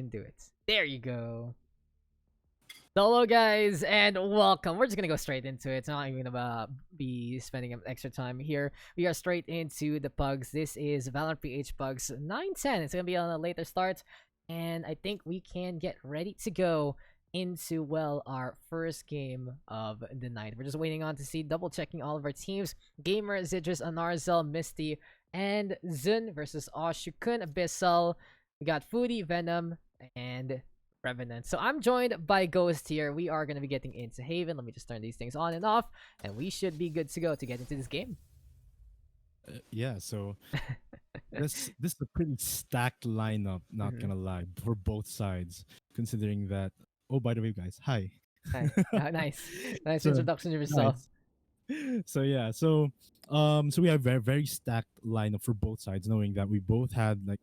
can do it. There you go. Hello guys and welcome. We're just gonna go straight into it. It's not even gonna be spending extra time here. We are straight into the pugs. This is Valorant PH PUGS 9:10. It's gonna be on a later start, and I think we can get ready to go into our first game of the night. We're just waiting on to see, double checking all of our teams. Gamer, Zidris, Anarzel, Misty, and Zun versus Oshukun, Abyssal. We got Foodie, Venom, and Revenant. So I'm joined by Ghost here. We are going to be getting into Haven. Let me just turn these things on and off, and we should be good to go to get into this game. Yeah, so this is a pretty stacked lineup, not gonna lie, for both sides, considering that. Oh, by the way, guys, hi. Hi. Nice So, introduction of yourself. So yeah, so we have very stacked lineup for both sides, knowing that we both had like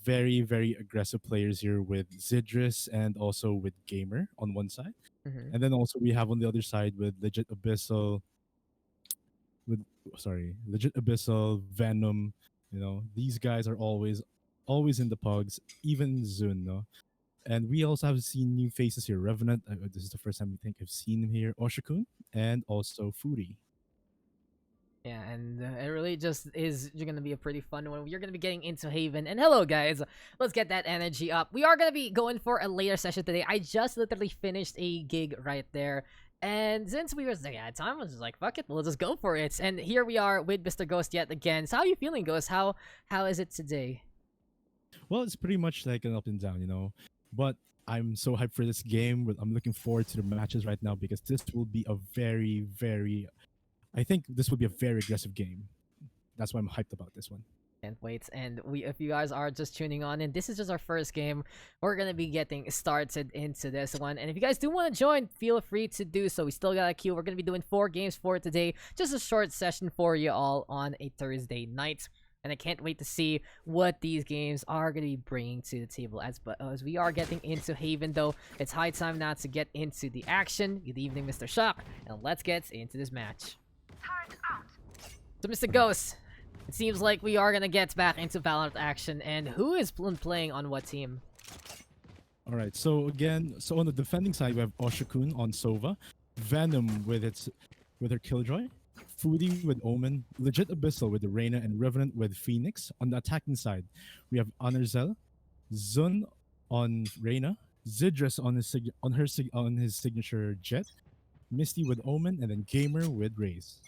very aggressive players here with Zidris and also with Gamer on one side, and then also we have on the other side with Legit Abyssal, Venom. You know, these guys are always in the pugs, even Zun, no? And we also have seen new faces here. Revenant, this is the first time I think I've seen him here. Oshikun, and also Foodie. Yeah, and it really just is going to be a pretty fun one. We're going to be getting into Haven. And hello, guys. Let's get that energy up. We are going to be going for a later session today. I just literally finished a gig right there. And since we were at time, I was just like, fuck it, we'll just go for it. And here we are with Mr. Ghost yet again. So how are you feeling, Ghost? How is it today? Well, it's pretty much like an up and down, you know. But I'm so hyped for this game. I'm looking forward to the matches right now because this will be a I think this will be a very aggressive game. That's why I'm hyped about this one. Can't wait. And if you guys are just tuning on, and this is just our first game, we're gonna be getting started into this one. And if you guys do want to join, feel free to do so. We still got a queue. We're gonna be doing 4 games for today, just a short session for you all on a Thursday night. And I can't wait to see what these games are going to be bringing to the table. As we are getting into Haven, though, it's high time now to get into the action. Good evening, Mr. Shock, and let's get into this match. So, Mr. Ghost, it seems like we are going to get back into Valorant action. And who is playing on what team? All right, so on the defending side, we have Oshikun on Sova, Venom with her Killjoy, Foodie with Omen, Legit Abyssal with the Reyna, and Revenant with Phoenix. On the attacking side, we have Anarzel, Zun on Reyna, Zidris on his signature Jet, Misty with Omen, and then Gamer with Raze.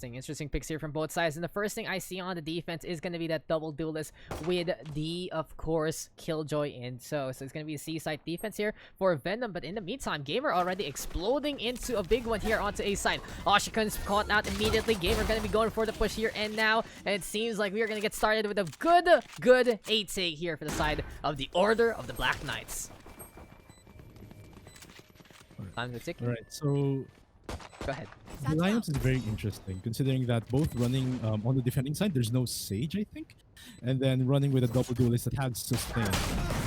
Interesting picks here from both sides. And the first thing I see on the defense is going to be that double duelist with the, of course, Killjoy in. So it's going to be a C-side defense here for Venom. But in the meantime, Gamer already exploding into a big one here onto A side. Oshikun's caught out immediately. Gamer going to be going for the push here and now. And it seems like we are going to get started with a good 8-take here for the side of the Order of the Black Knights. Time to tick. All right, so go ahead. The lineups is very interesting, considering that both running on the defending side, there's no Sage, I think, and then running with a double duelist that has sustain.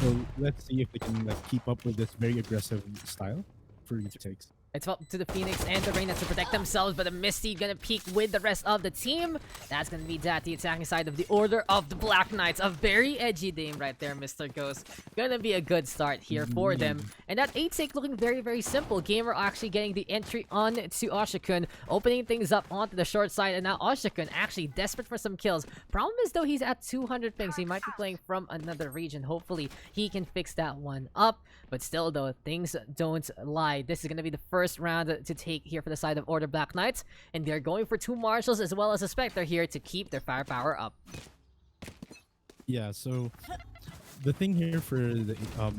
So let's see if they can keep up with this very aggressive style for each takes. It's up to the Phoenix and the Reyna to protect themselves, but the Misty gonna peek with the rest of the team. That's gonna be the attacking side of the Order of the Black Knights. A very edgy game right there, Mr. Ghost. Gonna be a good start here for them. And that 8-take looking very simple. Gamer actually getting the entry on to Oshikun, opening things up onto the short side, and now Oshikun actually desperate for some kills. Problem is though, he's at 200 pings. He might be playing from another region. Hopefully he can fix that one up. But still though, things don't lie. This is gonna be the first round to take here for the side of Order Black Knights, and they're going for 2 Marshals as well as a Spectre here to keep their firepower up. Yeah, so the thing here for the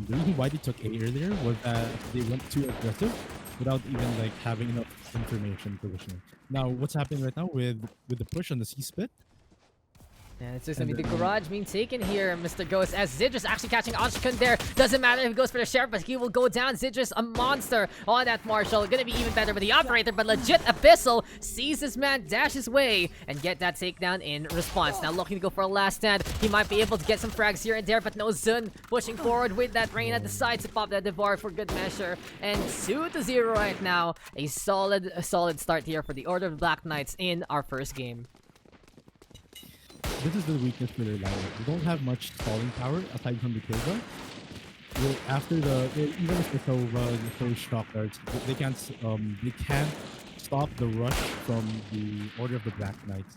reason why they took A earlier was that they went too aggressive without even having enough information positioning. Now what's happening right now with the push on the C-split? Yeah, it's just gonna be the garage being taken here, Mr. Ghost, as Zidris actually catching Oshikun there. Doesn't matter if he goes for the sheriff, but he will go down. Zidris, a monster on that Marshal. Gonna be even better with the operator, but Legit Abyssal sees this man dash his way and get that takedown in response. Now looking to go for a last stand. He might be able to get some frags here and there, but no. Zun pushing forward with that Reyna, decides to pop that Devar for good measure. And 2-0 right now. A solid start here for the Order of the Black Knights in our first game. This is the weakness for their lineup. They don't have much falling power aside from the Killjoy. after even if the Sova throws shock darts, they can't stop the rush from the Order of the Black Knights.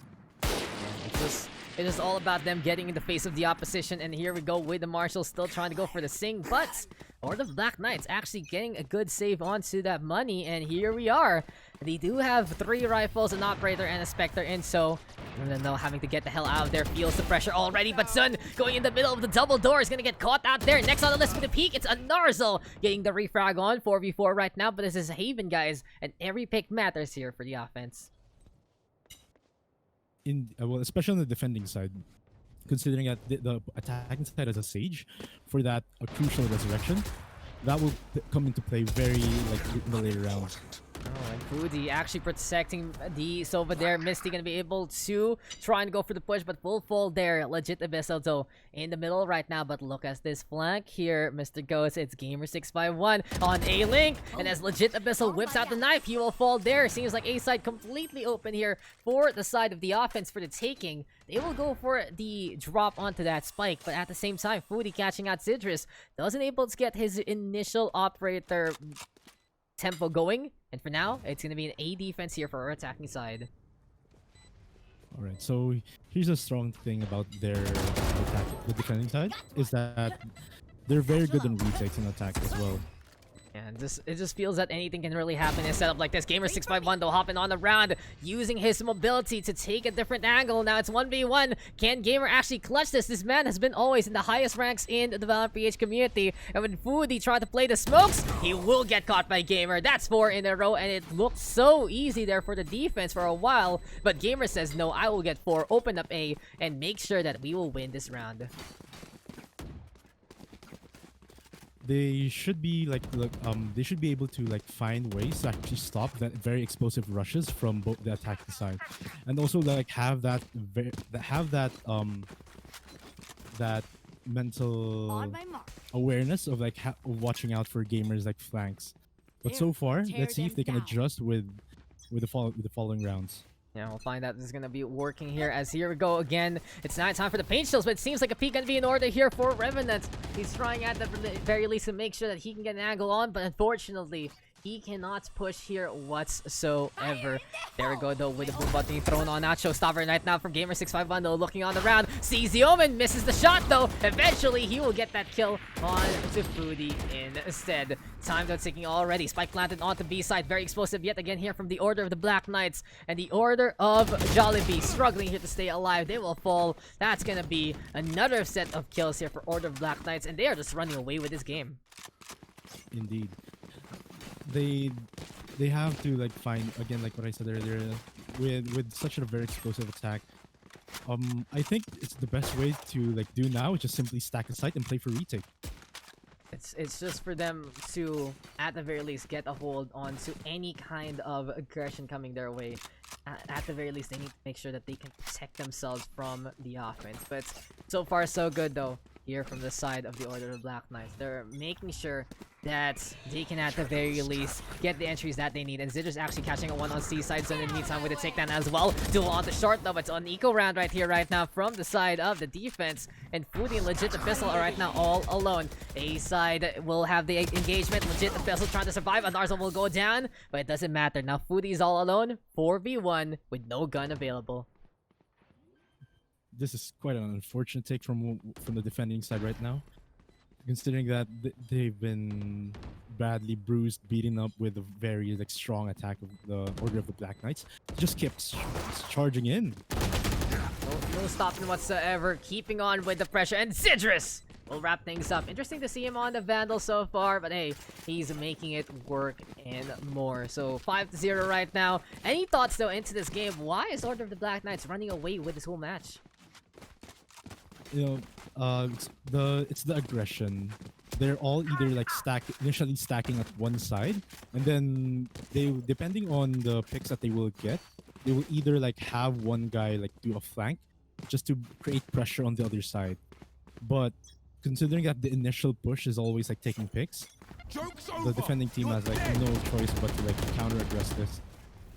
It is all about them getting in the face of the opposition, and here we go with the Marshal still trying to go for the sing, but Order of Black Knights actually getting a good save onto that money, and here we are. They do have 3 rifles, an operator, and a Spectre in, so even though having to get the hell out of there feels the pressure already, but Sun going in the middle of the double door is gonna get caught out there. Next on the list with a peek, it's a Narzel getting the refrag on 4v4 right now, but this is Haven, guys, and every pick matters here for the offense. Well, especially on the defending side, considering that the attacking side has a Sage for that crucial resurrection, that will come into play very in the later rounds. Oh, and Foodie actually protecting the Sova there. Misty gonna be able to try and go for the push, but full fall there. Legit Abyssal though in the middle right now. But look at this flank here, Mr. Ghost. It's Gamer651 on A-Link. And as Legit Abyssal whips out the knife, he will fall there. Seems like A-side completely open here for the side of the offense for the taking. They will go for the drop onto that spike, but at the same time, Foodie catching out Sidris doesn't able to get his initial operator tempo going, and for now it's gonna be an A defense here for our attacking side. All right, so here's a strong thing about their attack, the defending side, is that they're very good in retakes and attack as well. And it just feels that anything can really happen in a setup like this. Gamer651 though hopping on the round, using his mobility to take a different angle. Now it's 1v1. Can Gamer actually clutch this? This man has been always in the highest ranks in the Valorant PH community. And when Foodie tried to play the smokes, he will get caught by Gamer. That's 4 in a row, and it looked so easy there for the defense for a while. But Gamer says, no, I will get 4, open up A, and make sure that we will win this round. They should be they should be able to find ways to actually stop that very explosive rushes from both the attacking side, and also have that that mental awareness of watching out for Gamers flanks. But so far, let's see if they can adjust with the following rounds. Yeah, we'll find out this is going to be working here, as here we go again. It's not time for the paint shells, but it seems like a peek going to be in order here for Revenant. He's trying at the very least to make sure that he can get an angle on, but unfortunately, he cannot push here whatsoever. There we go though with the boom button being thrown on out. Showstopper right now from Gamer651 though, looking on the round. Sees the Omen, misses the shot though. Eventually he will get that kill on to Foodie instead. Time though ticking already. Spike planted onto B side. Very explosive yet again here from the Order of the Black Knights. And the Order of Jollibee struggling here to stay alive. They will fall. That's gonna be another set of kills here for Order of Black Knights. And they are just running away with this game. Indeed. They have to find, again, like what I said earlier, with such a very explosive attack. I think it's the best way to do now is just simply stack a site and play for retake. It's just for them to, at the very least, get a hold onto any kind of aggression coming their way. At the very least, they need to make sure that they can protect themselves from the offense. But so far, so good, though, here from the side of the Order of Black Knights. They're making sure that they can, at the very least, get the entries that they need. And Zidder's actually catching a 1 on C side, so in the meantime, with a takedown as well. Duel on the short, though. It's an eco round right here, right now, from the side of the defense. And Foodie and Legit Abyssal are right now all alone. A side will have the engagement. Legit Abyssal trying to survive. Anarza will go down, but it doesn't matter. Now Foodie's all alone, 4v1, with no gun available. This is quite an unfortunate take from the defending side right now, considering that they've been badly bruised, beaten up with a very strong attack of the Order of the Black Knights. Just kept charging in. No stopping whatsoever, keeping on with the pressure, and Sidris will wrap things up. Interesting to see him on the Vandal so far, but hey, he's making it work and more. So 5-0 right now. Any thoughts though into this game? Why is Order of the Black Knights running away with this whole match? You know, it's the aggression. They're all either initially stacking at one side, and then depending on the picks that they will get, they will either have one guy do a flank just to create pressure on the other side. But considering that the initial push is always taking picks, the defending team has no choice but to counter aggress this.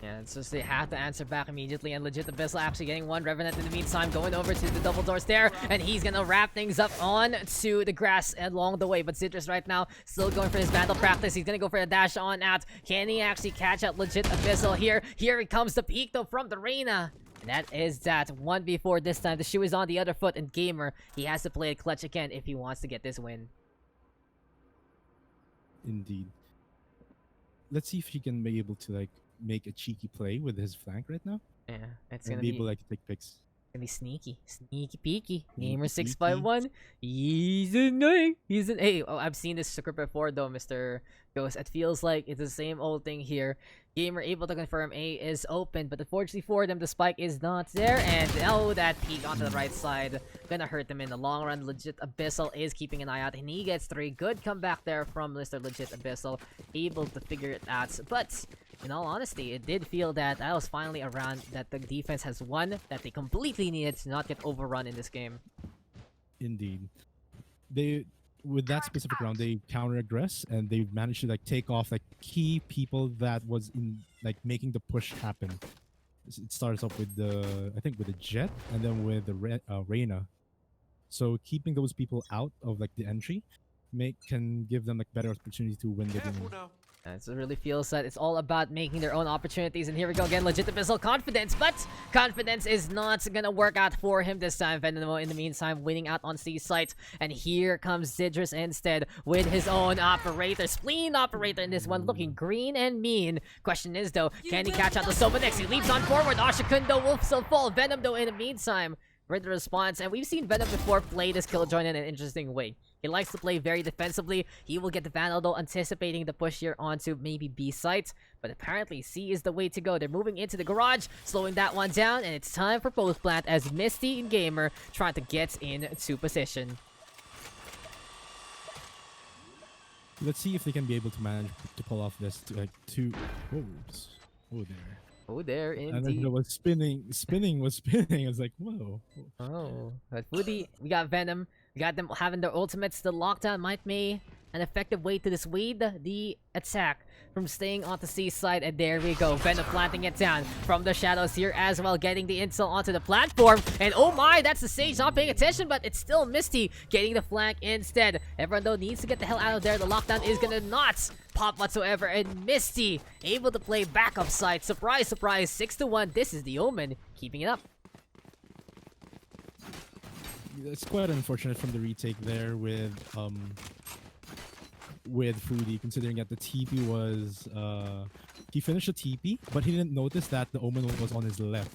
Yeah, it's just they have to answer back immediately, and Legit Abyssal actually getting one. Revenant in the meantime going over to the double doors there, and he's gonna wrap things up on to the grass along the way. But Citrus right now still going for his battle practice. He's gonna go for a dash on out. Can he actually catch out Legit Abyssal here? Here it comes the peek though from the Reyna. And that is that 1v4 this time. The shoe is on the other foot, and Gamer, he has to play it clutch again if he wants to get this win. Indeed. Let's see if he can be able to like make a cheeky play with his flank right now. Yeah, it's And gonna be be able like to take picks. gonna be sneaky peeky. Sneaky Gamer peeky. 651. He's annoying. He's an hey. Oh, I've seen this script before though, Mr. Ghost. It feels like it's the same old thing here. Gamer able to confirm A is open, but unfortunately for them, the spike is not there. And oh, that peek onto the right side gonna hurt them in the long run. Legit Abyssal is keeping an eye out, and he gets 3. Good comeback there from Mr. Legit Abyssal, able to figure it out. But in all honesty, it did feel that I was finally around that the defense has won, that they completely needed to not get overrun in this game. Indeed. They with that specific round they counter aggress and they managed to like take off like key people that was in like making the push happen. It starts off with the I think with the Jet and then with the Reyna. So keeping those people out of like the entry can give them like better opportunity to win the game. And so it really feels that it's all about making their own opportunities. And here we go again, Legit Abyssal confidence, but confidence is not gonna work out for him this time. Venimo in the meantime winning out on C site, and here comes Zidrus instead with his own operator, spleen operator in this one, looking green and mean. Question is though, can he catch out the Sova next? He leaps on forward. Ashakundo will still fall. Venom though in the meantime with the response, and we've seen Venom before play this Killjoy in an interesting way. He likes to play very defensively. He will get the Vandal though, anticipating the push here onto maybe B site. But apparently C is the way to go. They're moving into the garage, slowing that one down, and it's time for both plant as Misty and Gamer trying to get into position. Let's see if they can be able to manage to pull off this to like two. Oh there. Oh, there And indeed. then it was spinning. I was like, whoa. Oh, but Woody, we got Venom. We got them having their ultimates. The lockdown might be an effective way to dissuade the attack from staying on the C side. And there we go. Venom planting it down from the shadows here as well, getting the intel onto the platform. And oh my, that's the Sage not paying attention, but it's still Misty getting the flank instead. Everyone though needs to get the hell out of there. The lockdown is gonna not pop whatsoever, and Misty able to play backup side. Surprise, surprise, 6-1. This is the Omen keeping it up. It's quite unfortunate from the retake there with Foodie, considering that the TP was he finished the TP, but he didn't notice that the Omen was on his left.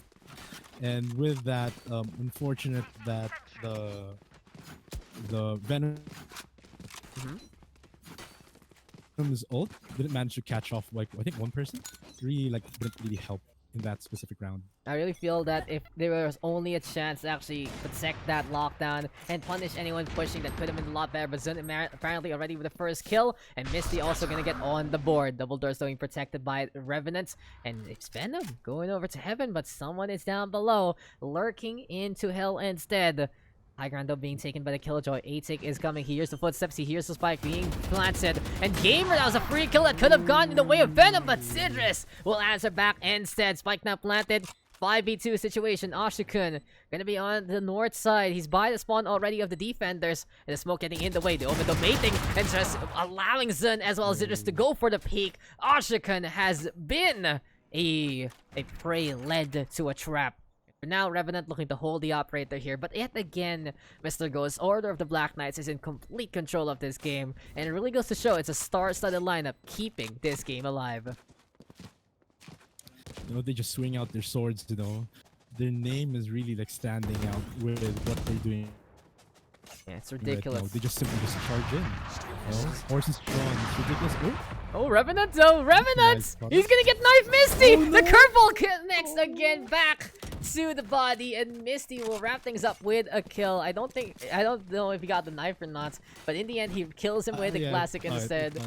And with that, unfortunate that the Venom Venom's ult didn't manage to catch off like I think one person. Really like didn't really help in that specific round. I really feel that if there was only a chance to actually protect that lockdown and punish anyone pushing, that could have been a lot better. But Zun apparently already with the first kill, and Misty also gonna get on the board. Double doors being protected by Revenants, and it's Venom going over to heaven, but someone is down below, lurking into hell instead. High ground though being taken by the Killjoy. A-Tick is coming. He hears the footsteps. He hears the spike being planted. And Gamer, that was a free kill that could have gone in the way of Venom, but Zidrus will answer back instead. Spike now planted. 5v2 situation. Ashikun gonna be on the north side. He's by the spawn already of the defenders. And the smoke getting in the way. The Omen baiting and just allowing Zun as well as Zidrus to go for the peak. Ashikun has been a prey led to a trap. For now, Revenant looking to hold the operator here, but yet again, Mr. Ghost, Order of the Black Knights is in complete control of this game, and it really goes to show it's a star-studded lineup keeping this game alive. You know, they just swing out their swords, you know. Their name is really like standing out with what they're doing. Yeah, it's ridiculous. Right, they just simply just charge in. Oh, horse is strong. It's ridiculous. Oh, Revenant though! Revenant! Nice. He's gonna get knife Misty! Oh, no. The curveball connects again back to the body, and Misty will wrap things up with a kill. I don't know if he got the knife or not, but in the end he kills him with a classic instead.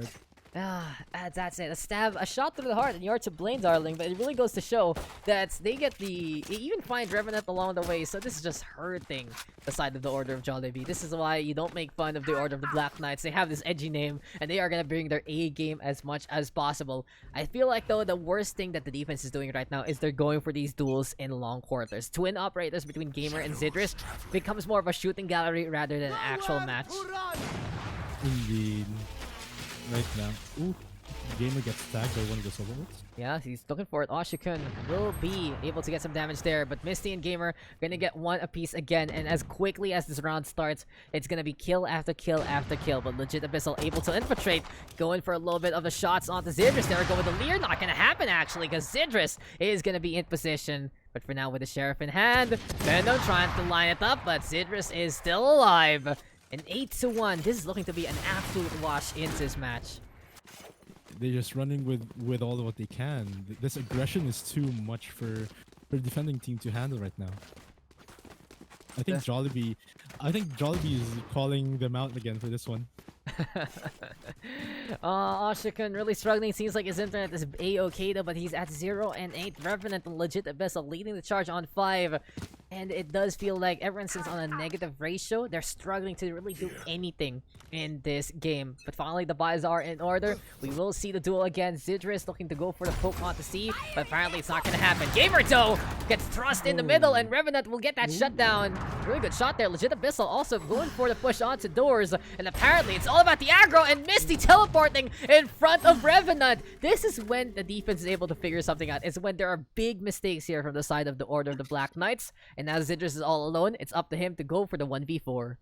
That's it. A stab, a shot through the heart, and you're to blame, darling. But it really goes to show that they get they even find Revenant along the way. So this is just hurting the side of the Order of Jollibee. This is why you don't make fun of the Order of the Black Knights. They have this edgy name, and they are gonna bring their A game as much as possible. I feel like though the worst thing that the defense is doing right now is they're going for these duels in long quarters. Twin operators between Gamer and Zidris becomes more of a shooting gallery rather than an actual match. Indeed. Right now. Ooh. Gamer gets tagged by one of the soloists. Yeah, he's looking for it. Oshikun will be able to get some damage there, but Misty and Gamer gonna get one apiece again, and as quickly as this round starts, it's gonna be kill after kill after kill, but Legit Abyssal able to infiltrate, going for a little bit of the shots onto Zidris. There we go with the leer. Not gonna happen actually, because Zidris is gonna be in position. But for now, with the Sheriff in hand, Venom trying to line it up, but Zidris is still alive. An 8-1. This is looking to be an absolute wash into this match. They're just running with all of what they can. This aggression is too much for the defending team to handle right now. I think Jollibee is calling them out again for this one. Oshikun really struggling. Seems like his internet is A-okay though, but he's at 0 and 8. Revenant and Legit Abyssal leading the charge on 5. And it does feel like everyone since on a negative ratio, they're struggling to really do anything in this game. But finally, the buys are in order. We will see the duel again. Zidris looking to go for the Pokemon to see, but apparently it's not going to happen. Gamer though gets thrust in the middle, and Revenant will get that shutdown. Really good shot there. Legit Abyssal also going for the push onto doors, and apparently it's all about the aggro and Misty teleporting in front of Revenant. This is when the defense is able to figure something out. It's when there are big mistakes here from the side of the Order of the Black Knights. And now Zidris is all alone. It's up to him to go for the 1v4.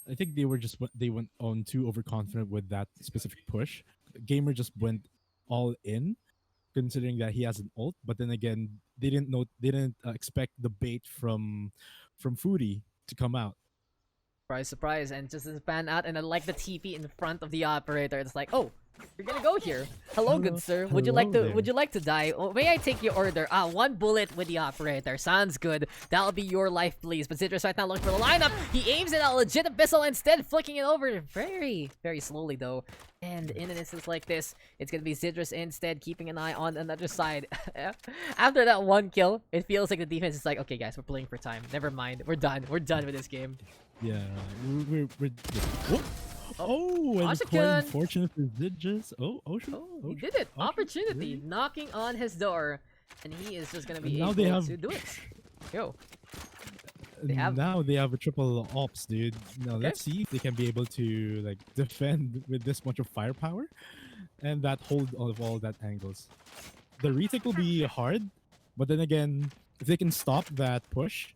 I think they went on too overconfident with that specific push. Gamer just went all in, considering that he has an ult. But then again, they didn't expect the bait from Foodie to come out. Surprise, surprise, and just pan out, and I like the TP in front of the operator. It's like, oh, you're gonna go here. Hello, good sir. Would you like to die? Oh, may I take your order? One bullet with the operator. Sounds good. That'll be your life, please. But Zidris right now looking for the lineup. He aims it at Legit Abyssal instead, flicking it over very, very slowly though. And in an instance like this, it's gonna be Zidris instead, keeping an eye on another side. After that one kill, it feels like the defense is like, okay guys, we're playing for time. Never mind. We're done. We're done with this game. Yeah, we're Oh, and Oshikun. quite unfortunate for Zidris. He did it. Opportunity knocking on his door, and he is just gonna be now able to do it. Yo. Now they have a triple ops, dude. Now let's see if they can be able to like defend with this much of firepower, and that hold all that angles. The retake will be hard, but then again, if they can stop that push,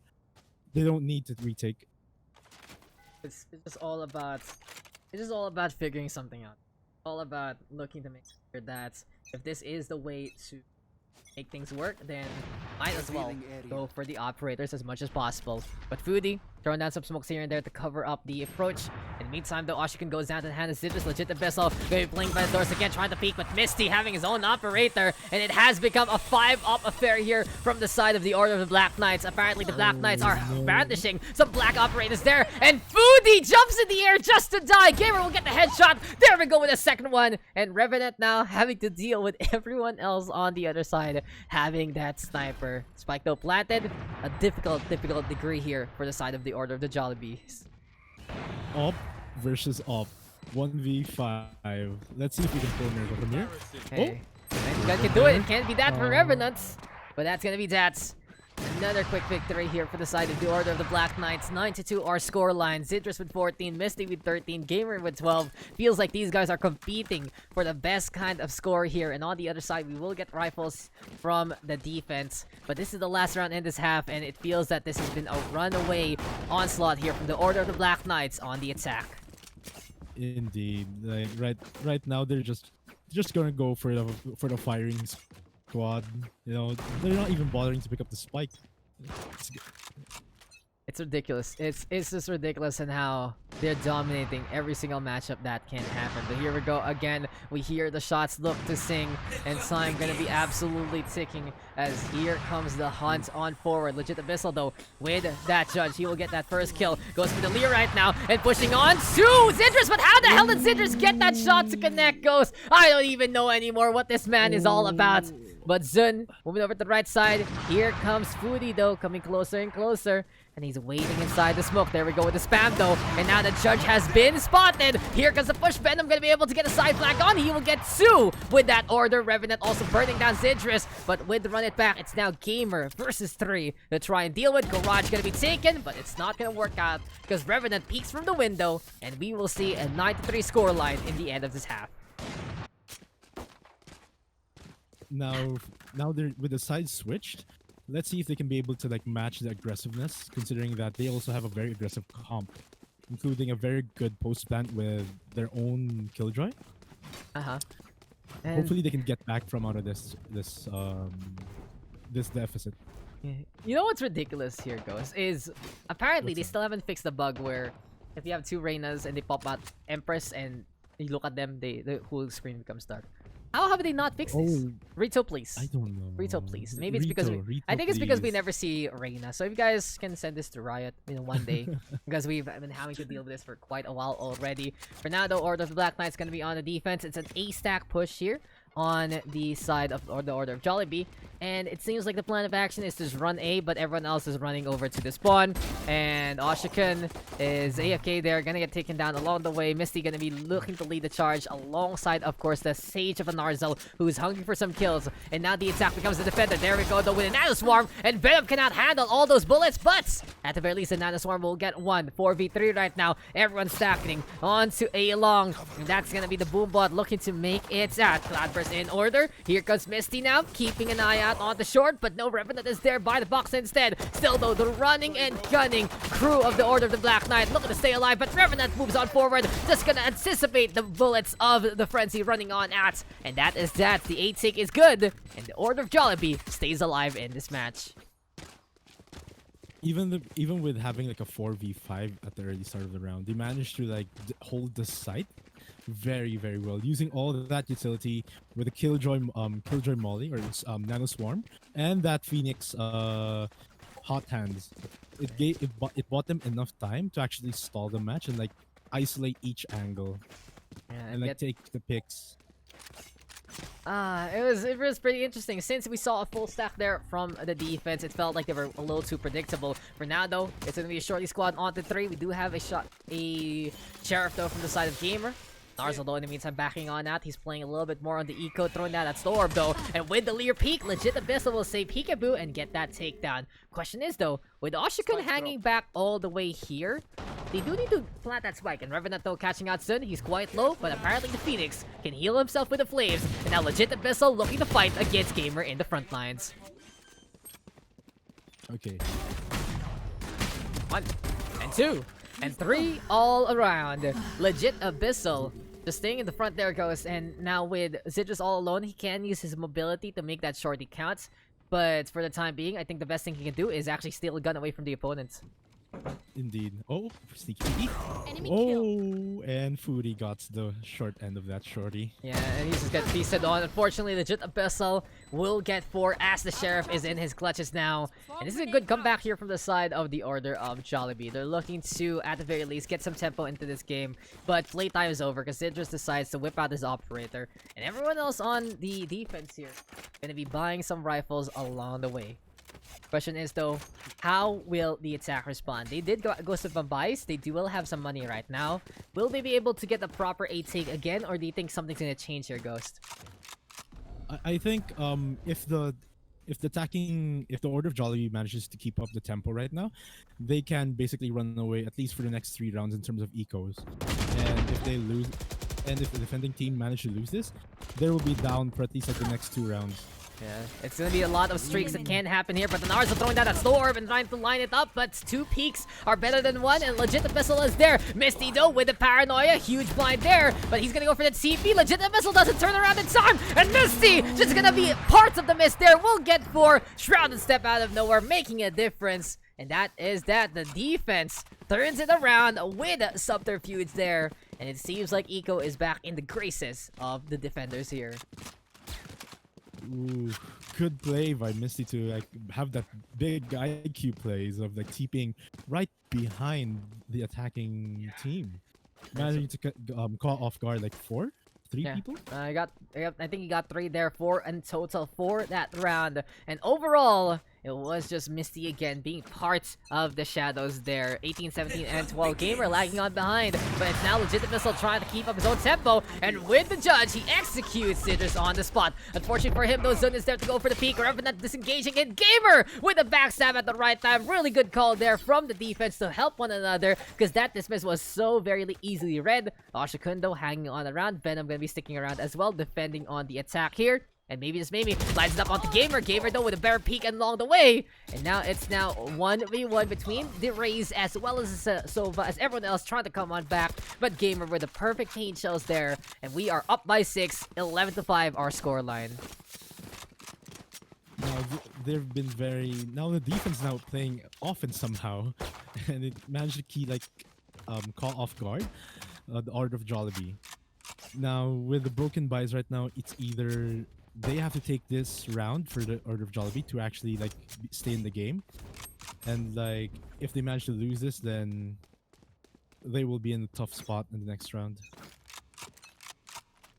they don't need to retake. It's just all about figuring something out. All about looking to make sure that if this is the way to make things work, then might as well go for the operators as much as possible. But Foodie throwing down some smokes here and there to cover up the approach. In the meantime, though, Oshikun goes down to the hand of Zidris. Legit Abyssal going playing by the doors again, trying to peek, but Misty having his own operator, and it has become a 5-up affair here from the side of the Order of the Black Knights. Apparently, the Black Knights are brandishing some black operators there, and Foodie jumps in the air just to die. Gamer will get the headshot. There we go with the second one, and Revenant now having to deal with everyone else on the other side having that sniper. Spike though planted. A difficult degree here for the side of the Order of the Jollibees. Op versus op. 1v5. Let's see if we can pull Miracle from here. Hey, guy can do it. It can't be that for Revenants, but that's gonna be that. Another quick victory here for the side of the Order of the Black Knights. 9-2 our scoreline. Zidris with 14, Misty with 13, Gamer with 12. Feels like these guys are competing for the best kind of score here. And on the other side, we will get rifles from the defense. But this is the last round in this half, and it feels that this has been a runaway onslaught here from the Order of the Black Knights on the attack. Indeed, like right now they're just gonna go for the firing squad. You know, they're not even bothering to pick up the spike. It's ridiculous. It's just ridiculous in how they're dominating every single matchup that can happen. But here we go again. We hear the shots look to sing, and time gonna be absolutely ticking as here comes the hunt on forward. Legit Abyssal though with that judge. He will get that first kill. Goes for the Leer right now and pushing on to Zindris. But how the hell did Zindris get that shot to connect, Ghost? I don't even know anymore what this man is all about. But Zun moving over to the right side. Here comes Foodie though, coming closer and closer. And he's waiting inside the smoke. There we go with the spam though. And now the judge has been spotted. Here comes the push. Venom gonna be able to get a side flank on. He will get two with that order. Revenant also burning down Zindris. But with the run it back, it's now Gamer versus 3 to try and deal with. Garage gonna be taken, but it's not gonna work out because Revenant peeks from the window. And we will see a 9-3 scoreline in the end of this half. Now they're with the side switched. Let's see if they can be able to like match the aggressiveness, considering that they also have a very aggressive comp, including a very good post plant with their own Killjoy. Hopefully they can get back from out of this deficit. You know what's ridiculous here, Ghost, is apparently they still haven't fixed the bug where if you have two Reynas and they pop out Empress and you look at them, the whole screen becomes dark. How have they not fixed this? Rito, please. I don't know. Rito, please. Maybe it's because I think it's because we never see Reyna. So if you guys can send this to Riot one day, because we've been having to deal with this for quite a while already. For now, though, Order of the Black Knight's gonna be on the defense. It's an A-stack push here on the side of the Order of Jollibee, and it seems like the plan of action is to just run A, but everyone else is running over to the spawn, and Oshikun is AFK there, gonna get taken down along the way. Misty gonna be looking to lead the charge alongside, of course, the Sage of Anarzel, who's hungry for some kills, and now the attack becomes the defender. There we go, though, with a Nanoswarm, and Venom cannot handle all those bullets, but at the very least, the Nanoswarm will get one. 4v3 right now, everyone's stacking onto A long, and that's gonna be the Boombot looking to make it at Cloudburst in order. Here comes Misty now, keeping an eye out on the short, but no Revenant is there by the box instead. Still though, the running and gunning crew of the Order of the Black Knight looking to stay alive, but Revenant moves on forward, just gonna anticipate the bullets of the Frenzy running on at, and that is that. The 8-tick is good, and the Order of Jollibee stays alive in this match. Even with having like a 4v5 at the early start of the round, they managed to like hold the site very, very well, using all that utility with a Killjoy Molly or Nano Swarm and that Phoenix Hot Hands. It bought them enough time to actually stall the match and like isolate each angle and like take the picks. It was pretty interesting. Since we saw a full stack there from the defense, it felt like they were a little too predictable. For now, though, it's gonna be a shorty squad onto 3. We do have a Sheriff though from the side of Gamer. Narzel, though, in the meantime, backing on out. He's playing a little bit more on the eco, throwing that at Storm, though. And with the Leer peek, Legit Abyssal will save Peekaboo and get that takedown. Question is, though, with Oshikun hanging back all the way here, they do need to plant that spike. And Revenant, though, catching out soon. He's quite low, but apparently the Phoenix can heal himself with the flames. And now Legit Abyssal looking to fight against Gamer in the front lines. Okay. 1 and 2 and 3 all around. Legit Abyssal just staying in the front there, Ghost, and now with Zidrus all alone, he can use his mobility to make that shorty count. But for the time being, I think the best thing he can do is actually steal a gun away from the opponent. Indeed. Oh, sneaky. Oh, and Foodie got the short end of that shorty. Yeah, and he's just got feasted on. Unfortunately, Legit Abyssal will get 4 as the Sheriff is in his clutches now. And this is a good comeback here from the side of the Order of Jollibee. They're looking to, at the very least, get some tempo into this game. But playtime is over because Zidrus decides to whip out his Operator. And everyone else on the defense here going to be buying some rifles along the way. Question is, though, how will the attack respond? They did go some buys. They will have some money right now. Will they be able to get the proper 8-take again, or do you think something's gonna change here, Ghost? I think if the Order of Jollibee manages to keep up the tempo right now, they can basically run away at least for the next 3 rounds in terms of ecos. And if they lose, and if the defending team manages to lose this, they will be down for at least like the next 2 rounds. Yeah, it's gonna be a lot of streaks that can happen here, but the Narza throwing that at Storm and trying to line it up, but 2 peaks are better than 1, and Legit Abyssal is there. Misty, though, with the paranoia, huge blind there, but he's gonna go for the TP. Legit Abyssal doesn't turn around in time, and Misty just gonna be parts of the mist there. We'll get 4. Shrouded step out of nowhere, making a difference. And that is that. The defense turns it around with subterfuge there. And it seems like Eco is back in the graces of the defenders here. Ooh, good play by Misty to like have that big IQ plays of like keeping right behind the attacking team. Managing to call off guard like three people. I think he got 3 there, 4 in total for that round. And overall, it was just Misty again being part of the shadows there. 18, 17, and 12. Gamer lagging on behind, but it's now Legit Missile trying to keep up his own tempo. And with the judge, he executes it just on the spot. Unfortunately for him, though, Zun is there to go for the peak. Revenant disengaging, and Gamer with a backstab at the right time. Really good call there from the defense to help one another, because that dismiss was so very easily read. Oshikun, though, hanging on around. Venom gonna be sticking around as well, defending on the attack here. And maybe just maybe lines it up onto Gamer. Gamer though with a better peek along the way. And now it's 1v1 between the Rays as well as Sova, as everyone else trying to come on back. But Gamer with the perfect paint shells there. And we are up by 6, 11-5 our scoreline. Now they've been now the defense now playing offense somehow, and it managed to call off guard the Order of Jollibee. Now with the broken buys right now, it's either they have to take this round for the Order of Jollibee to actually stay in the game, and if they manage to lose this, then they will be in a tough spot in the next round.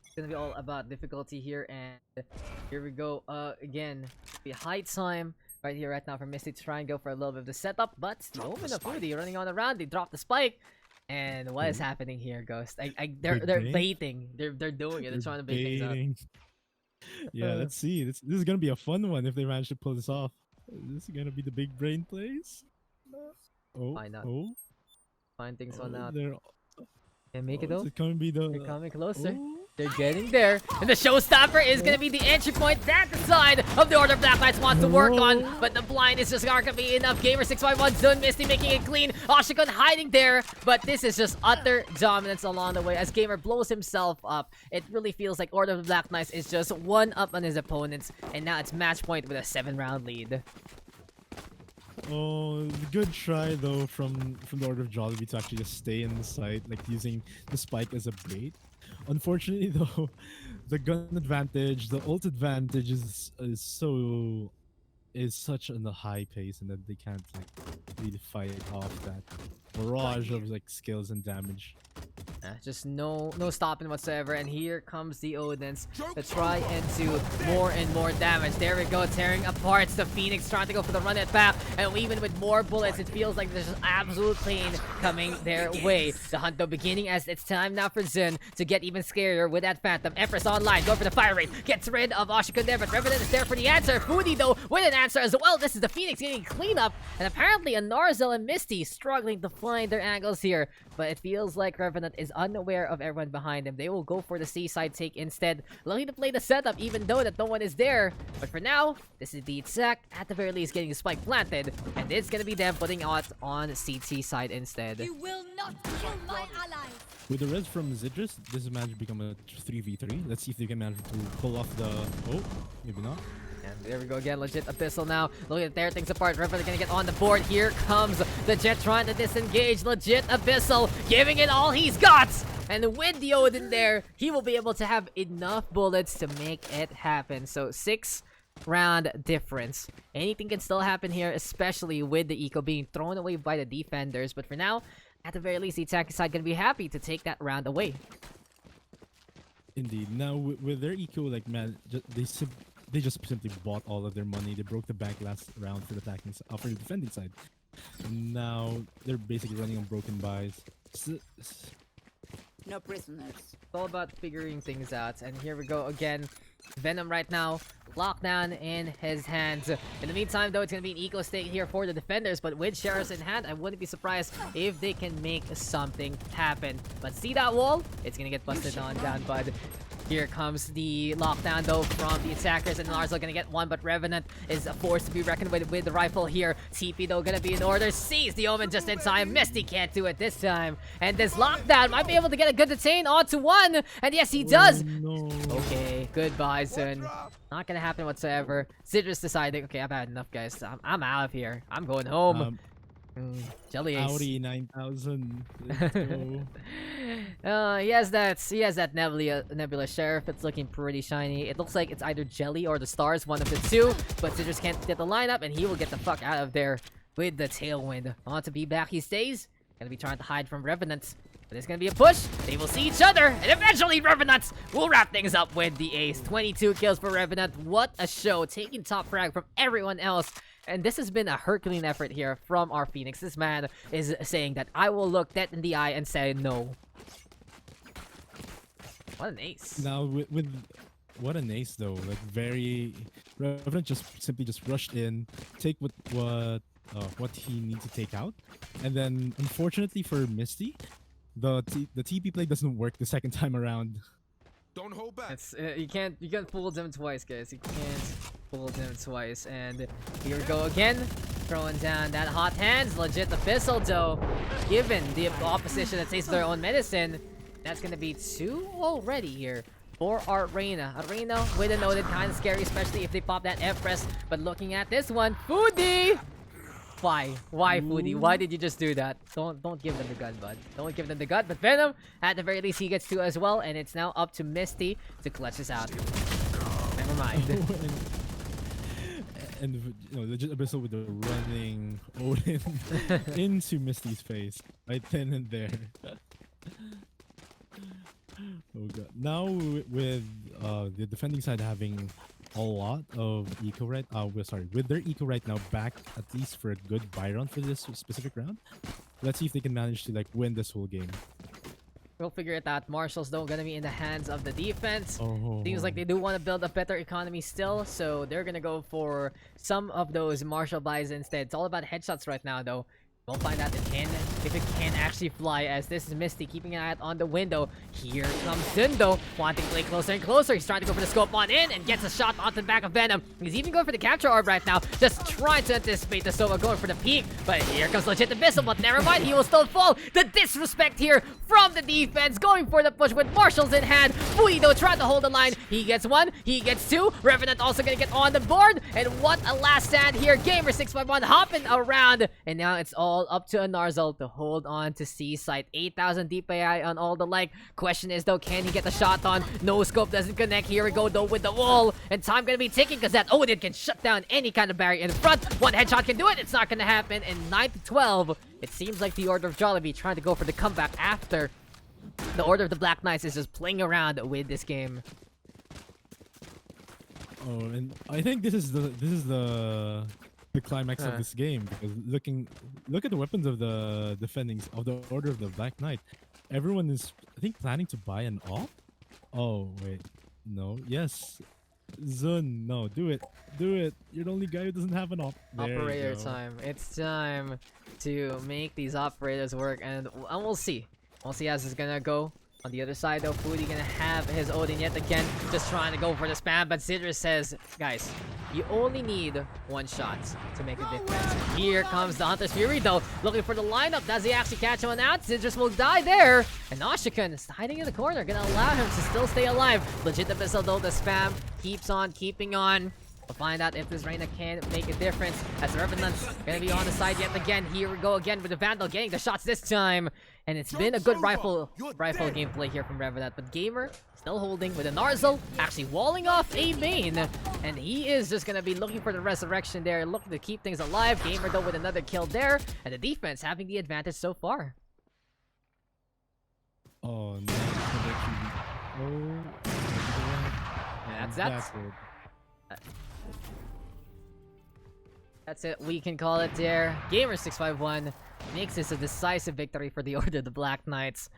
It's gonna be all about difficulty here, and here we go again. The high time right here right now for Misty to try and go for a little bit of the setup, but the Omen of Foodie running on around. They drop the spike. And what is happening here, Ghost? They're baiting. They're doing it. They're trying to bait things up. Yeah, let's see. This is gonna be a fun one if they manage to pull this off. This is gonna be the big brain plays. Why not? Find things on out. And make it though. It's gonna be They're coming closer. They're getting there. And the showstopper is going to be the entry point that the side of the Order of Black Knights wants to work on. But the blind is just not going to be enough. Gamer 651 Zun Misty making it clean. Oshikun hiding there. But this is just utter dominance along the way as Gamer blows himself up. It really feels like Order of the Black Knights is just one up on his opponents. And now it's match point with a 7-round lead. Oh, good try though from the Order of Jollibee to actually just stay in the site, using the spike as a bait. Unfortunately though, the gun advantage, the ult advantage is such on the high pace, and that they can't really fight off that barrage of skills and damage. Just no stopping whatsoever, and here comes the Odins to try and do more and more damage. There we go, tearing apart the Phoenix, trying to go for the run it back, and even with more bullets, it feels like there's just absolute pain coming their way. The hunt though beginning as it's time now for Zun to get even scarier with that Phantom. Empress online, go for the fire rate, gets rid of Oshikun there, but Revenant is there for the answer. Foodie though with an answer as well. This is the Phoenix getting cleanup, and apparently a Narzel and Misty struggling to find their angles here, but it feels like Revenant is unaware of everyone behind them. They will go for the seaside take instead, looking to play the setup even though that no one is there. But for now, this is the attack at the very least getting the spike planted, and it's gonna be them putting out on CT side instead. You will not kill my allies. With the res from Zidrus, this is managed to become a 3v3. Let's see if they can manage to pull off the... Oh, maybe not. And there we go again, Legit Abyssal now. Looking to tear things apart. Revenant gonna get on the board. Here comes the Jet trying to disengage. Legit Abyssal giving it all he's got. And with the Odin there, he will be able to have enough bullets to make it happen. So 6-round difference. Anything can still happen here, especially with the eco being thrown away by the defenders. But for now, at the very least, the attacking side gonna be happy to take that round away. Indeed. Now with their eco, they just simply bought all of their money. They broke the bank last round for the for the defending side. And now they're basically running on broken buys. No prisoners. It's all about figuring things out. And here we go again. Venom right now, lockdown in his hands. In the meantime, though, it's going to be an eco stake here for the defenders. But with Sheriffs in hand, I wouldn't be surprised if they can make something happen. But see that wall? It's going to get busted on down, bud. Here comes the lockdown though from the attackers, and Larzo gonna get one, but Revenant is forced to be reckoned with the rifle here. TP though gonna be in order, sees the Omen just in time. Misty can't do it this time, and this lockdown might be able to get a good detain onto one, and yes he does. Oh, no. Okay, Goodbye, son. Not gonna happen whatsoever. Citrus deciding, okay, I've had enough, guys. I'm out of here. I'm going home. Jelly Ace. Audi 9000. Let's go. He has that nebula sheriff. It's looking pretty shiny. It looks like it's either Jelly or the stars, one of the two. But Citrus can't get the lineup, and he will get the fuck out of there with the tailwind. On to be back, he stays. Gonna be trying to hide from Revenants. But there's gonna be a push. They will see each other, and eventually Revenants will wrap things up with the ace. 22 kills for Revenant. What a show, taking top frag from everyone else. And this has been a Herculean effort here from our Phoenix. This man is saying that I will look dead in the eye and say no. What an ace. Now with what an ace though. Like very Revenant just simply rushed in, take what he needs to take out, and then unfortunately for Misty, the TP play doesn't work the second time around. Don't hold back. It's you can't fool them twice, guys. You can't fool them twice. And here we go again, throwing down that hot hands. Legit abyssal though, given the opposition that tastes their own medicine. That's gonna be 2 already here for our Reina. Reina with a noted, kind of scary, especially if they pop that F press. But looking at this one, Foodie. Why, Foodie? Why did you just do that? Don't give them the gun, bud. Don't give them the gun. But Venom, at the very least, he gets 2 as well, and it's now up to Misty to clutch this out. Never mind. And you know, legit abyssal with the running Odin into Misty's face right then and there. Oh god! Now with the defending side having a lot of eco right, with their eco right now back at least for a good buy round for this specific round. Let's see if they can manage to like win this whole game. We'll figure it out. Marshall's though gonna be in the hands of the defense. Oh. Seems like they do want to build a better economy still, so they're gonna go for some of those Marshall buys instead. It's all about headshots right now though. We'll find out if it can actually fly, as this is Misty keeping an eye out on the window. Here comes Dundo, wanting to play closer and closer. He's trying to go for the scope on in and gets a shot onto the back of Venom. He's even going for the capture orb right now, just trying to anticipate the Sova going for the peak. But here comes legit Abyssal, but never mind, he will still fall. The disrespect here from the defense, going for the push with Marshall's in hand. Fui though trying to hold the line. He gets 1, he gets 2. Revenant also gonna get on the board. And what a last stand here. Gamer 651 hopping around. And now it's all up to a Narzal to hold on to C-site. 8,000 DPI on all the like. Question is though, can he get the shot on? No scope doesn't connect. Here we go though with the wall. And time gonna be ticking because that Odin can shut down any kind of barrier in front. One headshot can do it. It's not gonna happen. And 9-12. It seems like the Order of Jollibee trying to go for the comeback after the Order of the Black Knights is just playing around with this game. Oh, and I think this is the climax of this game, because look at the weapons of the Order of the Black Knight. Everyone is, I think, planning to buy an op. Oh wait, no, yes, Zun, no, do it. You're the only guy who doesn't have an op. There Operator you go. time. It's time to make these operators work, and we'll see. We'll see how this is gonna go. On the other side though, Foodie gonna have his Odin yet again, just trying to go for the spam, but Citrus says, guys, you only need 1 shot to make a difference. Here comes the Hunter's Fury though, looking for the lineup. Does he actually catch one out? Citrus will die there, and Ashikan is hiding in the corner, gonna allow him to still stay alive. Legit Abyssal though, the spam keeps on keeping on. We'll find out if this Reina can make a difference, as the Revenant's gonna be on the side yet again. Here we go again with the Vandal getting the shots this time. And it's been a good rifle gameplay here from Revenant, but Gamer still holding with a Narzal, actually walling off a main. And he is just gonna be looking for the resurrection there, looking to keep things alive. Gamer though with another kill there, and the defense having the advantage so far. Oh no! Oh, And that's it. That's it. We can call it there. Gamer651 makes this a decisive victory for the Order of the Black Knights.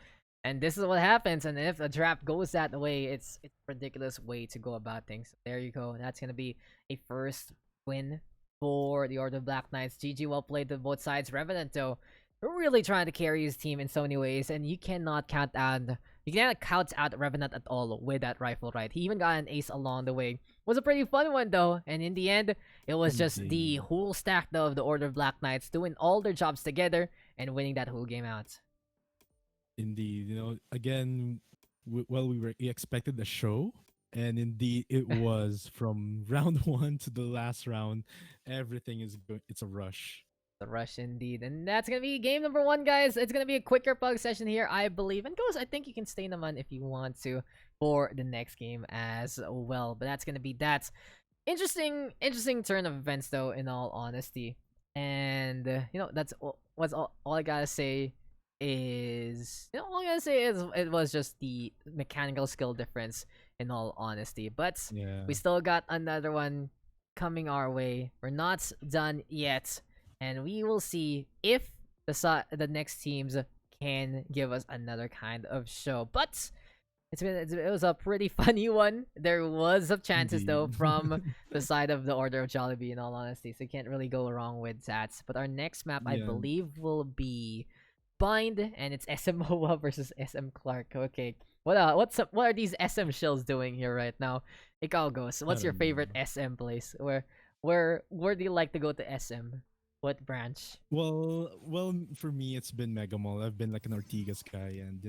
And this is what happens. And if a Drap goes that way, it's a ridiculous way to go about things. There you go. That's going to be a first win for the Order of Black Knights. GG, well played to both sides. Revenant, though, really trying to carry his team in so many ways. And you cannot count out Revenant at all with that rifle, right? He even got an ace along the way. Was a pretty fun one though, and in the end, it was just the whole stack though of the Order of Black Knights doing all their jobs together and winning that whole game out. Indeed, you know, again, we expected the show And indeed, it was from round one to the last round. Everything is good. It's a rush. The rush indeed. And that's gonna be game number one, guys. It's gonna be a quicker pug session here, I believe. And Ghost, I think you can stay naman if you want to for the next game as well. But that's gonna be that. Interesting turn of events though, in all honesty. And that's all I gotta say is all I gotta say is it was just the mechanical skill difference in all honesty. But Yeah. we still got another one coming our way. We're not done yet, and we will see if the next teams can give us another kind of show. But it was a pretty funny one. There was some chances though Indeed. from the side of the Order of Jollibee, in all honesty, so you can't really go wrong with that. But our next map, I Yeah. believe, will be Bind, and it's SMOA versus SM Clark. Okay, what are these SM shills doing here right now? Ikaw goes. What's your don't favorite know. SM place? Where do you like to go to SM? What branch? Well, for me, it's been Mega Mall. I've been like an Ortigas guy, and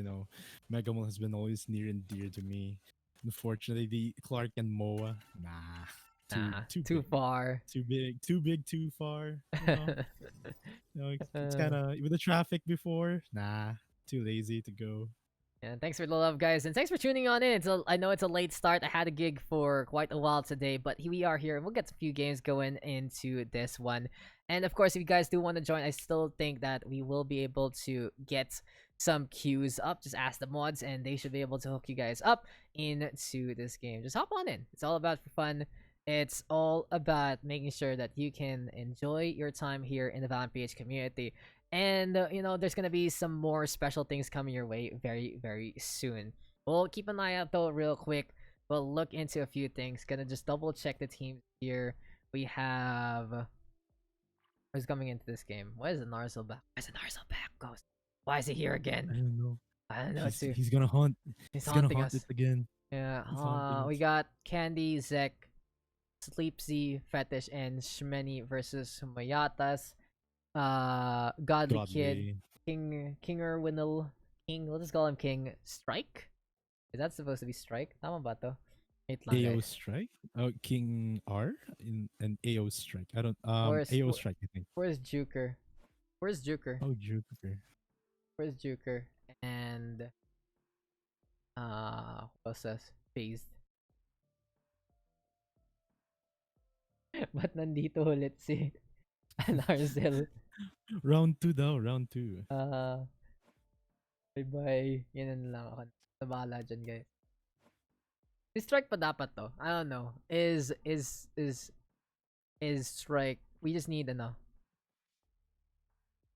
Mega Mall has been always near and dear to me. Unfortunately, the Clark and Moa, nah, Nah, too too big, far. too big, too far. It's kind of with the traffic before. Nah, too lazy to go. Yeah, thanks for the love, guys, and thanks for tuning on in. I know it's a late start. I had a gig for quite a while today, but here we are here. We'll get a few games going into this one. And of course, if you guys do want to join, I still think that we will be able to get some queues up. Just ask the mods, and they should be able to hook you guys up into this game. Just hop on in. It's all about fun. It's all about making sure that you can enjoy your time here in the Valorant PH community. And there's gonna be some more special things coming your way very, very soon. We'll keep an eye out though, real quick. We'll look into a few things. Gonna just double check the teams here. We have who's coming into this game. Why is the Narzel back? Why is the Narzel back, Ghost? Why is he here I again? don't know. I don't know too. He's gonna haunt. He's He's gonna haunting haunt it us. again. Yeah. He's haunting We us. got Candy, Zek, Sleepsy, Fetish, and Shmeni versus Mayatas. Godly Kid, Godly. Kinger Winnel, King, let's just call him King Strike. Is that supposed to be Strike? Tama ba to? Wait lang, AO guys. Strike? Oh, King R in an AO Strike. I don't Where's AO Strike, I think. where's Juker? Where's Juker? Oh, Jupiter. Where's Juker? And what's this? Phased. Ba't nandito ulit si Narzel? Round 2 daw, round 2. Bye bye. Yan na lang ako. Nabala dyan, guys. Si Strike pa dapat to. I don't know. Is Strike. We just need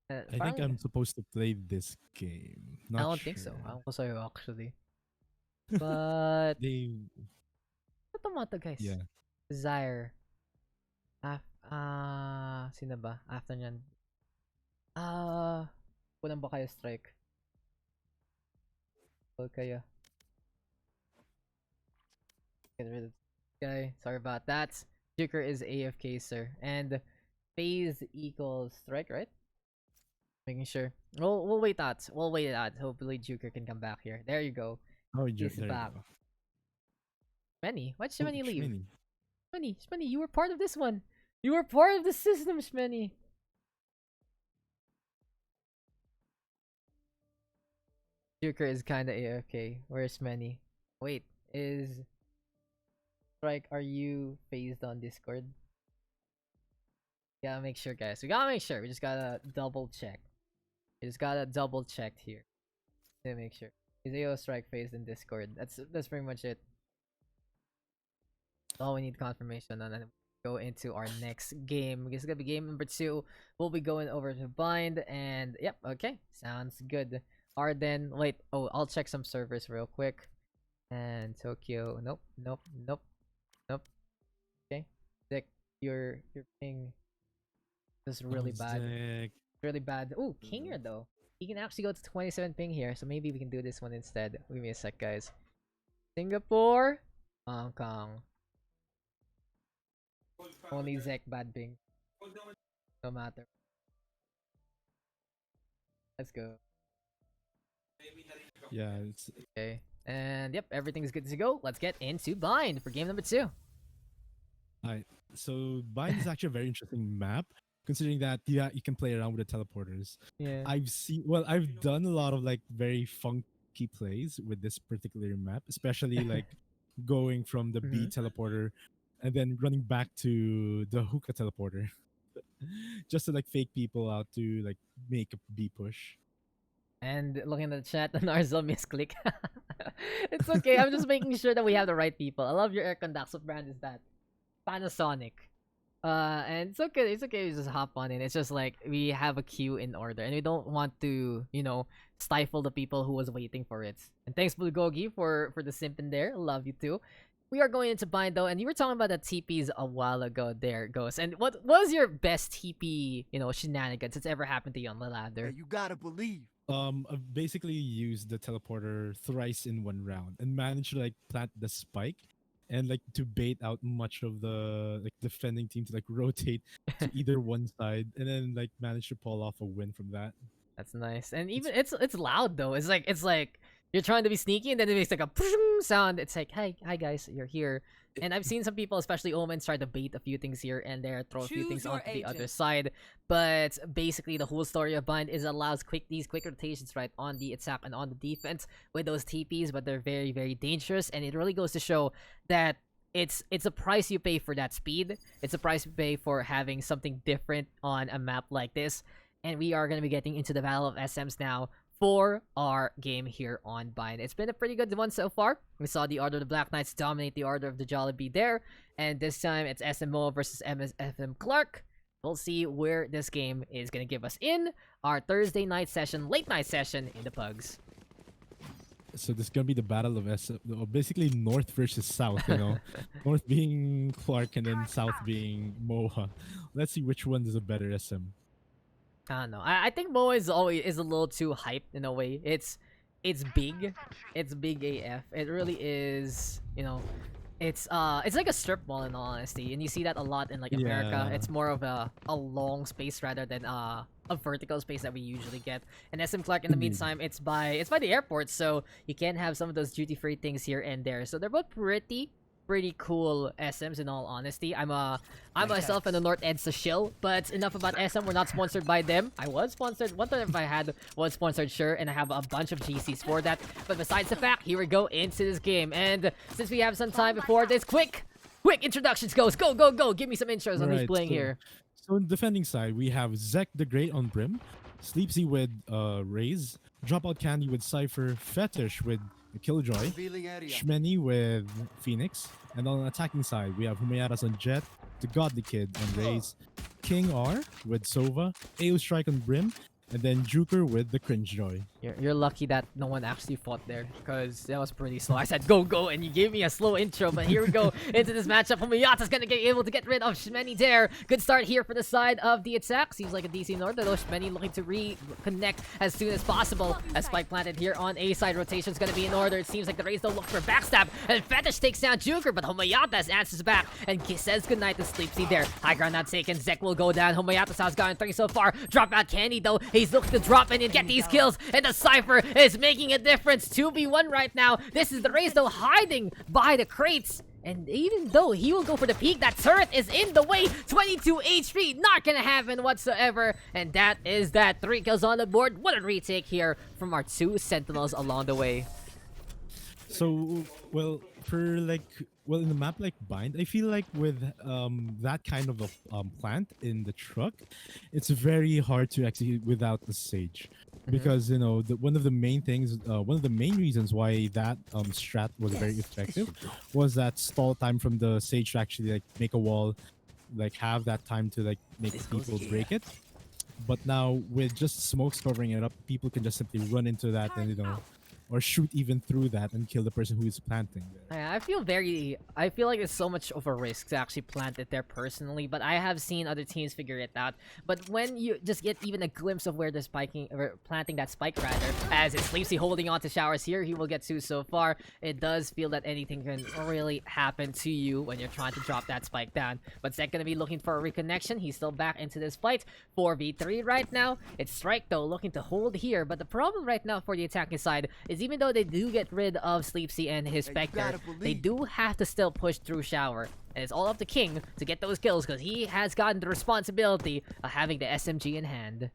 I think I'm supposed to play this game. I Not don't sure. think so. I don't sa'yo actually. But They ito mo to, guys. yeah. Desire. Sino ba? After nyan. Kulang ba kayo Strike? Huwag kayo. Get rid of this guy. Sorry about that. Joker is AFK, sir. And phase equals Strike, right? Making sure. We'll wait that. We'll wait it out. Hopefully Joker can come back here. There you go. Oh, He's there back. you go. Shmeni? Why'd Oh, Shmeni leave? Shmeni. Shmeni, you were part of this one. You were part of the system, Shmeni. Joker is kinda AFK. Where's Shmeni? Wait, is Strike, are you phased on Discord? Gotta make sure, guys. We gotta make sure. We just gotta double check. We just gotta double check here to make sure. Is AO Strike phased in Discord? That's pretty much it. All we need confirmation on, and then go into our next game. It's gonna be game number 2. We'll be going over to Bind, and yep, okay, sounds good. Arden, wait, oh, I'll check some servers real quick. And Tokyo, nope. Okay, Dick, your ping is really Oh, bad. Zek. Really bad. Oh, Kinger though. He can actually go to 27 ping here, so maybe we can do this one instead. Give me a sec, guys. Singapore, Hong Kong. Only Zek bad ping. No matter. Let's go. Yeah, it's Okay. And yep, everything's good to go. Let's get into Bind for game number 2. Alright, so Bind is actually a very interesting map, considering that yeah, you can play around with the teleporters. Yeah. I've done a lot of like very funky plays with this particular map, especially like going from the B teleporter and then running back to the hookah teleporter. Just to like fake people out to like make a B push. And looking at the chat, the Narzo misclick. It's okay. I'm just making sure that we have the right people. I love your aircon, Daks. What brand is that? Panasonic. And it's okay. It's okay. You just hop on in. It's just like we have a queue in order, and we don't want to, stifle the people who was waiting for it. And thanks, Bulgogi, for the simp in there. Love you too. We are going into Bind though, and you were talking about the TPs a while ago. There, Ghost. And what was your best TP, shenanigans that's ever happened to you on the ladder? You gotta believe. I've basically used the teleporter thrice in one round and managed to like plant the spike and like to bait out much of the like defending team to like rotate to either one side and then like manage to pull off a win from that. That's nice. And even it's loud though. It's like you're trying to be sneaky and then it makes like a sound. It's like, hi guys, you're here. And I've seen some people, especially Omens, try to bait a few things here and there, throw a few things onto the other side. But basically, the whole story of Bind is allows these quick rotations right on the attack and on the defense with those TPs, but they're very, very dangerous. And it really goes to show that it's a price you pay for that speed. It's a price you pay for having something different on a map like this. And we are going to be getting into the Battle of SMs now for our game here on Bind. It's been a pretty good one so far. We saw the Order of the Black Knights dominate the Order of the Jollibee there, and this time it's SMO versus FM Clark. We'll see where this game is going to give us in our Thursday night session, late night session in the Pugs. So this is gonna be the battle of basically North versus South, North being Clark and then South being Moha. Let's see which one is a better SM. I don't know. I think Moa is a little too hyped in a way. It's big. It's big AF. It really is, it's like a strip mall in all honesty. And you see that a lot in like America. It's more of a long space rather than a vertical space that we usually get. And SM Clark in the meantime, it's by the airport, so you can have some of those duty-free things here and there. So they're both pretty cool SMs in all honesty. I'm myself in the North Ed's a shill, but enough about SM. We're not sponsored by them. I was sponsored. One time if I had was sponsored, sure, and I have a bunch of GCs for that. But besides the fact, here we go into this game. And since we have some time before this, quick introductions goes. Go. Give me some intros on who's playing here. So on the defending side, we have Zek the Great on Brim, Sleepsy with Raze, Dropout Candy with Cypher, Fetish with Killjoy, Shmeni with Phoenix, and on the attacking side, we have Humayaras on Jet, the Godly Kid on Raze, King R with Sova, AO Strike on Brim, and then Juker with the Cringe Joy. You're lucky that no one actually fought there, because that was pretty slow. I said go, and you gave me a slow intro, but here we go into this matchup. Humayata's gonna be able to get rid of Shmeni there. Good start here for the side of the attack. Seems like a DC North, though Shmeni looking to reconnect as soon as possible. As spike planted here on A side, rotation's gonna be in order. It seems like the Rays don't look for backstab, and Fetish takes down Juker, but Humayata answers back and says goodnight to Sleepsy there. High ground not taken. Zek will go down. Humayata's has gotten 3 so far. Drop out Candy though. He's looking to drop in and get these kills, and the Cypher is making a difference. 2v1 right now. This is the Rays though hiding by the crates, and even though he will go for the peak, that turret is in the way. 22 HP, not gonna happen whatsoever, and that is that. 3 kills on the board. What a retake here from our 2 Sentinels along the way. So, in the map like Bind, I feel like with that kind of a plant in the truck, it's very hard to execute without the Sage. Because, one of the main reasons why that strat was very effective was that stall time from the Sage to actually like make a wall, like have that time to like make people break it. But now with just smokes covering it up, people can just simply run into that and or shoot even through that and kill the person who is planting there. I feel like it's so much of a risk to actually plant it there personally, but I have seen other teams figure it out. But when you just get even a glimpse of where they're planting that spike rather, as it's Sleepsy holding on to showers here, he will get 2 so far. It does feel that anything can really happen to you when you're trying to drop that spike down. But Zek gonna be looking for a reconnection. He's still back into this fight. 4v3 right now. It's Strike though looking to hold here, but the problem right now for the attacking side is is even though they do get rid of Sleepsy and his Spectre, they do have to still push through Shower. And it's all up to King to get those kills because he has gotten the responsibility of having the SMG in hand.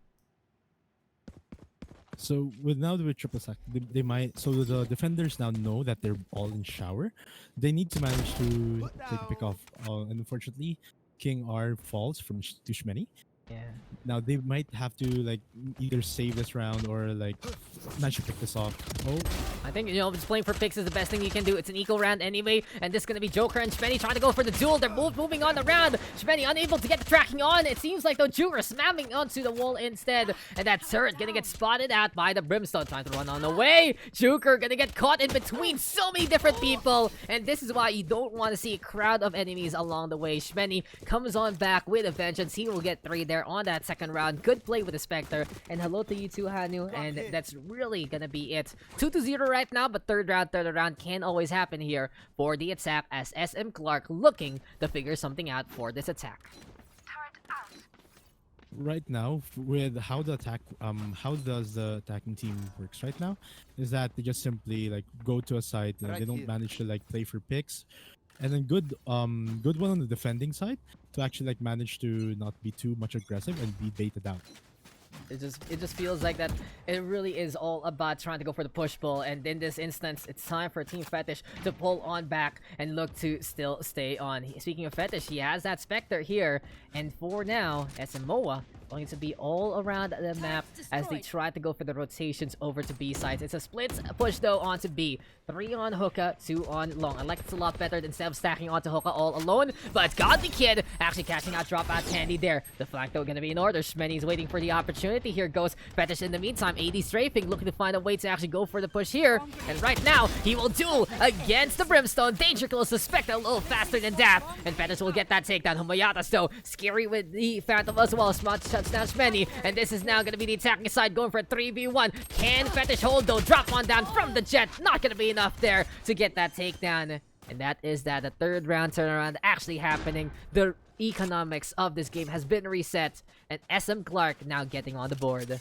So with triple sack, they might. So the defenders now know that they're all in Shower. They need to manage to take a pick off. And unfortunately, King R falls from to Shmeni. Yeah. Now they might have to like either save this round or like manage to pick this off. Oh, I think, just playing for picks is the best thing you can do. It's an equal round anyway, and this is going to be Joker and Shmeni trying to go for the duel. They're both moving on the round. Shmeni unable to get the tracking on. It seems like, though, Joker slamming onto the wall instead, and that turret going to get spotted out by the Brimstone, trying to run on the way. Joker going to get caught in between so many different people, and this is why you don't want to see a crowd of enemies along the way. Shmeni comes on back with a vengeance. He will get 3 there on that second round. Good play with the Spectre, and hello to you too, Hanu, and that's really gonna be it. 2-0 right now, but third round can always happen here for the attack as SM Clark looking to figure something out for this attack. right now with how the attack how does the attacking team works right now is that they just simply like go to a site and they don't manage to like play for picks, and then good one on the defending side to actually like manage to not be too much aggressive and be baited out. It just feels like that it really is all about trying to go for the push-pull, and in this instance, it's time for Team Fetish to pull on back and look to still stay on. Speaking of Fetish, he has that Spectre here, and for now, SMOA going to be all around the map as they try to go for the rotations over to B sides. It's a split push though onto B. 3 on Hookah, 2 on Long. I like this a lot better instead of stacking onto Hookah all alone, but Godly Kid actually catching out Drop out handy there. The flank though gonna be in order. Shmeni's waiting for the opportunity. Here goes Fetish in the meantime. AD strafing, looking to find a way to actually go for the push here. And right now, he will duel against the Brimstone. Danger close to Spectre a little faster than that. And Fetish will get that takedown. Humayatas though, scary with the Phantom as well. Smart touchdown Shmeni. And this is now gonna be the attacking side going for a 3v1. Can Fetish hold though? Drop on down from the jet. Not gonna be enough there to get that takedown. And that is that. The third round turnaround actually happening. The economics of this game has been reset, and SM Clark now getting on the board.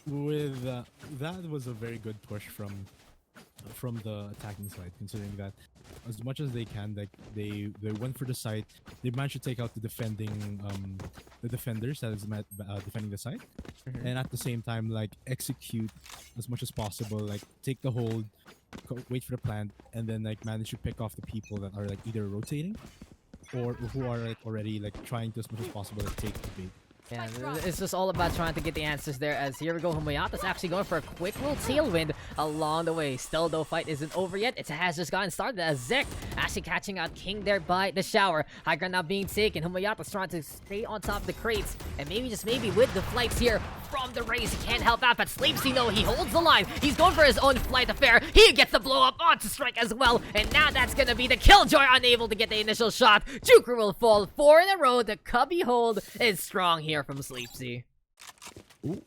With that was a very good push from the attacking side, considering that as much as they can, like they went for the site. They managed to take out the defenders that is defending the site, and at the same time like execute as much as possible, like take the hold, wait for the plant, and then like manage to pick off the people that are like either rotating or who are like already like trying to as much as possible like take the bait. Yeah, it's just all about trying to get the answers there, as here we go, Humayata's actually going for a quick little tailwind along the way. Still, though, fight isn't over yet. It has just gotten started as Zek actually catching out King there by the shower. High ground now being taken. Humayata's trying to stay on top of the crates, and maybe, just maybe, with the flights here from the race, he can't help out, but Sleepsy, no, he holds the line. He's going for his own flight affair. He gets the blow up onto Strike as well, and now that's gonna be the Killjoy, unable to get the initial shot. Juker will fall 4 in a row. The Cubby hold is strong here from Sleepsy. Ooh.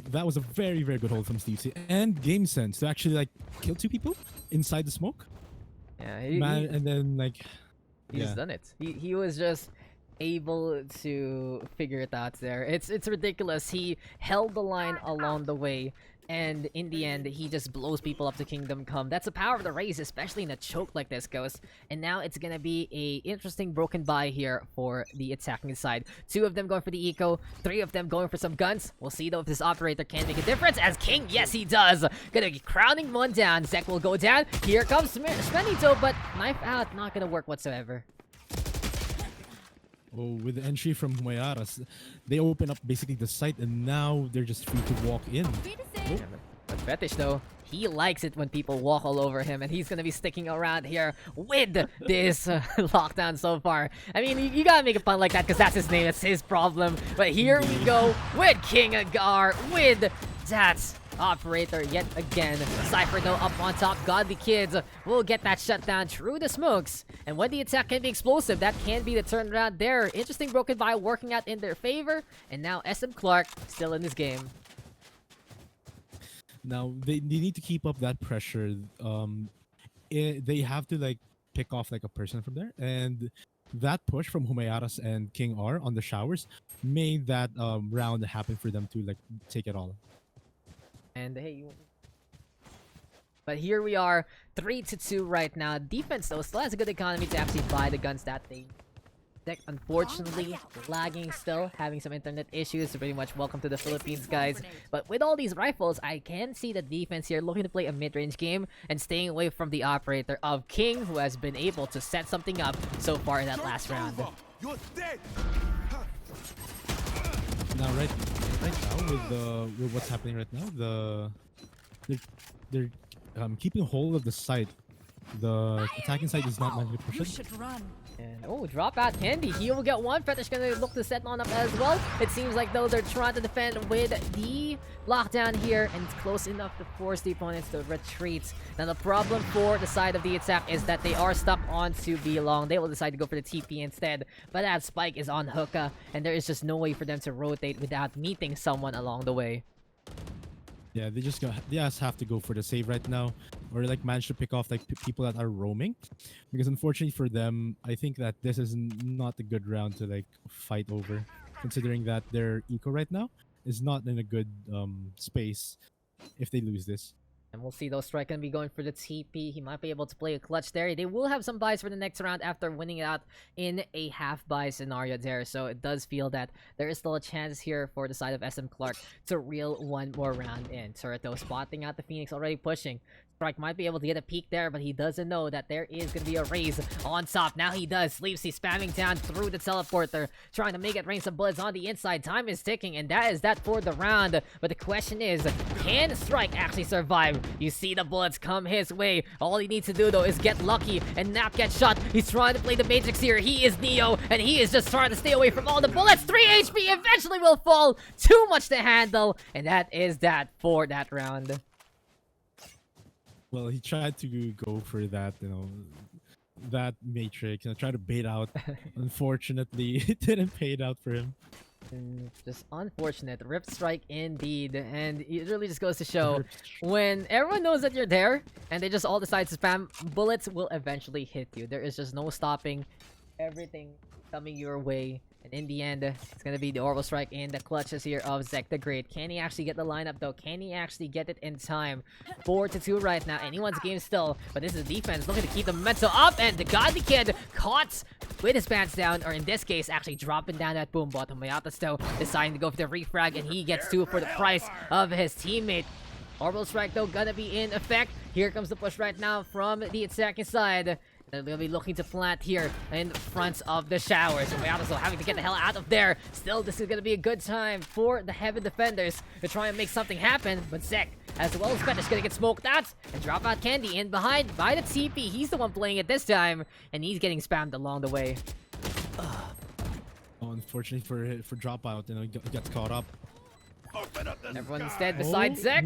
That was a very, very good hold from Sleepsy, and game sense to actually like kill 2 people inside the smoke. Yeah, and then like he's done it. He was just able to figure it out there. It's ridiculous. He held the line along the way, and in the end, he just blows people up to Kingdom Come. That's the power of the race, especially in a choke like this, Ghost. And now it's gonna be a interesting broken buy here for the attacking side. 2 of them going for the eco, 3 of them going for some guns. We'll see though if this operator can make a difference. As King, yes he does. Gonna be crowning one down. Zek will go down. Here comes Smenito, but knife out, not gonna work whatsoever. Oh, with the entry from Humayaras, they open up basically the site, and now they're just free to walk in. Yeah, but Fetish though, he likes it when people walk all over him, and he's gonna be sticking around here with this lockdown so far. I mean, you gotta make a pun like that because that's his name, it's his problem. But here we go with King Agar, with that operator yet again. Cypher though up on top. Godly Kids will get that shut down through the smokes, and when the attack can be explosive, that can be the turnaround there. Interesting broken by working out in their favor, and now SM Clark still in this game. Now they need to keep up that pressure. They have to like pick off like a person from there, and that push from Humayaras and King R on the showers made that round happen for them to like take it all. And hey, but here we are, 3-2 right now. Defense though still has a good economy to actually buy the guns that they. Deck unfortunately lagging still, having some internet issues. So pretty much welcome to the Philippines, guys. But with all these rifles, I can see the defense here looking to play a mid-range game and staying away from the operator of King, who has been able to set something up so far in that last round. You're dead. Now, right now with what's happening right now, they're keeping hold of the site. The attacking side is not managing to push You it. should run. And oh, drop out Candy. He will get one. Fetish gonna look to set on up as well. It seems like though they're trying to defend with the lockdown here, and it's close enough to force the opponents to retreat. Now the problem for the side of the attack is that they are stuck onto B long. They will decide to go for the TP instead, but that spike is on hookah, and there is just no way for them to rotate without meeting someone along the way. Yeah, they just have to go for the save right now, or like manage to pick off like people that are roaming, because unfortunately for them, I think that this is not a good round to like fight over, considering that their eco right now is not in a good space if they lose this. And we'll see though, Strike gonna be going for the TP. He might be able to play a clutch there. They will have some buys for the next round after winning it out in a half buy scenario there. So it does feel that there is still a chance here for the side of SM Clark to reel one more round in. Turret though spotting out the Phoenix, already pushing. Strike might be able to get a peek there, but he doesn't know that there is going to be a raise on top. Now he does. Sleepsy spamming down through the teleporter, trying to make it rain some bullets on the inside. Time is ticking, and that is that for the round. But the question is, can Strike actually survive? You see the bullets come his way. All he needs to do, though, is get lucky and not get shot. He's trying to play the Matrix here. He is Neo, and he is just trying to stay away from all the bullets. 3 HP eventually will fall. Too much to handle, and that is that for that round. Well, he tried to go for that, that Matrix, try to bait out. Unfortunately, it didn't pay it out for him. Just unfortunate. Rip Strike indeed. And it really just goes to show, when everyone knows that you're there and they just all decide to spam, bullets will eventually hit you. There is just no stopping everything coming your way. And in the end, it's going to be the Orbital Strike in the clutches here of Zek the Great. Can he actually get the lineup though? Can he actually get it in time? 4-2 right now. Anyone's game still. But this is defense looking to keep the momentum up. And the Godly Kid caught with his pants down. Or in this case, actually dropping down that boom bottom. Mayata still deciding to go for the refrag. And he gets 2 for the price of his teammate. Orbital Strike though gonna be in effect. Here comes the push right now from the attacking side. They're going to be looking to plant here in front of the showers. So Mayata having to get the hell out of there. Still, this is going to be a good time for the Heaven Defenders to try and make something happen. But Zek, as well as Fetish, going to get smoked out and drop out Candy in behind by the TP. He's the one playing it this time, and he's getting spammed along the way. Unfortunately for Dropout, he gets caught up. Everyone instead besides Zek.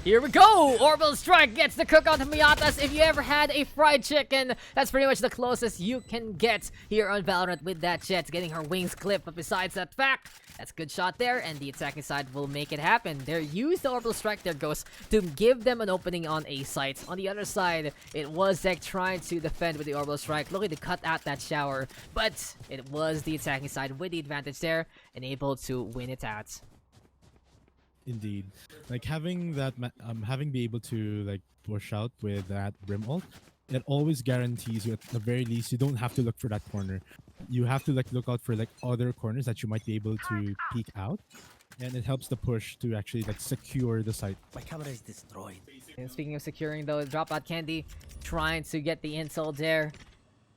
Here we go! Orbital Strike gets the cook on to Miatas. If you ever had a fried chicken, that's pretty much the closest you can get here on Valorant with that Jet getting her wings clipped. But besides that fact, that's a good shot there, and the attacking side will make it happen. They used the Orbital Strike there, Ghost, to give them an opening on A site. On the other side, it was Zek trying to defend with the Orbital Strike, looking to cut out that shower. But it was the attacking side with the advantage there, and able to win it out. Indeed, like having that, having be able to like push out with that Brim ult, it always guarantees you at the very least you don't have to look for that corner. You have to like look out for like other corners that you might be able to peek out, and it helps the push to actually like secure the site. My camera is destroyed. And speaking of securing though, Dropout Candy trying to get the intel there.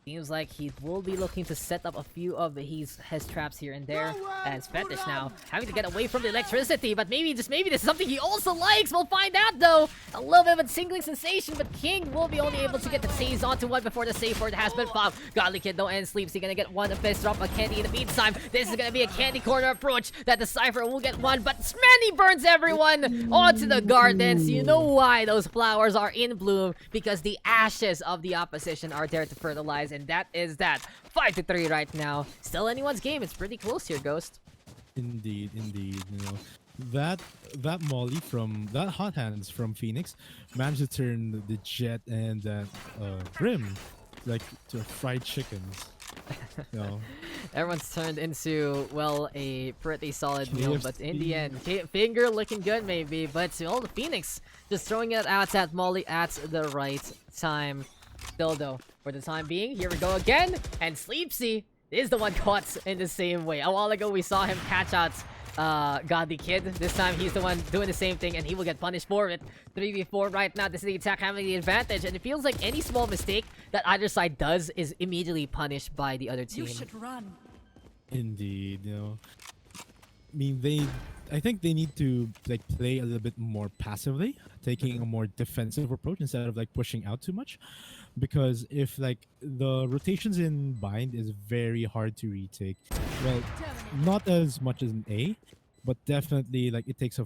Seems like he will be looking to set up a few of his traps here and there. As Fetish now having to get away from the electricity, but maybe this is something he also likes. We'll find out though. A little bit of a tingling sensation, but King will be only able to get the saves onto one before the save word has been popped. Godly Kid though and Sleeps. He's gonna get one of his drop a Candy in the meantime. This is gonna be a Candy corner approach that the Cypher will get one, but Smanny burns everyone onto the gardens. You know why those flowers are in bloom, because the ashes of the opposition are there to fertilize. And that is that. 5-3 right now. Still anyone's game. It's pretty close here, Ghost. Indeed. That molly from that hot hands from Phoenix managed to turn the Jet and that Brim like to fried chickens. You know, Everyone's turned into, well, a pretty solid meal, but in the KFC. end, finger looking good maybe, but all the Phoenix just throwing it out at Molly at the right time. Still though, for the time being, here we go again, and Sleepsy is the one caught in the same way. A while ago, we saw him catch out Godly Kid. This time, he's the one doing the same thing, and he will get punished for it. 3v4 right now. This is the attack having the advantage, and it feels like any small mistake that either side does is immediately punished by the other team. You should run. indeed, you know. I mean, I think they need to like play a little bit more passively, taking a more defensive approach instead of like pushing out too much. Because if like the rotations in bind is very hard to retake, well, not as much as an A, but definitely like it takes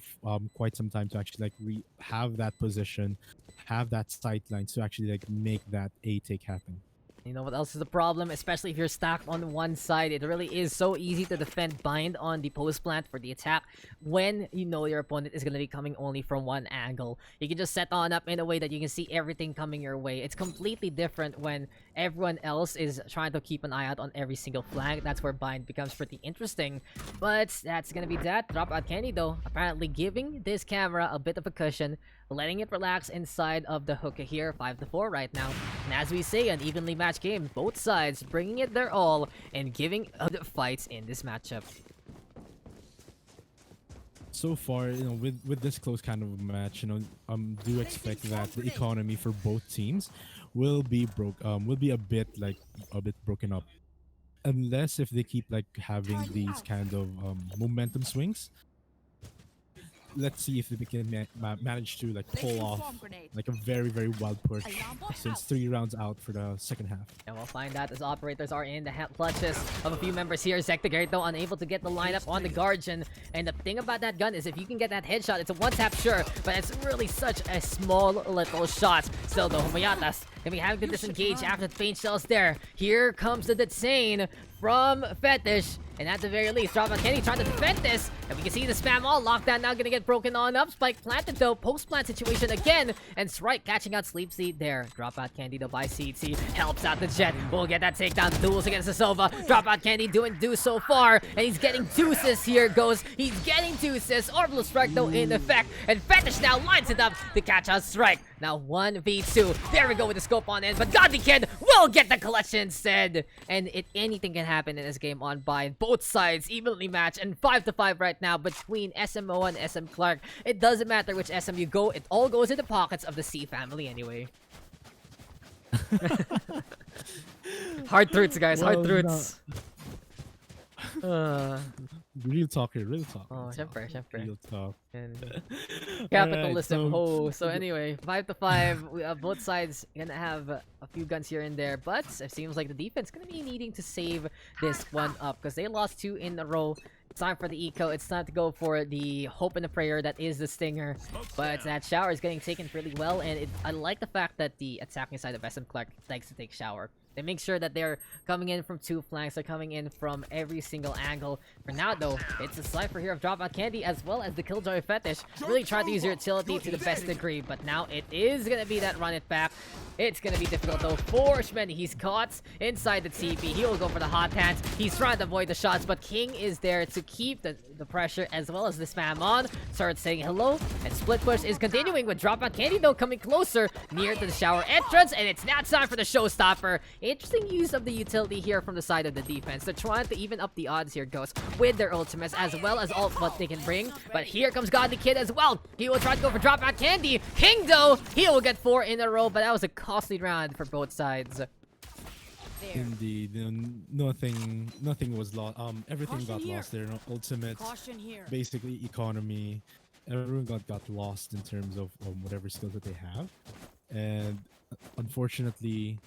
quite some time to actually like have that position, have that sight line to actually like make that A take happen. You know what else is the problem? Especially if you're stacked on one side, it really is so easy to defend bind on the post plant for the attack when you know your opponent is going to be coming only from one angle. You can just set on up in a way that you can see everything coming your way. It's completely different when everyone else is trying to keep an eye out on every single flank. That's where bind becomes pretty interesting. But that's going to be that. Drop out Kenny though, apparently giving this camera a bit of a cushion, letting it relax inside of the hookah here. 5-4 right now. And as we say, an evenly matched game. Both sides bringing it their all and giving other fights in this matchup. So far, you know, with this close kind of match, you know, do expect that the economy for both teams will be a bit broken up, unless if they keep like having these kind of momentum swings. Let's see if they can manage to like pull off like a very wild push since 3 rounds out for the second half. And we'll find out as operators are in the clutches of a few members here. Zektigate though unable to get the lineup on the Guardian. And the thing about that gun is if you can get that headshot, it's a one-tap sure, but it's really such a small little shot. Still though, Humayatas gonna be having to disengage after the paint shells there. Here comes the detain from Fetish. And at the very least, Drop Kenny trying to defend this. And we can see the spam all lockdown now gonna get broken on up. Spike planted though, post-plant situation again. And Strike catching out Sleep Seed there. Drop out Candy though by CT. Helps out the Jet. We'll get that takedown. Duels against the Sova. Drop out Candy doing deuce so far. And he's getting deuces here goes. He's getting deuces. Orbital Strike though in effect. And Fetish now lines it up to catch out Strike. Now 1v2. There we go with the scope on end. But Godly Kid will get the clutch instead. And anything can happen in this game on bind. Both sides evenly matched and 5-5 right now between SMO and SM Clark. It doesn't matter which SM you go, it all goes in the pockets of the C family anyway. Hard truths, guys. Hard truths. Real talk here, real talk. Oh, syempre. Real talk. And capitalism. Alright, So anyway, 5-5. Both sides gonna have a few guns here and there, but it seems like the defense gonna be needing to save this one up because they lost 2 in a row. It's time for the eco. It's time to go for the hope and the prayer that is the stinger. But that shower is getting taken really well, and I like the fact that the attacking side of SM Clark likes to take shower. They make sure that they're coming in from 2 flanks. They're coming in from every single angle. For now, though, it's a Cypher here of Drop Out Candy as well as the Killjoy Fetish. Really try to use your utility to the best degree, but now it is going to be that run it back. It's going to be difficult, though, for Shmeny. He's caught inside the TP. He will go for the hot hands. He's trying to avoid the shots, but King is there to keep the pressure as well as the spam on. Starts saying hello, and Split Push is continuing with Drop Out Candy, though, coming closer near to the shower entrance, and it's now time for the showstopper. Interesting use of the utility here from the side of the defense. They're trying to even up the odds here, Ghost, with their ultimates as well as all what they can bring. But here comes Godly Kid as well. He will try to go for Drop Out Candy. King, though, he will get 4 in a row, but that was a costly round for both sides. Indeed, you know, nothing was lost. Everything got lost there. You know, ultimates, basically economy. Everyone got lost in terms of whatever skills that they have, and unfortunately,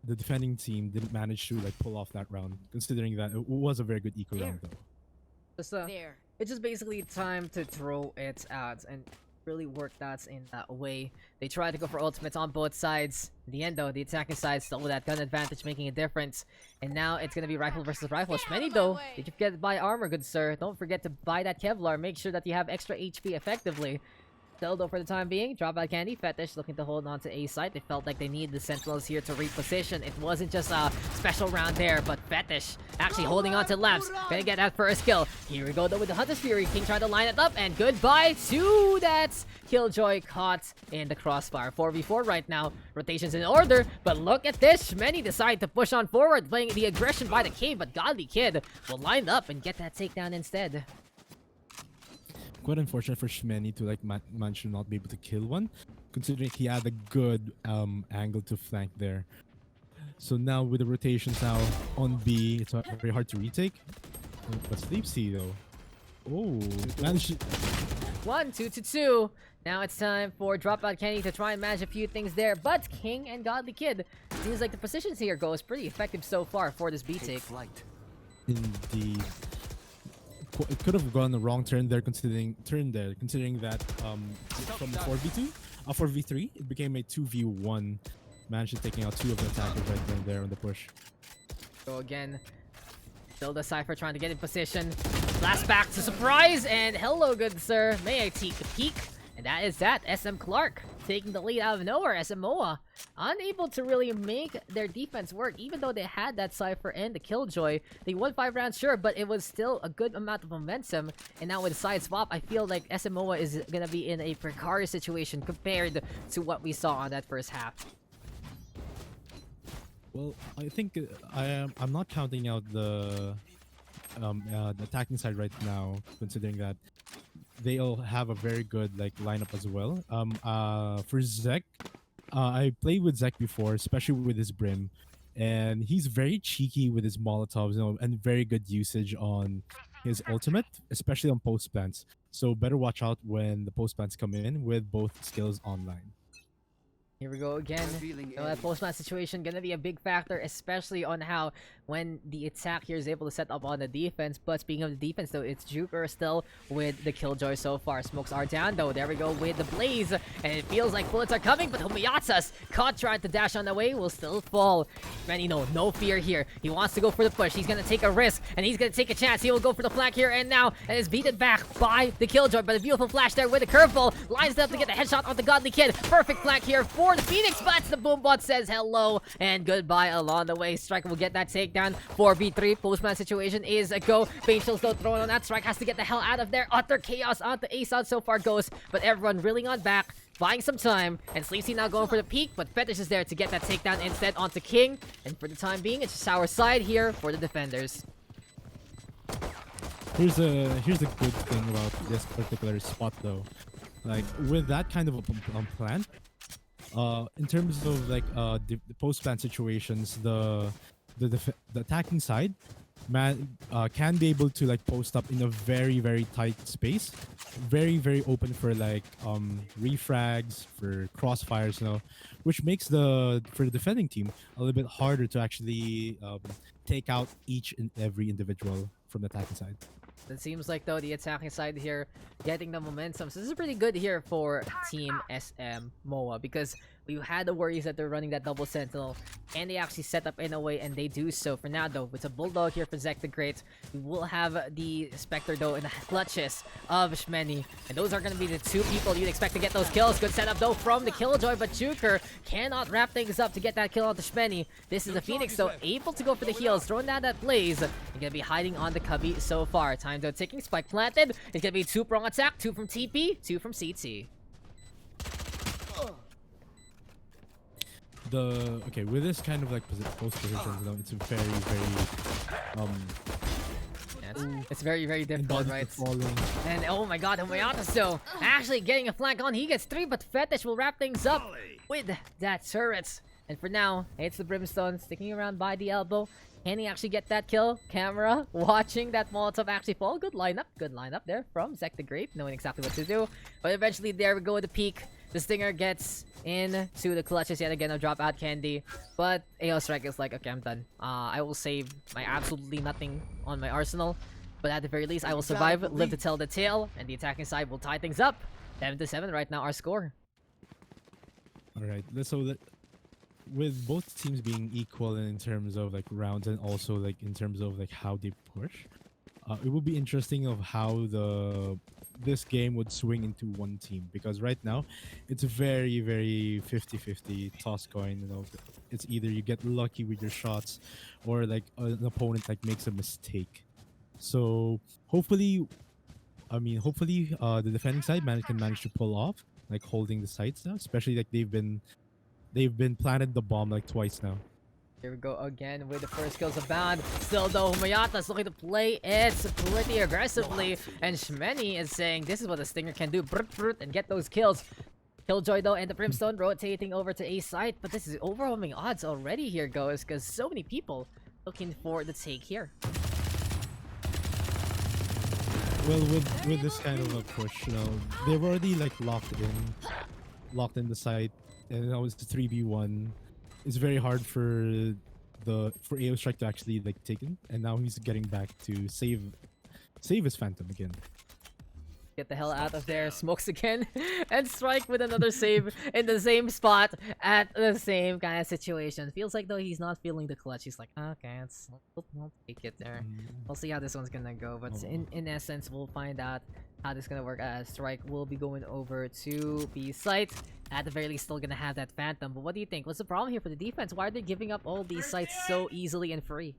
the defending team didn't manage to like pull off that round. Considering that it was a very good eco round, though. It's just basically time to throw it out and really work that in that way. They tried to go for ultimates on both sides. In the end, though, the attacking side still with that gun advantage making a difference. And now it's going to be rifle versus rifle. Shmeny, though, did you forget to buy armor, good sir? Don't forget to buy that Kevlar. Make sure that you have extra HP effectively. Still though for the time being, drop out Candy. Fetish looking to hold on to A site. They felt like they needed the Sentinels here to reposition. It wasn't just a special round there, but Fetish actually holding on to Labs. Gonna get that first kill. Here we go though with the Hunter's Fury. King trying to line it up, and goodbye to that Killjoy caught in the crossfire. 4v4 right now. Rotations in order, but look at this. Many decide to push on forward, playing the aggression by the cave, but Godly Kid will line up and get that takedown instead. Quite unfortunate for Shmeni to like manage to not be able to kill one, considering he had a good angle to flank there. So now with the rotations now on B, it's very hard to retake. But Sleepsy though, oh, managed to 1-2-2-2. Now it's time for Dropout Kenny to try and manage a few things there, but King and Godly Kid seems like the positions here goes pretty effective so far for this B take. Flight. indeed. It could have gone the wrong turn there, considering that from 4v2, 4v3, it became a 2v1. Managed to taking out 2 of the attackers right then there on the push. So again, still the Cypher trying to get in position. Blast back to surprise, and hello good sir, may I take a peek? And that is that. SM Clark taking the lead out of nowhere. SMOA unable to really make their defense work, even though they had that Cypher and the Killjoy. They won 5 rounds, sure, but it was still a good amount of momentum. And now with side swap, I feel like SMOA is gonna be in a precarious situation compared to what we saw on that first half. Well, I think I'm not counting out the attacking side right now, considering that they all have a very good like lineup as well. For Zek, I played with Zek before, especially with his Brim, and he's very cheeky with his Molotovs, and very good usage on his ultimate, especially on post plants. So better watch out when the post plants come in with both skills online. Here we go again. So that post-match situation gonna be a big factor, especially on how when the attack here is able to set up on the defense. But speaking of the defense though, it's Juker still with the Killjoy so far. Smokes are down though. There we go with the Blaze. And it feels like bullets are coming, but Humayatsa's caught trying to dash on the way will still fall. Manny, no fear here. He wants to go for the push. He's gonna take a risk and he's gonna take a chance. He will go for the flank here and now and is beaten back by the Killjoy. But a beautiful flash there with a curveball. Lines up to get the headshot on the Godly Kid. Perfect flank here for the Phoenix, but the Boombot says hello and goodbye along the way. Strike will get that takedown. 4v3 postman situation is a go. Facials though thrown on that. Strike has to get the hell out of there. Utter chaos onto Ace so far goes, but everyone reeling on back, buying some time, and Sleazy now going for the peak, but Fetish is there to get that takedown instead onto King, and for the time being it's just our side here for the defenders. Here's a good thing about this particular spot though, like with that kind of a plan. In terms of like the post-plan situations, the attacking side can be able to like post up in a very tight space, very open for like refrags, for crossfires, which makes for the defending team a little bit harder to actually take out each and every individual from the attacking side. It seems like though the attacking side here getting the momentum, so this is pretty good here for Team SM MOA, because we had the worries that they're running that double sentinel and they actually set up in a way, and they do so. For now though, it's a bulldog here for Zek the Great. We will have the Spectre though in the clutches of Shmeni, and those are going to be the 2 people you'd expect to get those kills. Good setup though from the Killjoy, but Juker cannot wrap things up to get that kill on the Shmeni. This is the Phoenix though, able to go for the heals, throwing down that Blaze. You're going to be hiding on the Cubby so far. Time though ticking, spike planted. It's going to be 2-prong attack, 2 from TP, 2 from CT. Okay, with this kind of like post positions, it's It's very difficult, right? Falling. And oh my god, Humayata still actually getting a flank on. He gets 3, but Fetish will wrap things up with that turret. And for now, it's the Brimstone sticking around by the elbow. Can he actually get that kill? Camera watching that Molotov actually fall. Good lineup there from Zek the Great, knowing exactly what to do. But eventually, there we go with the peak. The Stinger gets into the clutches yet again of Drop Out Candy. But AO Strike is like, okay, I'm done. I will save my absolutely nothing on my arsenal. But at the very least, I will survive, live to tell the tale, and the attacking side will tie things up. 7-7 right now, our score. Alright, so that with both teams being equal in terms of like rounds and also like in terms of like how they push, it will be interesting of how the this game would swing into one team, because right now it's a very, very 50-50 toss coin. You know, it's either you get lucky with your shots, or like an opponent like makes a mistake. So hopefully, the defending side can manage to pull off, like holding the sites now. Especially like they've been planted the bomb like twice now. Here we go again with the first kills abound. Still though, Mayata's looking to play it pretty aggressively. And Shmeni is saying this is what a Stinger can do. Brut, brut, and get those kills. Killjoy though and the Brimstone rotating over to A site. But this is overwhelming odds already here, goes, because so many people looking for the take here. Well, with this kind of a push, you know, they've already like locked in the site, and now it's the 3v1. It's very hard for AO Strike to actually like take him, and now he's getting back to save his Phantom again. Get the hell out of there, smokes again, and Strike with another save in the same spot at the same kind of situation. Feels like though he's not feeling the clutch. He's like, okay, we'll take it there. We'll see how this one's gonna go, but in essence, we'll find out how this is gonna work. Strike will be going over to B site. At the very least, still gonna have that Phantom. But what do you think? What's the problem here for the defense? Why are they giving up all these sites so easily and free?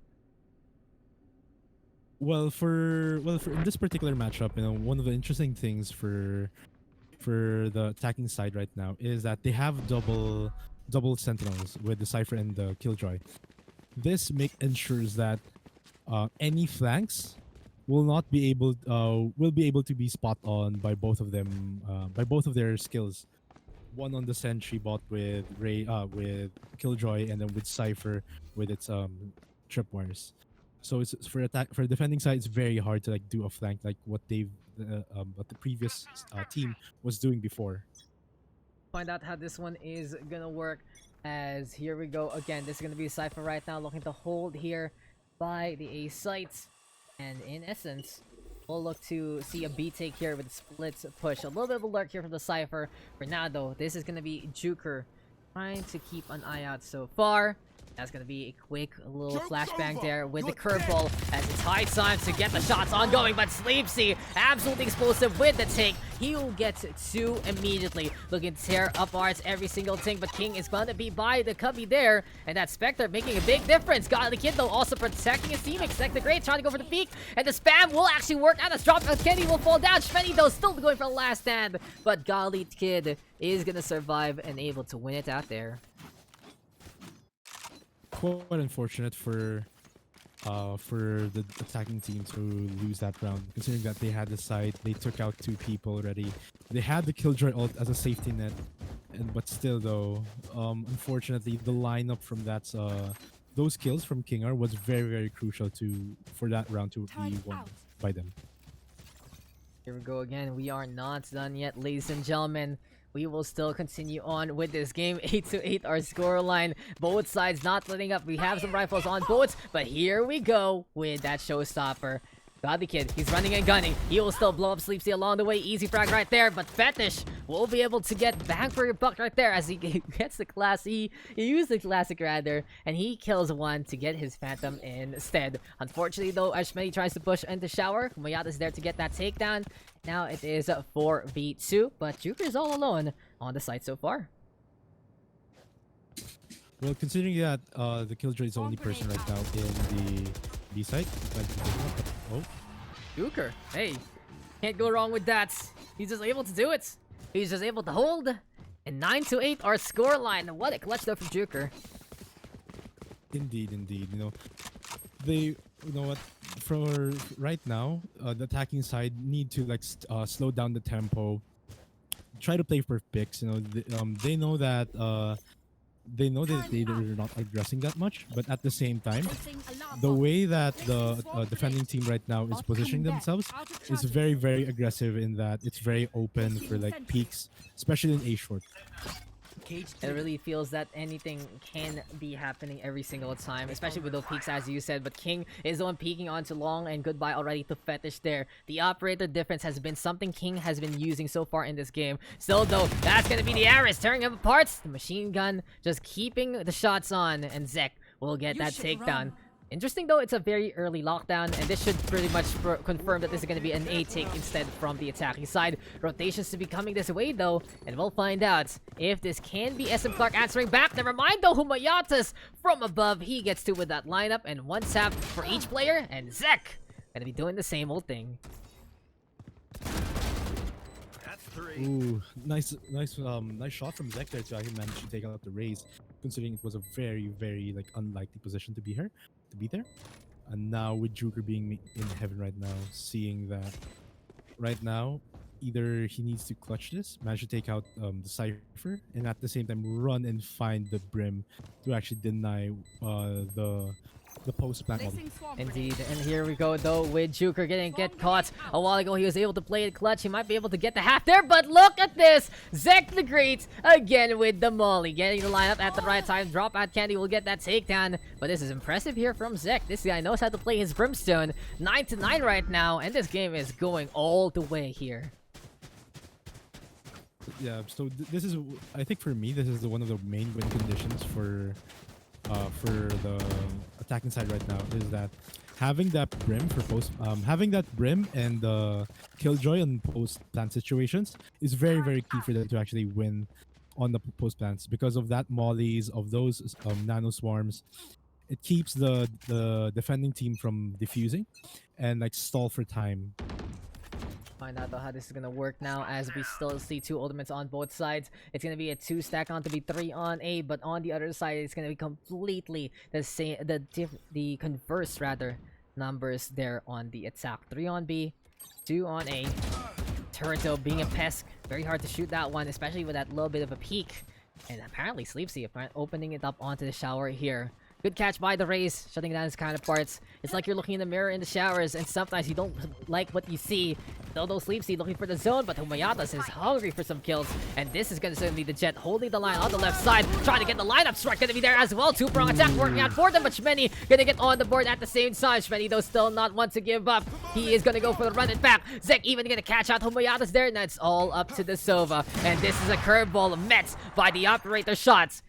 Well, for in this particular matchup, you know, one of the interesting things for the attacking side right now is that they have double sentinels with the Cypher and the Killjoy. This ensures that any flanks will be able to be spot on by both of them, by both of their skills. One on the sentry bot with with Killjoy, and then with Cypher with its tripwires. So it's for defending side, it's very hard to like do a flank like what the previous team was doing before. Find out how this one is gonna work. As here we go again. This is gonna be Cypher right now, looking to hold here by the A sites, and in essence, we'll look to see a B take here with a split push. A little bit of a lurk here from the Cypher. For now though, this is gonna be Juker trying to keep an eye out so far. That's gonna be a quick little flashbang there with the curveball, as it's high time to get the shots ongoing. But Sleepsy, absolutely explosive with the take. He will get two immediately. Looking to tear up arts every single thing, but King is going to be by the cubby there. And that Spectre making a big difference. Godly Kid though also protecting his team. Expect the Great trying to go for the peak. And the spam will actually work out. As drop Kenny will fall down. Shmeni though still going for the last stand. But Godly Kid is gonna survive and able to win it out there. Quite unfortunate for the attacking team to lose that round, considering that they had the side, they took out 2 people already. They had the Killjoy ult as a safety net, but still though, unfortunately, the lineup from those kills from Kingar was very, very crucial for that round to be won by them. Here we go again. We are not done yet, ladies and gentlemen. We will still continue on with this game. 8-8 our scoreline. Both sides not letting up. We have some rifles on boats, but here we go with that showstopper. Godly Kid, he's running and gunning. He will still blow up Sleepsy along the way. Easy frag right there, but Fetish will be able to get bang for your buck right there as he gets the class. He used the classic rather, and he kills one to get his Phantom instead. Unfortunately though, Ashmeni tries to push into shower. Mayata's there to get that takedown. Now it is 4v2, but Juker is all alone on the site so far. Well, considering that the Killjoy is the only person right now in the B site, Juker, hey, can't go wrong with that. He's just able to do it. He's just able to hold. And 9-8 our scoreline. What a clutch though from Juker. Indeed. You know what? For right now, the attacking side need to like slow down the tempo, try to play for picks. You know, they know that they're not aggressing that much, but at the same time, the way that the defending team right now is positioning themselves is very, very aggressive in that it's very open for like peaks, especially in A short. It really feels that anything can be happening every single time, especially with those peaks as you said, but King is the one peeking onto long, and goodbye already to Fetish there. The operator difference has been something King has been using so far in this game. Still though, that's gonna be the Aris tearing him apart. The machine gun just keeping the shots on, and Zek will get that takedown. Interesting though, it's a very early lockdown, and this should pretty much confirm that this is going to be an A take instead from the attacking side. Rotations to be coming this way though, and we'll find out if this can be SM Clark answering back. Never mind though, Humayatas from above, he gets two with that lineup, and one tap for each player, and Zek gonna be doing the same old thing. That's 3. Ooh, nice shot from Zek there to actually manage to take out the raise, considering it was a very like unlikely position to be there. And now with Joker being in heaven right now, seeing that right now, either he needs to clutch this, manage to take out the Cypher, and at the same time run and find the Brim to actually deny the post plant. Indeed, and here we go though with Joker get caught. A while ago he was able to play it clutch. He might be able to get the half there, but look at this! Zek the Great again with the molly, getting the lineup at the right time. Drop out Candy will get that takedown, but this is impressive here from Zek. This guy knows how to play his Brimstone. 9-9 right now, and this game is going all the way here. Yeah, so this is, I think for me, this is one of the main win conditions for the attacking side right now, is that having that Brim for post, having that Brim and Killjoy on post plant situations is very key for them to actually win on the post plants, because of that mollies, of those nano swarms. It keeps the defending team from defusing and like stall for time. Find out though how this is gonna work now, as we still see two ultimates on both sides. It's gonna be a 2 stack on to be 3 on A, but on the other side it's gonna be completely the same, the converse rather numbers there on the attack. 3 on B, 2 on A. Turtle being a pest, very hard to shoot that one, especially with that little bit of a peek. And apparently Sleepsy opening it up onto the shower here. Good catch by the Raze, shutting down his counterparts. It's like you're looking in the mirror in the showers, and sometimes you don't like what you see. Dodo Sleepsy looking for the zone, but Humayatas is hungry for some kills. And this is going to certainly be the Jet holding the line on the left side, trying to get the lineup strike. Going to be there as well. 2-prong attack working out for them, but Shmeny going to get on the board at the same time. Shmeny, though, still not one to give up. He is going to go for the run it back. Zek even going to catch out Humayatas there, and that's all up to the Sova. And this is a curveball met by the operator shots.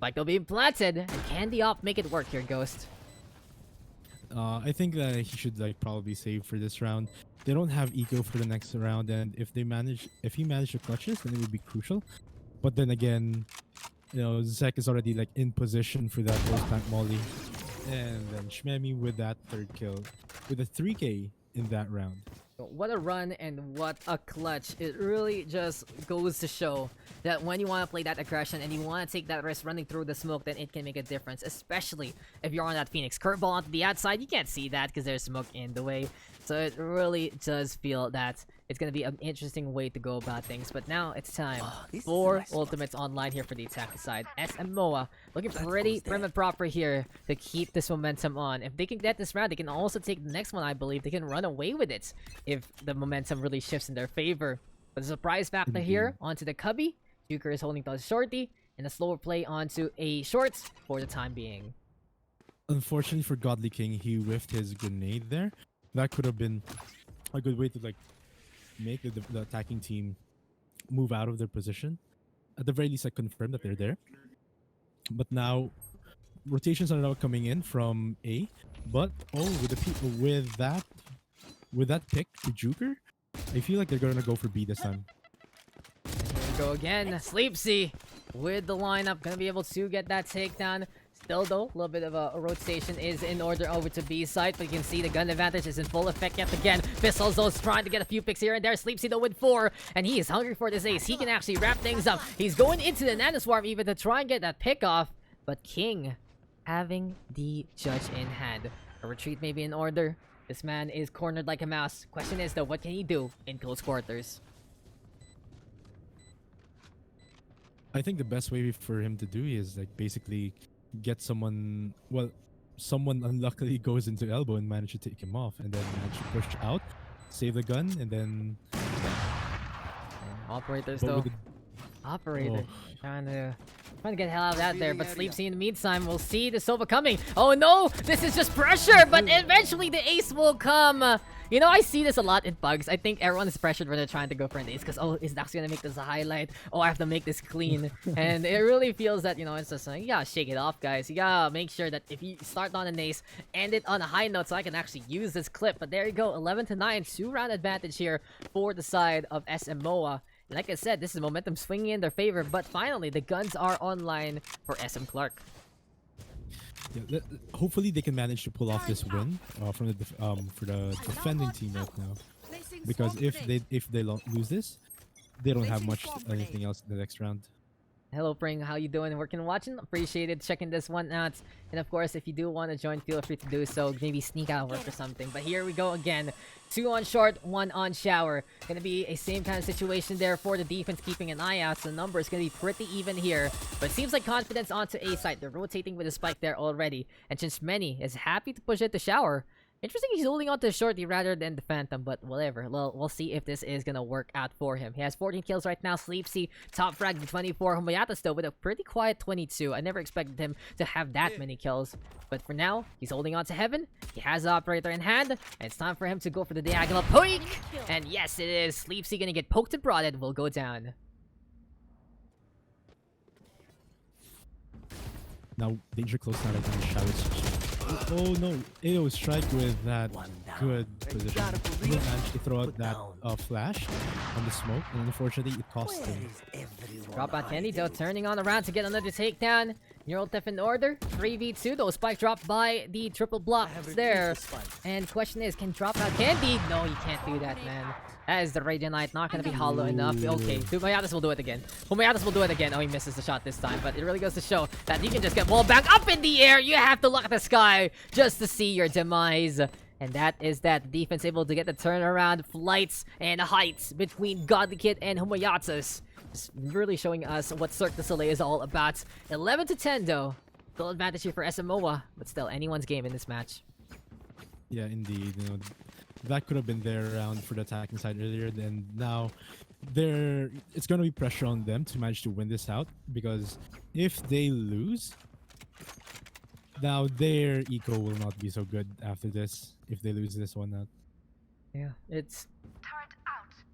Like they'll be planted, and can the op make it work here, Ghost? I think that he should like probably save for this round. They don't have eco for the next round, and if he managed to clutch this, then it would be crucial. But then again, you know, Zek is already like in position for that post plant molly, and then Shmemy with that 3rd kill with a 3K in that round. What a run and what a clutch. It really just goes to show that when you want to play that aggression and you want to take that risk running through the smoke, then it can make a difference, especially if you're on that Phoenix. Curveball onto the outside, you can't see that because there's smoke in the way. So it really does feel that it's going to be an interesting way to go about things. But now it's time for ultimates online here for the attacking side. SM Moa looking pretty prim and proper here to keep this momentum on. If they can get this round, they can also take the next one, I believe. They can run away with it if the momentum really shifts in their favor. But the surprise factor here onto the Cubby. Joker is holding the shorty, and a slower play onto a short for the time being. Unfortunately for Godly King, he whiffed his grenade there. That could have been a good way to like make the attacking team move out of their position. At the very least, like confirm that they're there. But now rotations are now coming in from A. But with the people with that pick to Joker, I feel like they're gonna go for B this time. Here we go again. Sleepsy with the lineup, gonna be able to get that takedown. Still though, a little bit of a rotation is in order over to B side, but you can see the gun advantage is in full effect yet again. Pistols trying to get a few picks here and there. Sleepsy though with 4, and he is hungry for this ace. He can actually wrap things up. He's going into the Nano Swarm even to try and get that pick off, but King having the judge in hand. A retreat may be in order. This man is cornered like a mouse. Question is though, what can he do in close quarters? I think the best way for him to do is like basically get someone, well, someone unluckily goes into elbow and manage to take him off, and then manage to push out, save the gun, and then operators though. Operator trying to get the hell out of that there, but Sleepsy in the meantime will see the Sova coming. Oh no, this is just pressure, but eventually the ace will come. You know, I see this a lot in Pugs. I think everyone is pressured when they're trying to go for an ace because, oh, is Daks gonna make this a highlight? Oh, I have to make this clean. And it really feels that, you know, it's just like, you gotta shake it off, guys. You gotta make sure that if you start on an ace, end it on a high note so I can actually use this clip. But there you go, 11-9, 2-round advantage here for the side of SMOA. Like I said, this is momentum swinging in their favor, but finally the guns are online for SM Clark. Yeah, hopefully they can manage to pull off this win from the for the defending team right now, because if they lose this, they don't have much anything else in the next round. Hello, Pring. How you doing? Working and watching? Appreciated checking this one out. And of course, if you do want to join, feel free to do so. Maybe sneak out of work or something. But here we go again. 2 on short, 1 on shower. Gonna be a same kind of situation there for the defense, keeping an eye out. So the number is gonna be pretty even here. But it seems like confidence onto A side. They're rotating with a spike there already. And since Many is happy to push it to shower, interesting, he's holding on to the shorty rather than the Phantom, but whatever. Well, we'll see if this is gonna work out for him. He has 14 kills right now. Sleepsy, top frag with 24. Humayatas though with a pretty quiet 22. I never expected him to have that many kills. But for now, he's holding on to Heaven. He has the Operator in hand, and it's time for him to go for the diagonal poke. And yes, it is. Sleepsy gonna get poked and prodded, will go down. Now danger close now right now. Showers. Oh no, AO strike with that good position. He managed to throw out that flash on the smoke, and unfortunately it cost him. Drop out Candy though, turning on around to get another takedown. Neural Theft in order. 3v2 though, spike dropped by the triple block there. And question is, can drop out Candy? No, you can't do that, man. That is the Radiant Knight, not gonna be hollow enough. Okay, Humayatas will do it again. Humayatas will do it again. Oh, he misses the shot this time, but it really goes to show that you can just get wall bang up in the air. You have to look at the sky just to see your demise. And that is that. The defense able to get the turnaround, flights, and heights between Godly Kid and Humayatas. Just really showing us what Cirque du Soleil is all about. 11-10 though. Still advantage here for SMOA, but still anyone's game in this match. Yeah, indeed. You know, that could have been their round for the attacking side earlier. And now, it's going to be pressure on them to manage to win this out, because if they lose, now their eco will not be so good after this. If they lose this one out. Yeah, it's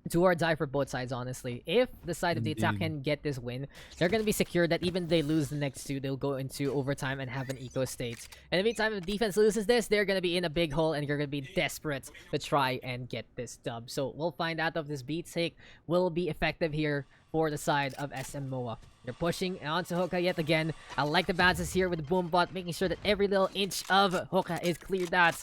do or die for both sides, honestly. If the side of the attack can get this win, they're going to be secure that even if they lose the next two, they'll go into overtime and have an eco state. In the meantime, if the defense loses this, they're going to be in a big hole and you're going to be desperate to try and get this dub. So we'll find out if this beat take will be effective here for the side of SMOA. They're pushing onto Hookah yet again. I like the bounces here with the Boombot, making sure that every little inch of Hookah is cleared out.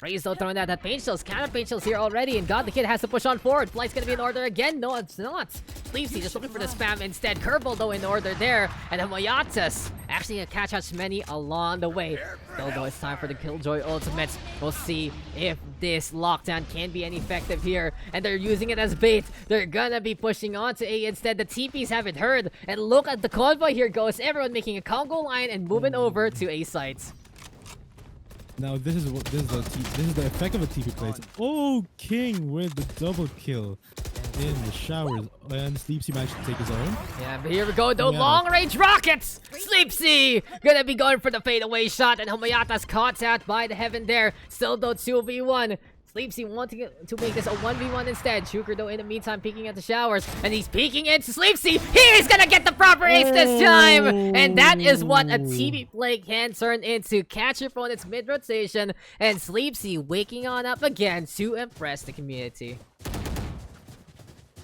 Raze though throwing out that paint shells, counter paint shells here already, and God the Kid has to push on forward. Flight's gonna be in order again. No, it's not. Sleepsy just looking for the spam instead. Curveball though in order there, and Humayatas actually gonna catch out many along the way. Still though, it's time for the Killjoy ultimates. We'll see if this lockdown can be any effective here, and they're using it as bait. They're gonna be pushing on to A instead. The TPs haven't heard, and look at the convoy here goes. Everyone making a Congo line and moving over to A sites. Now this is the effect of a TP plays. Oh, King with the double kill in the showers, and Sleepsy managed to take his own. Yeah, but here we go, though. Long range rockets. Sleepsy gonna be going for the fadeaway shot, and Humayatas caught out by the Heaven there. Still though 2v1. Sleepsy wanting to make this a 1v1 instead. Shuker though in the meantime peeking at the showers, and he's peeking into Sleepsy. He's gonna get the proper ace this time, and that is what a TV play can turn into. Catch your opponent's mid rotation, and Sleepsy waking on up again to impress the community.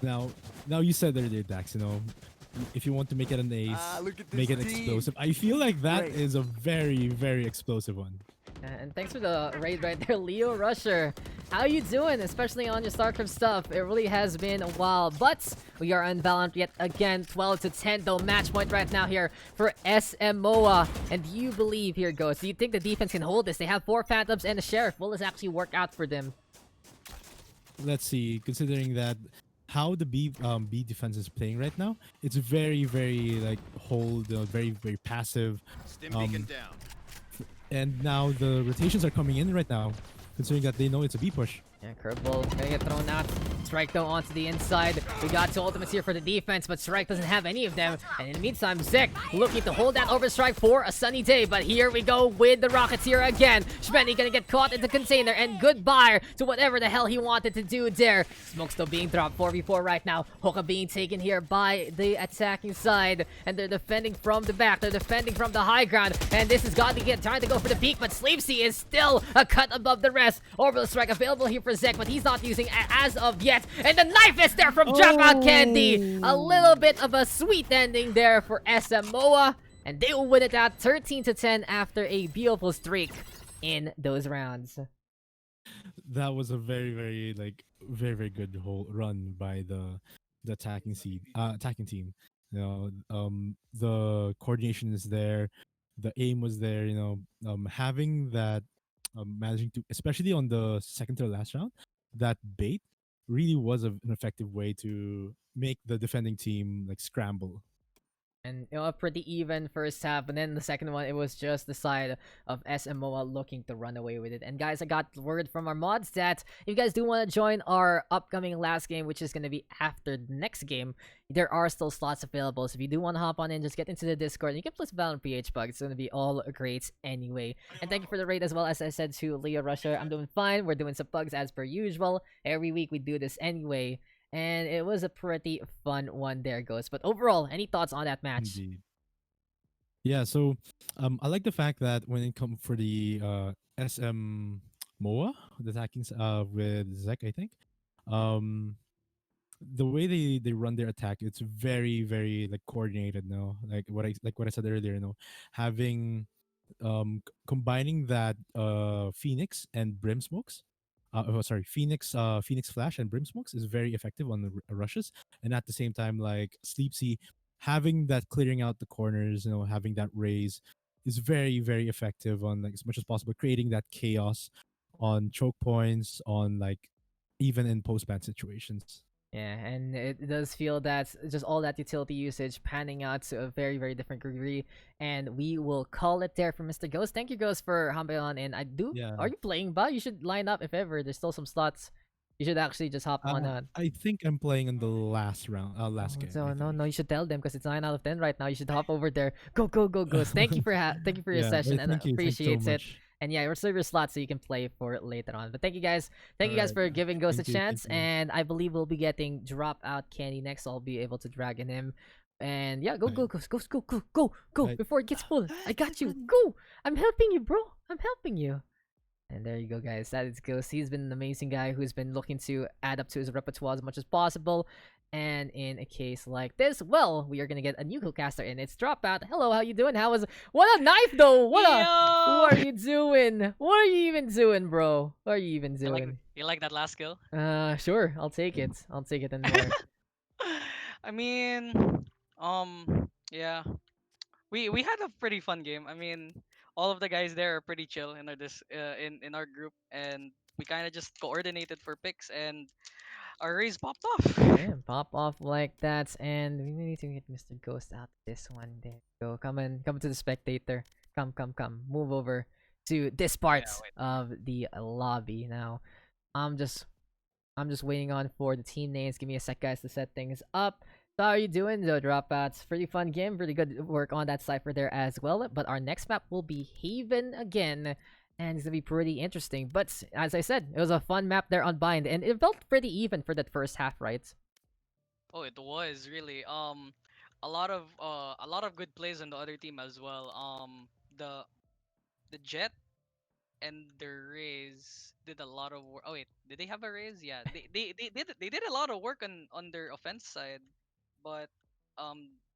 Now you said earlier, Daks, you know, if you want to make it an ace, make it explosive. I feel like that is a very, very explosive one. And thanks for the raid right there, Leo Rusher. How you doing? Especially on your StarCraft stuff. It really has been a while, but we are on Valorant yet again. 12-10 though, match point right now here for SMOA. And do you believe, here it goes, do you think the defense can hold this? They have 4 Phantoms and a Sheriff. Will this actually work out for them? Let's see, considering that how the B defense is playing right now, it's very, very like very, very passive. Down. And now the rotations are coming in right now, considering that they know it's a B push. Yeah, curveball gonna get thrown out Strike though onto the inside. We got two ultimates here for the defense, but Strike doesn't have any of them. And in the meantime, Zek looking to hold that overstrike for a sunny day. But here we go with the Rockets here again. Shpenny gonna get caught in the container, and goodbye to whatever the hell he wanted to do there. Smoke still being dropped 4v4 right now. Hoka being taken here by the attacking side, and they're defending from the back. They're defending from the high ground, and this is Godly trying to go for the peak, but Sleepsy is still a cut above the rest. Orbital strike available here for Zek, but he's not using as of yet. And the knife is there from Dropout Candy. A little bit of a sweet ending there for SMOA, and they will win it at 13-10 after a beautiful streak in those rounds. That was a very like very good whole run by the attacking team. You know, the coordination is there, the aim was there. You know, having that, managing to, especially on the second to last round, that bait really was an effective way to make the defending team like scramble. And a pretty even first half, and then the second one, it was just the side of SMOA looking to run away with it. And guys, I got word from our mods that if you guys do want to join our upcoming last game, which is going to be after the next game, there are still slots available. So if you do want to hop on in, just get into the Discord. You can play Valorant PH PUGS. It's going to be all great anyway. And thank you for the raid as well. As I said to Leo Rusher, I'm doing fine. We're doing some pugs as per usual. Every week we do this anyway. And it was a pretty fun one there, Ghost. But overall, any thoughts on that match? Indeed. Yeah, so I like the fact that when it comes for the SM MOA, the attacking with Zek, I think, um, the way they run their attack, it's very like coordinated now. Like what I said earlier, you know, having combining that Phoenix and Brim smokes. Sorry, Phoenix Flash and Brim smokes is very effective on the rushes, and at the same time, like Sleepsy, having that clearing out the corners, you know, having that raise is very effective on like as much as possible, creating that chaos on choke points, on like even in post ban situations. Yeah, and it does feel that just all that utility usage panning out to a very different degree. And we will call it there for Mr. Ghost. Thank you, Ghost, for hopping on in. Yeah. Are you playing Ba? You should line up if ever. There's still some slots. You should actually just hop on. I think I'm playing in the last round, last game. So I no, think. you should tell them because it's 9 out of 10 right now. You should hop over there. Go, Ghost. Thank you for thank you for your Yeah, session, and thank you so appreciates it. much. And yeah, reserve your slot so you can play for it later on. But thank you guys. Thank you guys Alright, for giving Ghost thank a you, chance. thank you. And I believe we'll be getting Drop Out Candy next. So I'll be able to drag in him. And yeah, go, Right. go. Right. Before it gets full. I got you. Go. I'm helping you, bro. I'm helping you. And there you go, guys. That is Ghost. He's been an amazing guy who's been looking to add up to his repertoire as much as possible. And in a case like this, well, we are gonna get a new co-caster in. It's Dropout. Hello, how you doing? What a knife though? What are you doing? What are you even doing, bro? What are you even doing? You like that last kill? Sure, I'll take it. I'll take it and more. I mean, yeah, we had a pretty fun game. I mean, all of the guys there are pretty chill in in our group, and we kind of just coordinated for picks, and our raise popped off. Yeah, pop off like that, and we need to get Mr. Ghost out of this one. There you go. Come to the spectator. Come. Move over to this part wait. of the lobby now. I'm just waiting on for the team names. Give me a sec, guys, to set things up. So how are you doing, though, Dropouts? Pretty fun game. Pretty good work on that cipher there as well. But our next map will be Haven again. And it's gonna be pretty interesting. But as I said, it was a fun map there on Bind, and it felt pretty even for that first half, right? Oh, it was really a lot of good plays on the other team as well. The Jet and the Rays did a lot of work. Oh wait, did they have a Rays? Yeah, they did a lot of work on their offense side, but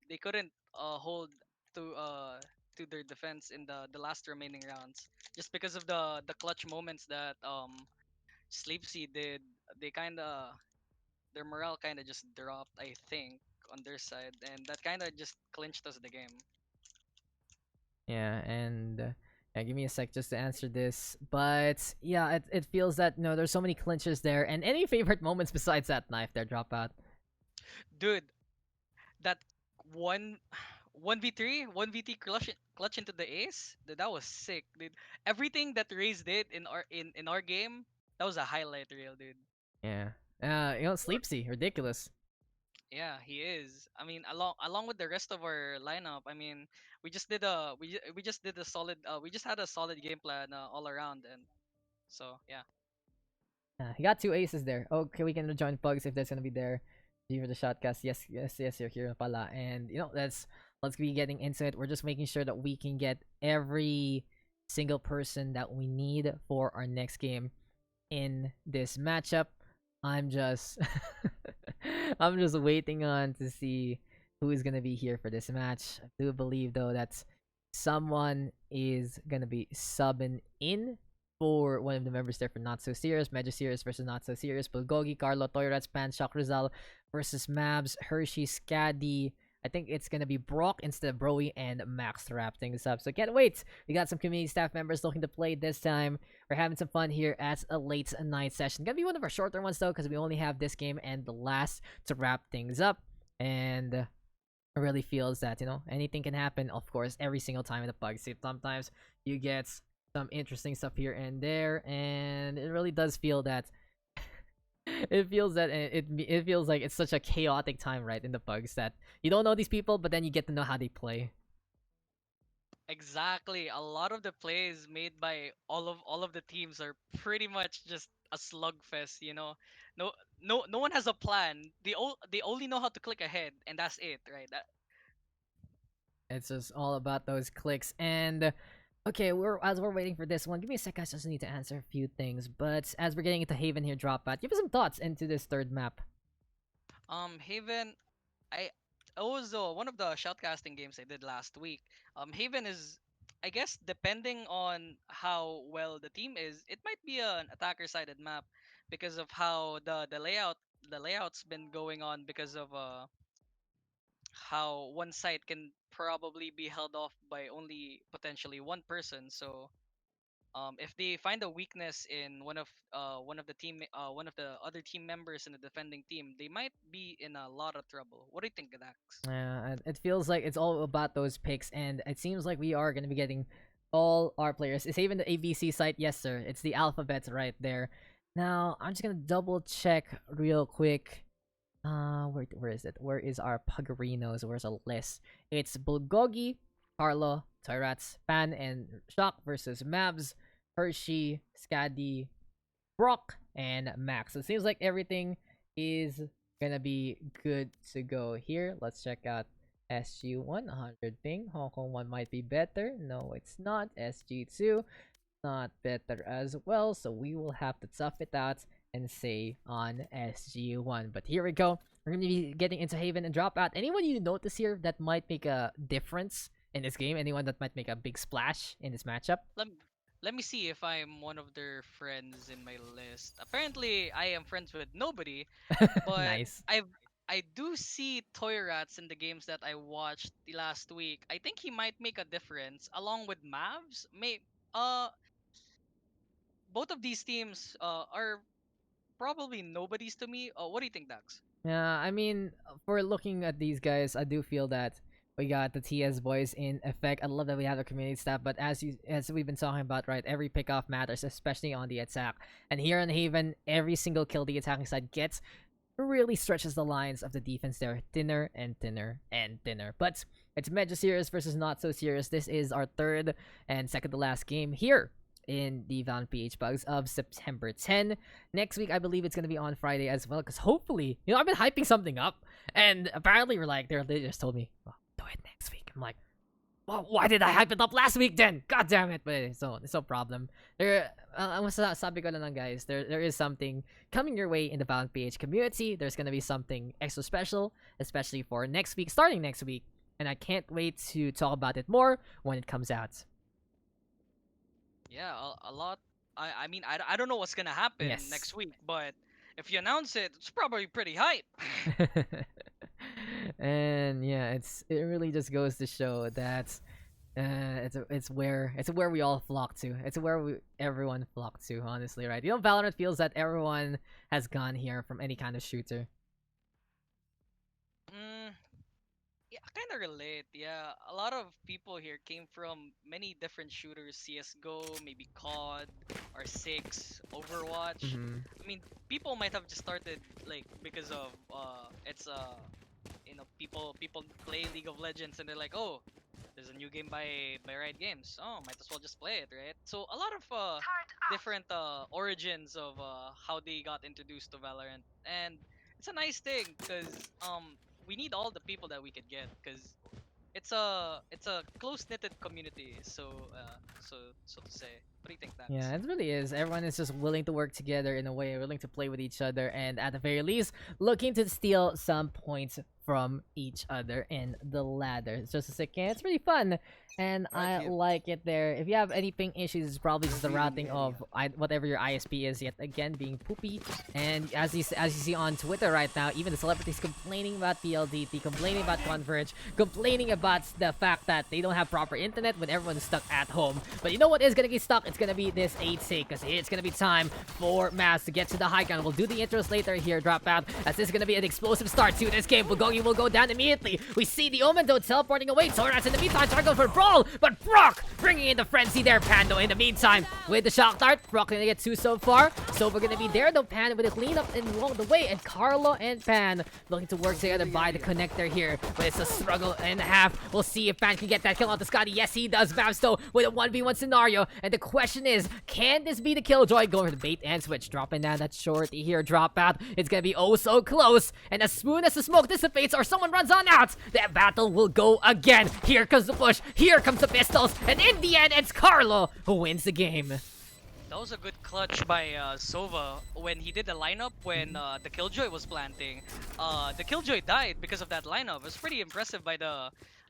they couldn't hold to uh to their defense in the last remaining rounds just because of the clutch moments that Sleepsy did. They kind of their morale kind of just dropped, I think, on their side, and that kind of just clinched us the game. Yeah, and yeah, give me a sec just to answer this. But yeah, it feels that no, there's so many clinches there. And any favorite moments besides that knife there, Dropout? Dude, that one 1v3 clutch into the ace, that was sick, dude. Everything that Raze did in our game, that was a highlight reel, dude. Yeah, Sleepsy, ridiculous. Yeah, he is. I mean, along with the rest of our lineup, I mean, we just did a solid we just had a solid game plan all around, and so yeah. He got two aces there. Okay, we can rejoin Pugs if that's gonna be there. G for the shotcast. Yes, yes, yes, you're here pala. And let's be getting into it. We're just making sure that we can get every single person that we need for our next game in this matchup. I'm just I'm just waiting on to see who is gonna be here for this match. I do believe though that someone is gonna be subbing in for one of the members there for Not So Serious. Medyo Serious versus Not So Serious. Bulgogi, Carlo, Toyrats, Pan, Shock Rizal versus Mabs, Hershey, Scaddy. I think it's gonna be Brock instead of Broy and Max to wrap things up. So can't wait. We got some community staff members looking to play this time. We're having some fun here at a late night session. Gonna be one of our shorter ones though, because we only have this game and the last to wrap things up. And it really feels that anything can happen. Of course, every single time in the pug. See, sometimes you get some interesting stuff here and there, and it really does feel that it feels that it feels like it's such a chaotic time, right, in the pugs, that you don't know these people, but then you get to know how they play. Exactly. A lot of the plays made by all of the teams are pretty much just a slugfest, you know. No no one has a plan. They only know how to click ahead, and that's it, right? It's just all about those clicks. And okay, we're waiting for this one. Give me a sec, guys. Just need to answer a few things. But as we're getting into Haven here, drop out. Give us some thoughts into this third map. Haven, I it was one of the shoutcasting games I did last week. Haven is, I guess, depending on how well the team is, it might be an attacker-sided map because of how the layout's been going on because of how one site can probably be held off by only potentially one person. So if they find a weakness in one of the other team members in the defending team, they might be in a lot of trouble. What do you think, Dax? It feels like it's all about those picks, and it seems like we are going to be getting all our players. It's even the ABC site. Yes, sir. It's the alphabet right there. Now, I'm just going to double check real quick. Where is it? Where is our Pugarinos? Where's a list? It's Bulgogi, Carlo, Tyrats, Pan, and Shock versus Mabs, Hershey, Scaddy, Brock, and Max. So it seems like everything is gonna be good to go here. Let's check out SG1, 100 ping. Hong Kong 1 might be better. No, it's not. SG2, not better as well. So we will have to tough it out and say on SG1. But here we go. We're gonna be getting into Haven and drop out. Anyone you notice here that might make a difference in this game? Anyone that might make a big splash in this matchup? Let Let me see if I'm one of their friends in my list. Apparently, I am friends with nobody, but Nice. I do see Toy Rats in the games that I watched the last week. I think he might make a difference along with Mavs. Uh both of these teams are probably nobodies to me. What do you think, Dax? Yeah, I mean, for looking at these guys, I do feel that we got the TS boys in effect. I love that we have the community staff, but as we've been talking about, right, every pickoff matters, especially on the attack. And here in Haven, every single kill the attacking side gets really stretches the lines of the defense there, thinner and thinner and thinner. But it's Medyo serious versus not so serious. This is our third and second to last game here in the Valorant PH Pugs of September 10. Next week, I believe it's going to be on Friday as well, because hopefully, I've been hyping something up, and apparently they just told me, well, do it next week. I'm like, well, why did I hype it up last week then? God damn it. But it's no problem. Sabi ko lang guys, there is something coming your way in the Valorant PH community. There's going to be something extra special, especially for next week, starting next week. And I can't wait to talk about it more when it comes out. Yeah, a lot. I mean, I don't know what's gonna happen Yes. next week, but if you announce it, it's probably pretty hype. And yeah, it really just goes to show that it's where we all flock to. It's where everyone flock to, honestly, right? Valorant feels that everyone has gone here from any kind of shooter. Mm, yeah, I kind of relate. Yeah, a lot of people here came from many different shooters: CS:GO, maybe COD. R6, Overwatch. Mhm. I mean, people might have just started like because of it's people play League of Legends and they're like, oh, there's a new game by Riot Games. Oh, might as well just play it, right? So a lot of different origins of how they got introduced to Valorant, and it's a nice thing because we need all the people that we could get because it's a close knitted community. So to say, what do you think, Dax? Yeah, it really is. Everyone is just willing to work together in a way, willing to play with each other, and at the very least, looking to steal some points from each other in the ladder. It's just a second. It's really fun, and I here. like it there. If you have any ping issues, it's probably just the routing of whatever your ISP is yet again being poopy. And as you see on Twitter right now, even the celebrities complaining about PLDT, complaining about Converge, complaining about the fact that they don't have proper internet when everyone's stuck at home. But you know what is gonna get stuck? It's gonna be this 8-6, because it's gonna be time for Mavs to get to the high ground. We'll do the intros later here, Drop out, as this is gonna be an explosive start to this game. Bulgogi will go down immediately. We see the Omen though teleporting away. Torrance in the meantime trying to go for Brawl, but Brock bringing in the frenzy there. Pando in the meantime with the shock dart. Brock gonna get 2 so far. So we're gonna be there though. Pan with a cleanup along the way, and Carlo and Pan looking to work together by the connector here. But it's a struggle and a half. We'll see if Pan can get that kill on the Scotty. Yes, he does. Mavs though with a 1v1 scenario. And the question is, can this be the killjoy? Going for the bait and switch. Dropping down that short here. Drop out. It's gonna be oh so close. And as soon as the smoke dissipates or someone runs on out, that battle will go again. Here comes the push. Here comes the pistols. And in the end, it's Carlo who wins the game. That was a good clutch by Sova when he did the lineup when the Killjoy was planting. The Killjoy died because of that lineup. It was pretty impressive by the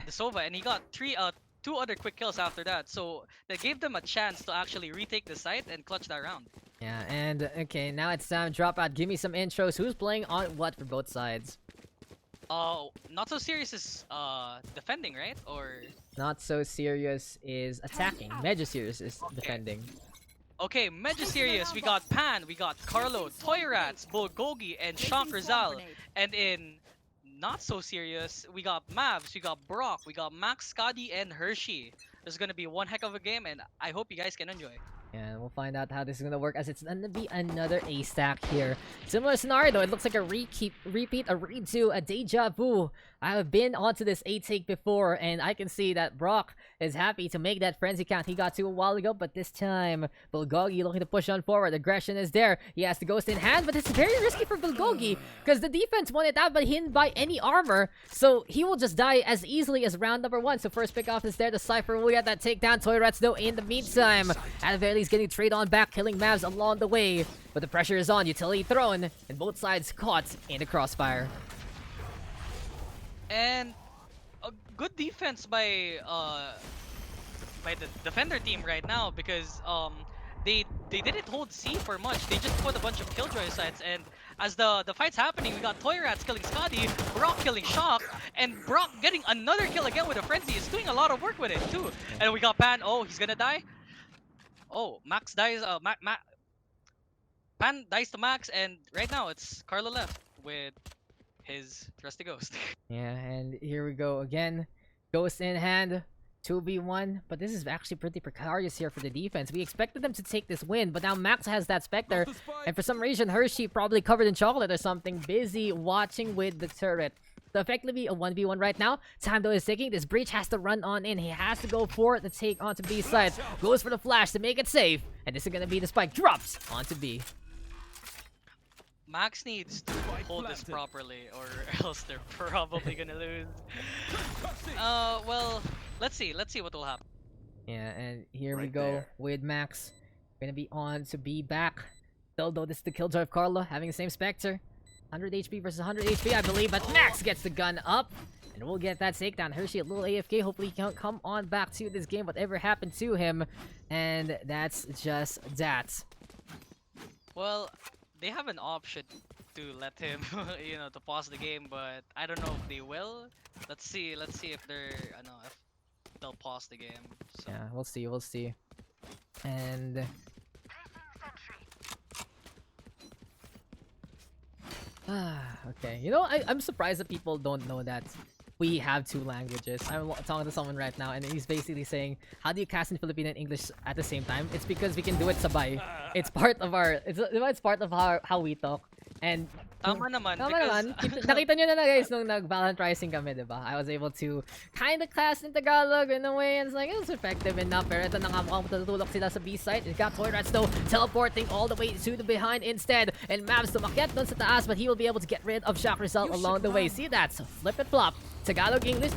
Sova, and he got 2 other quick kills after that. So that gave them a chance to actually retake the site and clutch that round. Yeah, and okay, now it's time to drop out. Give me some intros. Who's playing on what for both sides? Not so serious is defending, right? Or Not so serious is attacking. Medyo serious is defending. okay, Medyo serious. We got Pan, we got Carlo, Toy Rats, Bulgogi, and Shock Rizal. And in not so serious, we got Mavs, we got Brock, we got Max, Scotty, and Hershey. There's gonna be one heck of a game, and I hope you guys can enjoy. And we'll find out how this is gonna work, as it's gonna be another A stack here. Similar scenario though, it looks like a repeat, a redo, a deja vu. I have been onto this A take before, and I can see that Brock is happy to make that frenzy count. He got to a while ago, but this time Bulgogi looking to push on forward. Aggression is there. He has the ghost in hand, but it's very risky for Bulgogi because the defense won it out by hidden by any armor, so he will just die as easily as round number 1. So first pick off is there. The Cypher will get that takedown. Toy Rats though in the meantime, at the very least, getting trade on back, killing Mavs along the way. But the pressure is on. Utility thrown, and both sides caught in the crossfire. And a good defense by the defender team right now because they didn't hold C for much. They just put a bunch of killjoy sites, and as the fight's happening, we got Toy Rats killing Scotty, Brock killing Shock, and Brock getting another kill again with a frenzy. Is doing a lot of work with it too. And we got Pan. Oh, he's gonna die. Oh, Max dies. Pan dies to Max, and right now it's Carlo left with his trusty ghost. Yeah, and here we go again. Ghost in hand, 2v1, but this is actually pretty precarious here for the defense. We expected them to take this win, but now Max has that Spectre, and for some reason Hershey, probably covered in chocolate or something, busy watching with the turret. So effectively a 1v1 right now. Time though is ticking. This Breach has to run on in. He has to go for the take onto B side. Goes for the flash to make it safe, and this is gonna be the spike. Drops onto B. Max needs to hold this properly, or else they're probably gonna lose. Well, let's see what will happen. Yeah, and here we Right go there. with Max. Gonna be on to be back. Still though, this is the killjoy of Carlo, having the same Spectre. 100 HP versus 100 HP, I believe, but Max gets the gun up. And we'll get that takedown. Hershey a little AFK. Hopefully he can come on back to this game, whatever happened to him. And that's just that. Well, they have an option to let him, to pause the game, but I don't know if they will. Let's see if if they'll pause the game. So. Yeah, we'll see. And okay, I'm surprised that people don't know that we have two languages. I'm talking to someone right now, and he's basically saying, "How do you cast in Filipino and English at the same time?" It's because we can do it sabay. It's part of our. It's part of how we talk. And Tama naman, tama because naman. Nakita nyo na guys nung nag-Valorant Rising kami, diba? I was able to kind of cast in Tagalog in a way, and it's like, it was effective enough. Pero ito na nga mukhang tutulak sila sa B-site. It got Toy Rats though, teleporting all the way to the behind instead. And Mavs tumakyat dun sa taas, but he will be able to get rid of Shock Result along the way. See that? So flip and flop. Tagalog English,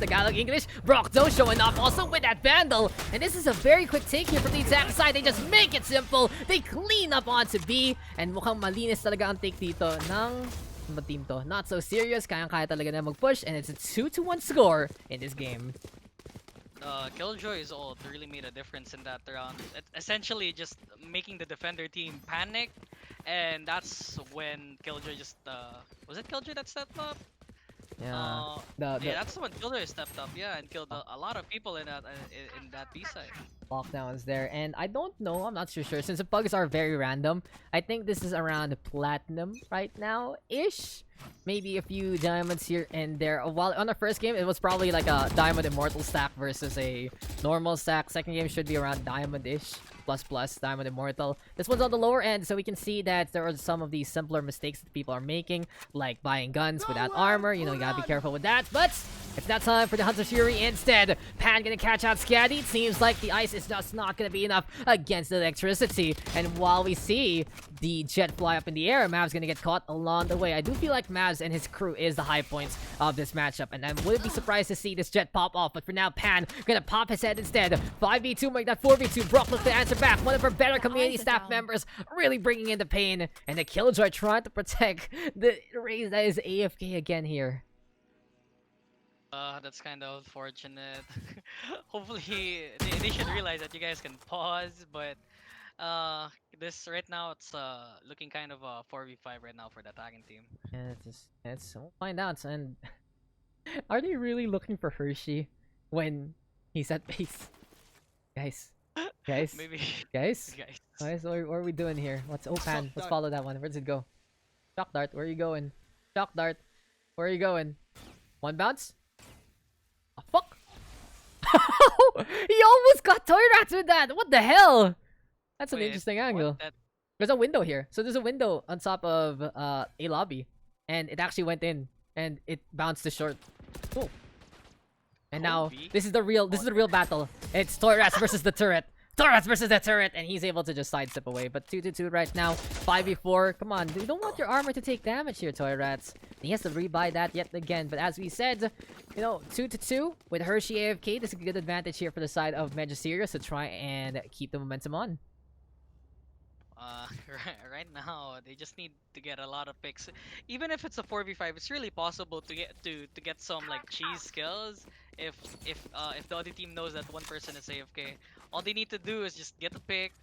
Brockdo showing off also with that Vandal. And this is a very quick take here from the attack side. They just make it simple. They clean up onto B. And mukhang malinis talaga ang take dito ng team to. Not so serious. Kayang-kaya talaga na mag-push. And it's a 2-1 score in this game. Killjoy's ult really made a difference in that round. Essentially just making the defender team panic. And that's when Killjoy just... was it Killjoy that stepped up? Yeah. Yeah, that's when Killjoy stepped up, yeah, and killed a lot of people in that B side. Lockdowns there, and I don't know, I'm not too sure, since the pugs are very random. I think this is around platinum right now ish, maybe a few diamonds here and there. While on the first game it was probably like a diamond immortal stack versus a normal stack. Second game should be around diamond ish plus diamond immortal. This one's on the lower end, so we can see that there are some of these simpler mistakes that people are making, like buying guns without armor. You know, you gotta be careful with that. But it's not time for the Hunter's Fury. Instead, Pan gonna catch out Scaddy. It seems like the ice is just not gonna be enough against the electricity. And while we see the jet fly up in the air, Mav's gonna get caught along the way. I do feel like Mavs and his crew is the high points of this matchup, and I wouldn't be surprised to see this jet pop off. But for now, Pan gonna pop his head instead. 5v2 make that 4v2. Brock looks to answer back. One of our better community staff members really bringing in the pain, and the Killjoy trying to protect the Raze that is AFK again here. That's kind of unfortunate. Hopefully, they should realize that you guys can pause, but this right now it's looking kind of a 4v5 right now for the attacking team. And we'll find out. And are they really looking for Hershey when he's at base? Guys, Maybe. guys, what are we doing here? What's Pan? Let's follow that one. Where does it go? Shock Dart, where are you going? Shock Dart, where are you going? One bounce? Oh, fuck! He almost got Toy Rats with that! What the hell? That's an interesting angle. There's a window here. So there's a window on top of a lobby. And it actually went in. And it bounced to short. Cool. And now, this is the real battle. It's Toy Rats versus the turret. Toy Rats versus the turret! And he's able to just sidestep away. But 2-2 right now. 5v4. Come on, you don't want your armor to take damage here, Toy Rats. He has to rebuy that yet again. But as we said, you know, 2-2 with Hershey AFK. This is a good advantage here for the side of Medyo to try and keep the momentum on. Right now they just need to get a lot of picks. Even if it's a 4v5, it's really possible to get some like cheese skills if the other team knows that one person is AFK. All they need to do is just get a pick,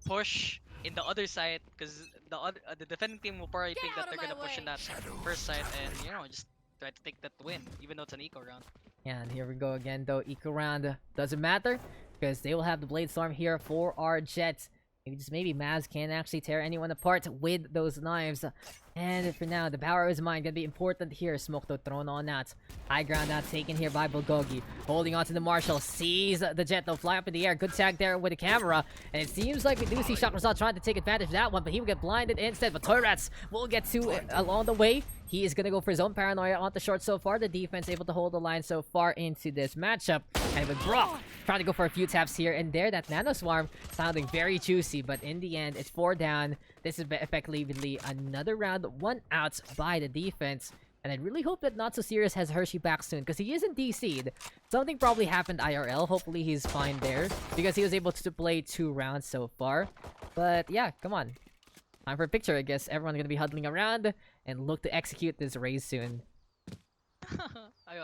push in the other side, because the defending team will probably think that they're gonna push in that first side, and you know, just try to take that win, even though it's an eco round. Yeah, and here we go again though. Eco round doesn't matter because they will have the Blade Storm here for our Jets. Maybe Mavs can't actually tear anyone apart with those knives. And for now, the power is mine. Gonna be important here. Smoke though thrown on that. High ground now taken here by Bulgogi. Holding on to the Marshall. Sees the jet though fly up in the air. Good tag there with the camera. And it seems like we do see Shock Result trying to take advantage of that one. But he will get blinded instead. But Toy Rats will get to along the way. He is gonna go for his own paranoia on the short so far. The defense able to hold the line so far into this matchup. And with Brock trying to go for a few taps here and there. That Nano Swarm sounding very juicy. But in the end, it's 4 down. This is effectively another round, 1 out by the defense. And I really hope that Not So Serious has Hershey back soon, because he isn't DC'd. Something probably happened IRL. Hopefully he's fine there, because he was able to play 2 rounds so far. But yeah, come on. Time for a picture, I guess. Everyone's gonna be huddling around and look to execute this raise soon. I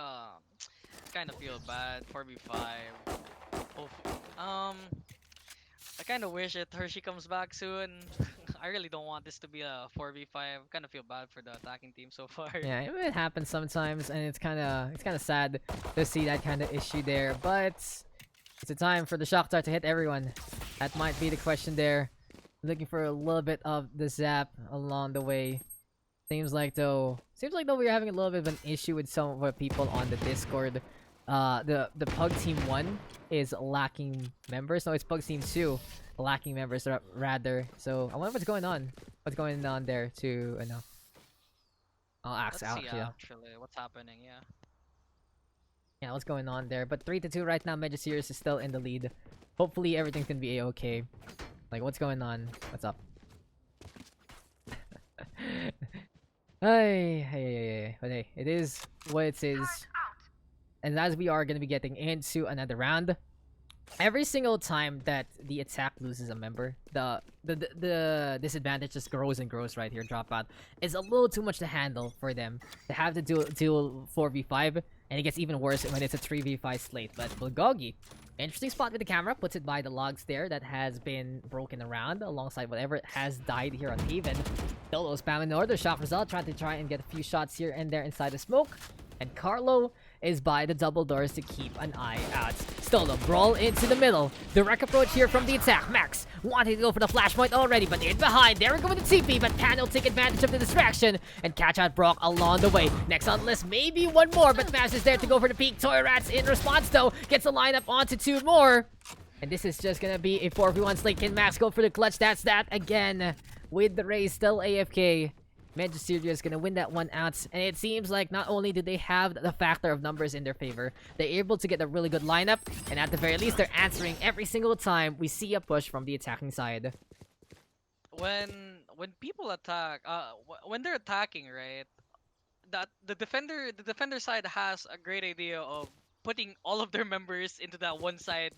kind of feel bad. 4v5. I kind of wish that Hershey comes back soon. I really don't want this to be a 4v5. Kind of feel bad for the attacking team so far. Yeah, it happens sometimes, and it's kind of sad to see that kind of issue there. But it's a time for the Shock Dart to hit everyone. That might be the question there. Looking for a little bit of the zap along the way. Seems like though we're having a little bit of an issue with some of our people on the Discord. The Pug Team 1 is lacking members. No, it's Pug Team 2 lacking members rather. So I wonder what's going on. What's going on there to I'll ask Let's out. see Yeah. actually what's happening. Yeah. Yeah, what's going on there? But 3-2 right now. Medyo Series is still in the lead. Hopefully everything's gonna be okay. Like, what's going on? What's up? Hey. But hey, it is what it is. And as we are gonna be getting into another round, every single time that the attack loses a member, the disadvantage just grows and grows right here. Dropout. It's a little too much to handle for them to have to deal 4v5, and it gets even worse when it's a 3v5 slate. But Bulgogi, interesting spot with the camera, puts it by the logs there that has been broken around alongside whatever has died here on Haven. Dolo spamming order shot result, trying and get a few shots here and there inside the smoke. And Carlo is by the double doors to keep an eye out. Stolo brawl into the middle. Direct approach here from the attack. Max wanting to go for the flashpoint already, but in behind. There we go with the TP, but Pan will take advantage of the distraction and catch out Brock along the way. Next on the list, maybe one more, but Max is there to go for the peak. Toy Rats in response though, gets a lineup onto two more. And this is just gonna be a 4v1 slate. Can Max go for the clutch? That's that again. With the Rays still AFK. Medyo Series gonna win that one out, and it seems like not only do they have the factor of numbers in their favor, they're able to get a really good lineup, and at the very least, they're answering every single time we see a push from the attacking side. When people attack, when they're attacking, right? That the defender side has a great idea of putting all of their members into that one side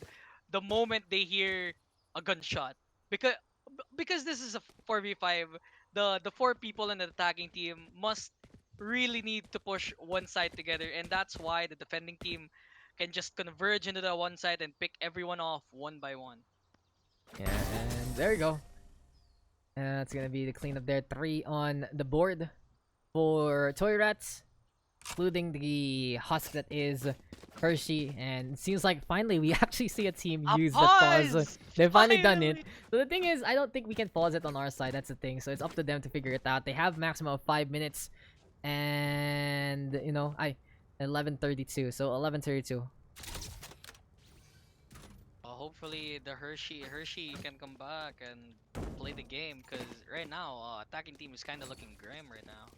the moment they hear a gunshot, because this is a 4v5. The four people in the attacking team must really need to push one side together, and that's why the defending team can just converge into the one side and pick everyone off one by one. Yeah, and there you go. It's gonna be the cleanup there. 3 on the board for Toy Rats, including the husk that is Hershey, and it seems like finally we actually see a team A use the pause. pause! They've finally done it. Finally! So the thing is, I don't think we can pause it on our side. That's the thing. So it's up to them to figure it out. They have maximum of 5 minutes, and 11:32. So 11:32. Hopefully the Hershey can come back and play the game, because right now attacking team is kind of looking grim right now.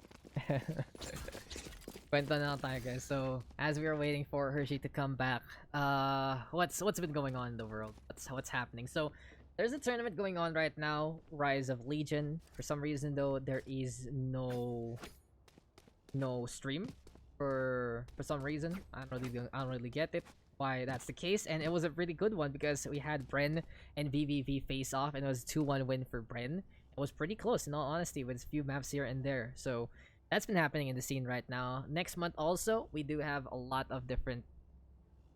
Kwento na lang tayo, guys. So as we are waiting for Hershey to come back, what's been going on in the world? What's happening? So there's a tournament going on right now, Rise of Legion. For some reason though, there is no stream for some reason. I don't really get it why that's the case, and it was a really good one because we had Bren and VVV face off, and it was 2-1 win for Bren. It was pretty close in all honesty, with a few maps here and there. So that's been happening in the scene right now. Next month also, we do have a lot of different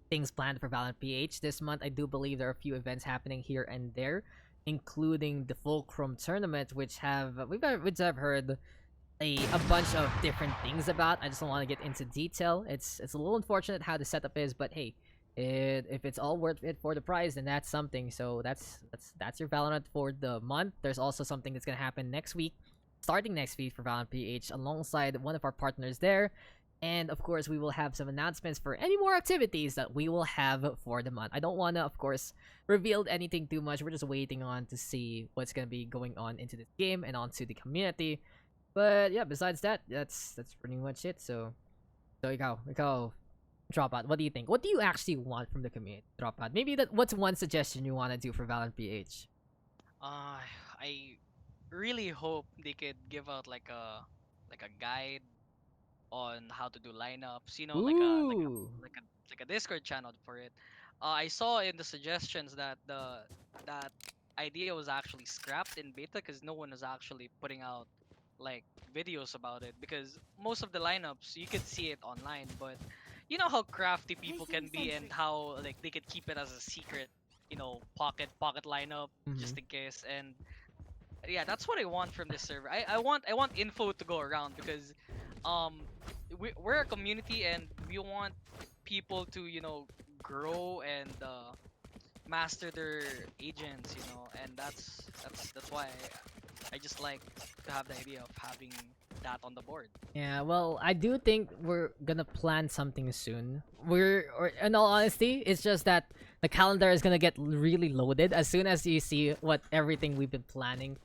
things planned for Valorant PH. This month, I do believe there are a few events happening here and there, including the Fulcrum tournament, which I've heard a bunch of different things about. I just don't want to get into detail. It's a little unfortunate how the setup is, but hey, if it's all worth it for the prize, then that's something. So that's your Valorant for the month. There's also something that's gonna happen next week, starting next week for Valorant PH, alongside one of our partners there. And of course, we will have some announcements for any more activities that we will have for the month. I don't want to, of course, reveal anything too much. We're just waiting on to see what's gonna be going on into this game and onto the community. But yeah, besides that, that's pretty much it. So ikaw, Dropout, what do you think? What do you actually want from the community, Dropout? Maybe what's one suggestion you want to do for Valorant PH? I really hope they could give out like a guide on how to do lineups. You know, Ooh. like a Discord channel for it. I saw in the suggestions that that idea was actually scrapped in beta because no one was actually putting out like videos about it, because most of the lineups you could see it online, but you know how crafty people can be and how like they could keep it as a secret, pocket lineup just in case. And yeah, that's what I want from this server. I want info to go around, because we're a community and we want people to grow and master their agents, and that's why I just like to have the idea of having that on the board. Yeah, well, I do think we're gonna plan something soon. In all honesty, it's just that the calendar is gonna get really loaded as soon as you see what everything we've been planning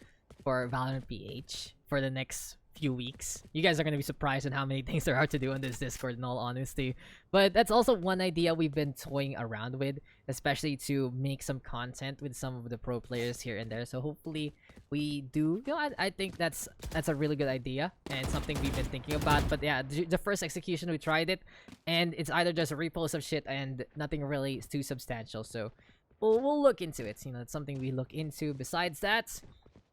for Valorant PH for the next few weeks. You guys are gonna be surprised at how many things there are to do on this Discord, in all honesty. But that's also one idea we've been toying around with, especially to make some content with some of the pro players here and there. So hopefully we do. You know, I think that's a really good idea and something we've been thinking about. But yeah, the first execution we tried it, and it's either just a repost of shit and nothing really too substantial. So we'll look into it. You know, it's something we look into. Besides that,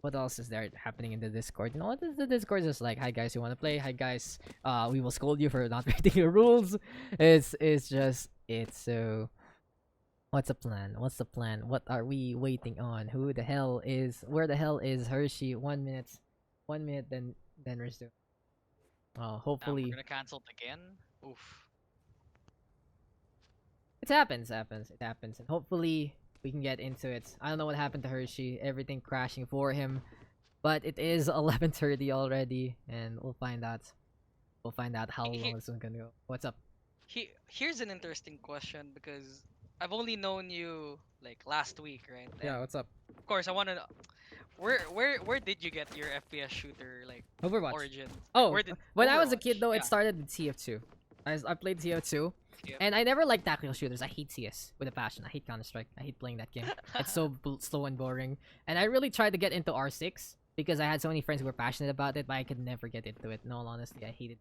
what else is there happening in the Discord? You know what the Discord is like? Hi guys, you want to play? Hi guys, we will scold you for not reading your rules. It's just it. So what's the plan? What's the plan? What are we waiting on? Who the hell is? Where the hell is Hershey? 1 minute. 1 minute. Then resume. Hopefully We're gonna cancel it again. Oof. it happens. It happens, and hopefully we can get into it. I don't know what happened to Hershey. Everything crashing for him, but it is 11:30 already, and we'll find out. We'll find out how long it's gonna go. What's up? Here's an interesting question because I've only known you like last week, right? Yeah, And what's up? of course, I wanna know where did you get your FPS shooter like Overwatch. origin? Oh, Where did when I was a Overwatch? kid though, it Yeah. started with TF2. I played TF2, Yeah. and I never liked tactical shooters. I hate CS with a passion. I hate Counter-Strike. I hate playing that game. It's so slow and boring. And I really tried to get into R6 because I had so many friends who were passionate about it, but I could never get into it. No, honestly, I hate it.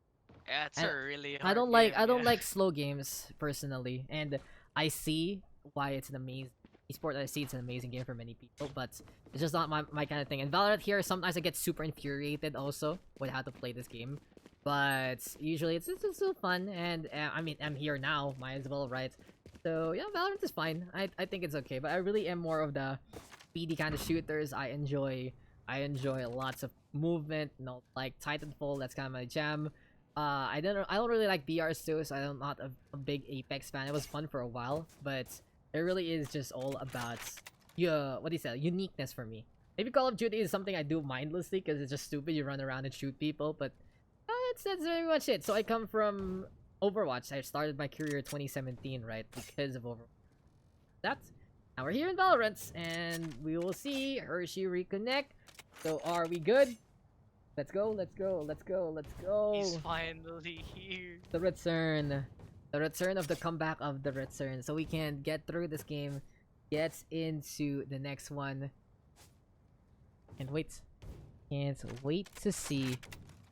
Yeah, it's And a really I hard don't like game, I don't yeah. like slow games personally, and I see why it's an amazing esport. I see it's an amazing game for many people, but it's just not my kind of thing. And Valorant here, sometimes I get super infuriated also with how to play this game, but usually it's still fun. And I mean, I'm here now, might as well, right? So yeah, Valorant is fine. I think it's okay, but I really am more of the speedy kind of shooters. I enjoy lots of movement, you know, like Titanfall. That's kind of my jam. I don't really like BRs too, so I'm not a big Apex fan. It was fun for a while, but it really is just all about what do you say, uniqueness for me. Maybe Call of Duty is something I do mindlessly because it's just stupid. You run around and shoot people, but that's very much it. So I come from Overwatch. I started my career 2017, right, because of Overwatch. Now we're here in Valorant, and we will see Hershey reconnect. So are we good? Let's go. He's finally here. The return of the comeback of the return, so we can get through this game, get into the next one. Can't wait to see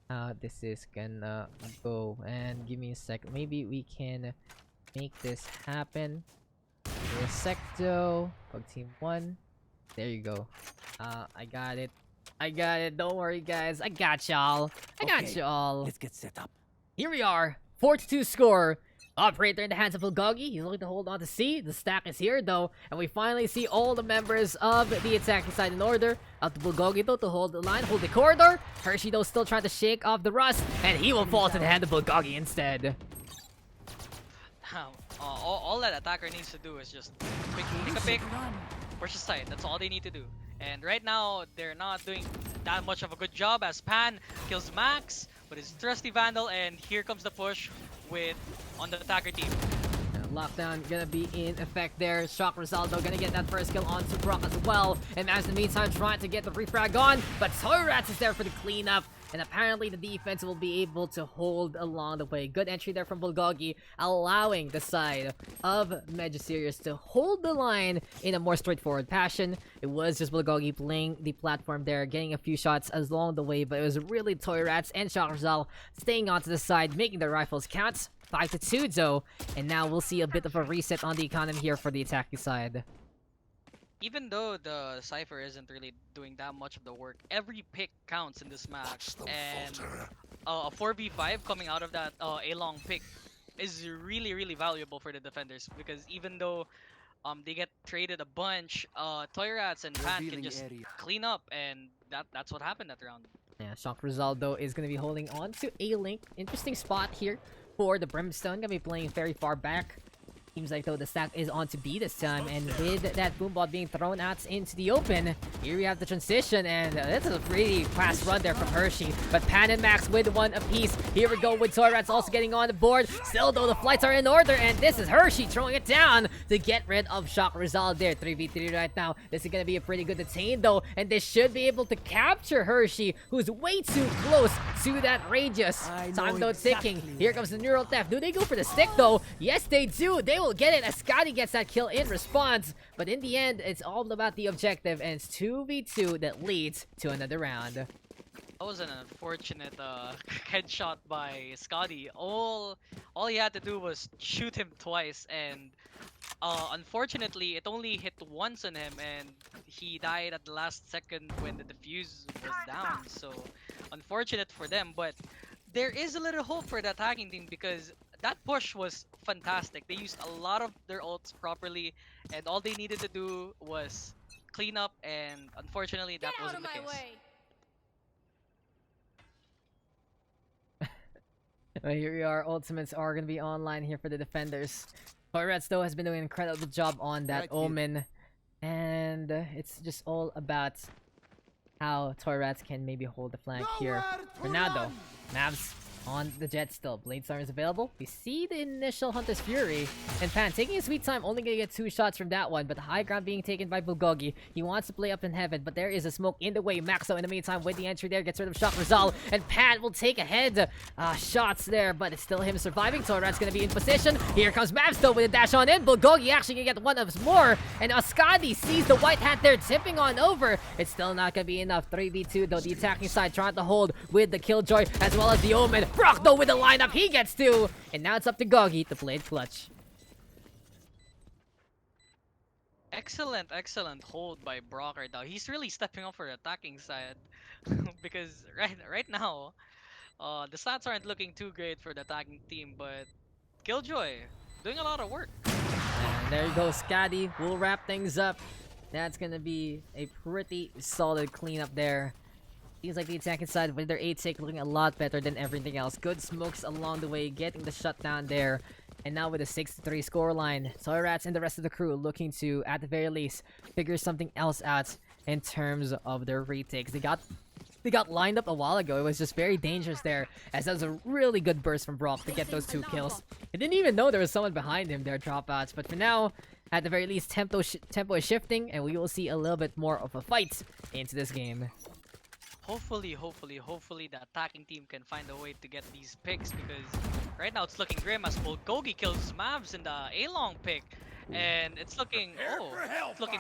how this is gonna go. And give me a sec, maybe we can make this happen. Resecto, Pug Team 1. There you go. I got it. Don't worry, guys. I got y'all. Okay. y'all. Let's get set up. Here we are. 4-2 score. Operator in the hands of Bulgogi. He's looking to hold on to C. The stack is here, though. And we finally see all the members of the attacking side in order. Up to Bulgogi, though, to hold the line, hold the corridor. Hershey, though, still trying to shake off the rust. And he will fall to the hand of Bulgogi instead. All that attacker needs to do is just pick a pick, push aside. That's all they need to do. And right now, they're not doing that much of a good job as Pan kills Max with his trusty Vandal, and here comes the push on the attacker team. Lockdown gonna be in effect there. Shock Rizaldo gonna get that first kill onto Brock as well. And Max in the meantime trying to get the refrag on, but Toyrats is there for the cleanup. And apparently the defense will be able to hold along the way. Good entry there from Bulgogi, allowing the side of Medyo to hold the line in a more straightforward fashion. It was just Bulgogi playing the platform there, getting a few shots along the way, but it was really Toyrats and Shock Rizal staying onto the side, making their rifles count. 5-2 though, and now we'll see a bit of a reset on the economy here for the attacking side. Even though the Cypher isn't really doing that much of the work, every pick counts in this match, and a 4v5 coming out of that A-long pick is really, really valuable for the defenders, because even though they get traded a bunch, Toyrats and Pan can Revealing just area. clean up, and that's what happened that round. Yeah, Shock Rizaldo is going to be holding on to A-Link. Interesting spot here for the Brimstone. Going to be playing very far back. Seems like though the stack is on to B this time, and with that boombot being thrown out into the open, here we have the transition, and that's a pretty fast run there from Hershey. But Pan and Max with one apiece. Here we go with Toyrats also getting on the board. Still though, the flights are in order, and this is Hershey throwing it down to get rid of Shock Rizal there. 3v3 right now. This is gonna be a pretty good detain though, and they should be able to capture Hershey, who's way too close to that radius. Time though ticking. Here comes the neural theft. Do they go for the stick though? Yes, they do. They will get it as Scotty gets that kill in response. But in the end, it's all about the objective, and it's 2v2 that leads to another round. That was an unfortunate headshot by Scotty. All he had to do was shoot him twice, and unfortunately, it only hit once on him, and he died at the last second when the defuse was down. So unfortunate for them, but there is a little hope for the attacking team because that push was fantastic. They used a lot of their ults properly, and all they needed to do was clean up, and unfortunately that wasn't the case. Well, here we are. Ultimates are going to be online here for the defenders. Toyrats though has been doing an incredible job on that Omen, and it's just all about how Toyrats can maybe hold the flank here. For now though, Mavs on the jet still. Bladestorm is available. We see the initial Hunter's Fury. And Pan taking his sweet time, only gonna get 2 shots from that one. But the high ground being taken by Bulgogi. He wants to play up in heaven, but there is a smoke in the way. Maxo in the meantime with the entry there gets rid of Shock Rizal. And Pan will take ahead. Shots there, but it's still him surviving. Toyrats gonna be in position. Here comes Mavs though with a dash on in. Bulgogi actually gonna get one of his more. And Ascadi sees the white hat there tipping on over. It's still not gonna be enough. 3v2 though. The attacking side trying to hold with the Killjoy as well as the Omen. Brock though with the lineup he gets to. And now it's up to Gogi to play it clutch. Excellent hold by Brock right now. He's really stepping up for the attacking side because right now, the stats aren't looking too great for the attacking team, but Killjoy doing a lot of work. And there you go, Scotty. We'll wrap things up. That's gonna be a pretty solid cleanup there. Seems like the attacking side with their 8-tick looking a lot better than everything else. Good smokes along the way, getting the shutdown there. And now with a 6-3 scoreline, Toyrats and the rest of the crew looking to, at the very least, figure something else out in terms of their retakes. They got lined up a while ago. It was just very dangerous there, as that was a really good burst from Brock to get those 2 kills. I didn't even know there was someone behind him there, dropouts. But for now, at the very least, tempo is shifting, and we will see a little bit more of a fight into this game. Hopefully the attacking team can find a way to get these picks, because right now it's looking grim as Bulgogi kills Mavs in the A-long pick. And it's looking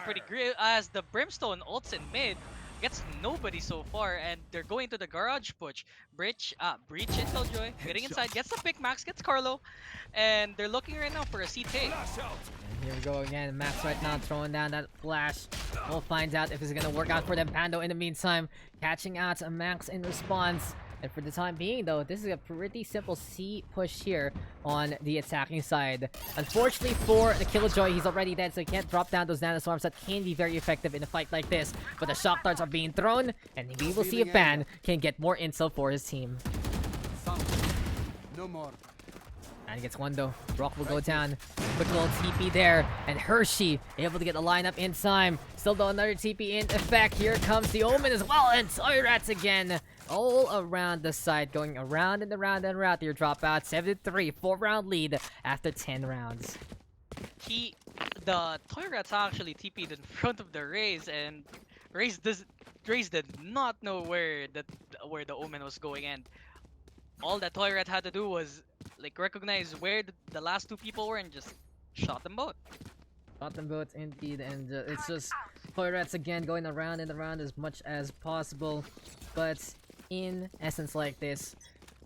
pretty grim as the Brimstone ults in mid. Gets nobody so far, and they're going to the garage push. Breach in Killjoy, getting inside, gets the pick, Max gets Carlo, and they're looking right now for a C take. And here we go again, Max right now throwing down that flash. We'll find out if it's gonna work out for them. Pando in the meantime, catching out a Max in response. And for the time being though, this is a pretty simple C push here on the attacking side. Unfortunately for the Killjoy, he's already dead, so he can't drop down those nanoswarms that can be very effective in a fight like this. But the shock darts are being thrown, and we will see if Pan can get more intel for his team. No more. And he gets one though. Brock will go down. Quick little TP there. And Hershey able to get the lineup in time. Still though, another TP in effect. Here comes the Omen as well. And Toyrats again. All around the side. Going around and around and around. Your dropout. 7-3. 4-round lead after 10 rounds. The Toyrats actually TP'd in front of the Raze, and Raze did not know where the Omen was going, and all that Toyrat had to do was like recognize where the last 2 people were and just shot them both. Shot them both indeed, and it's just Toyrats again going around and around as much as possible. But in essence like this,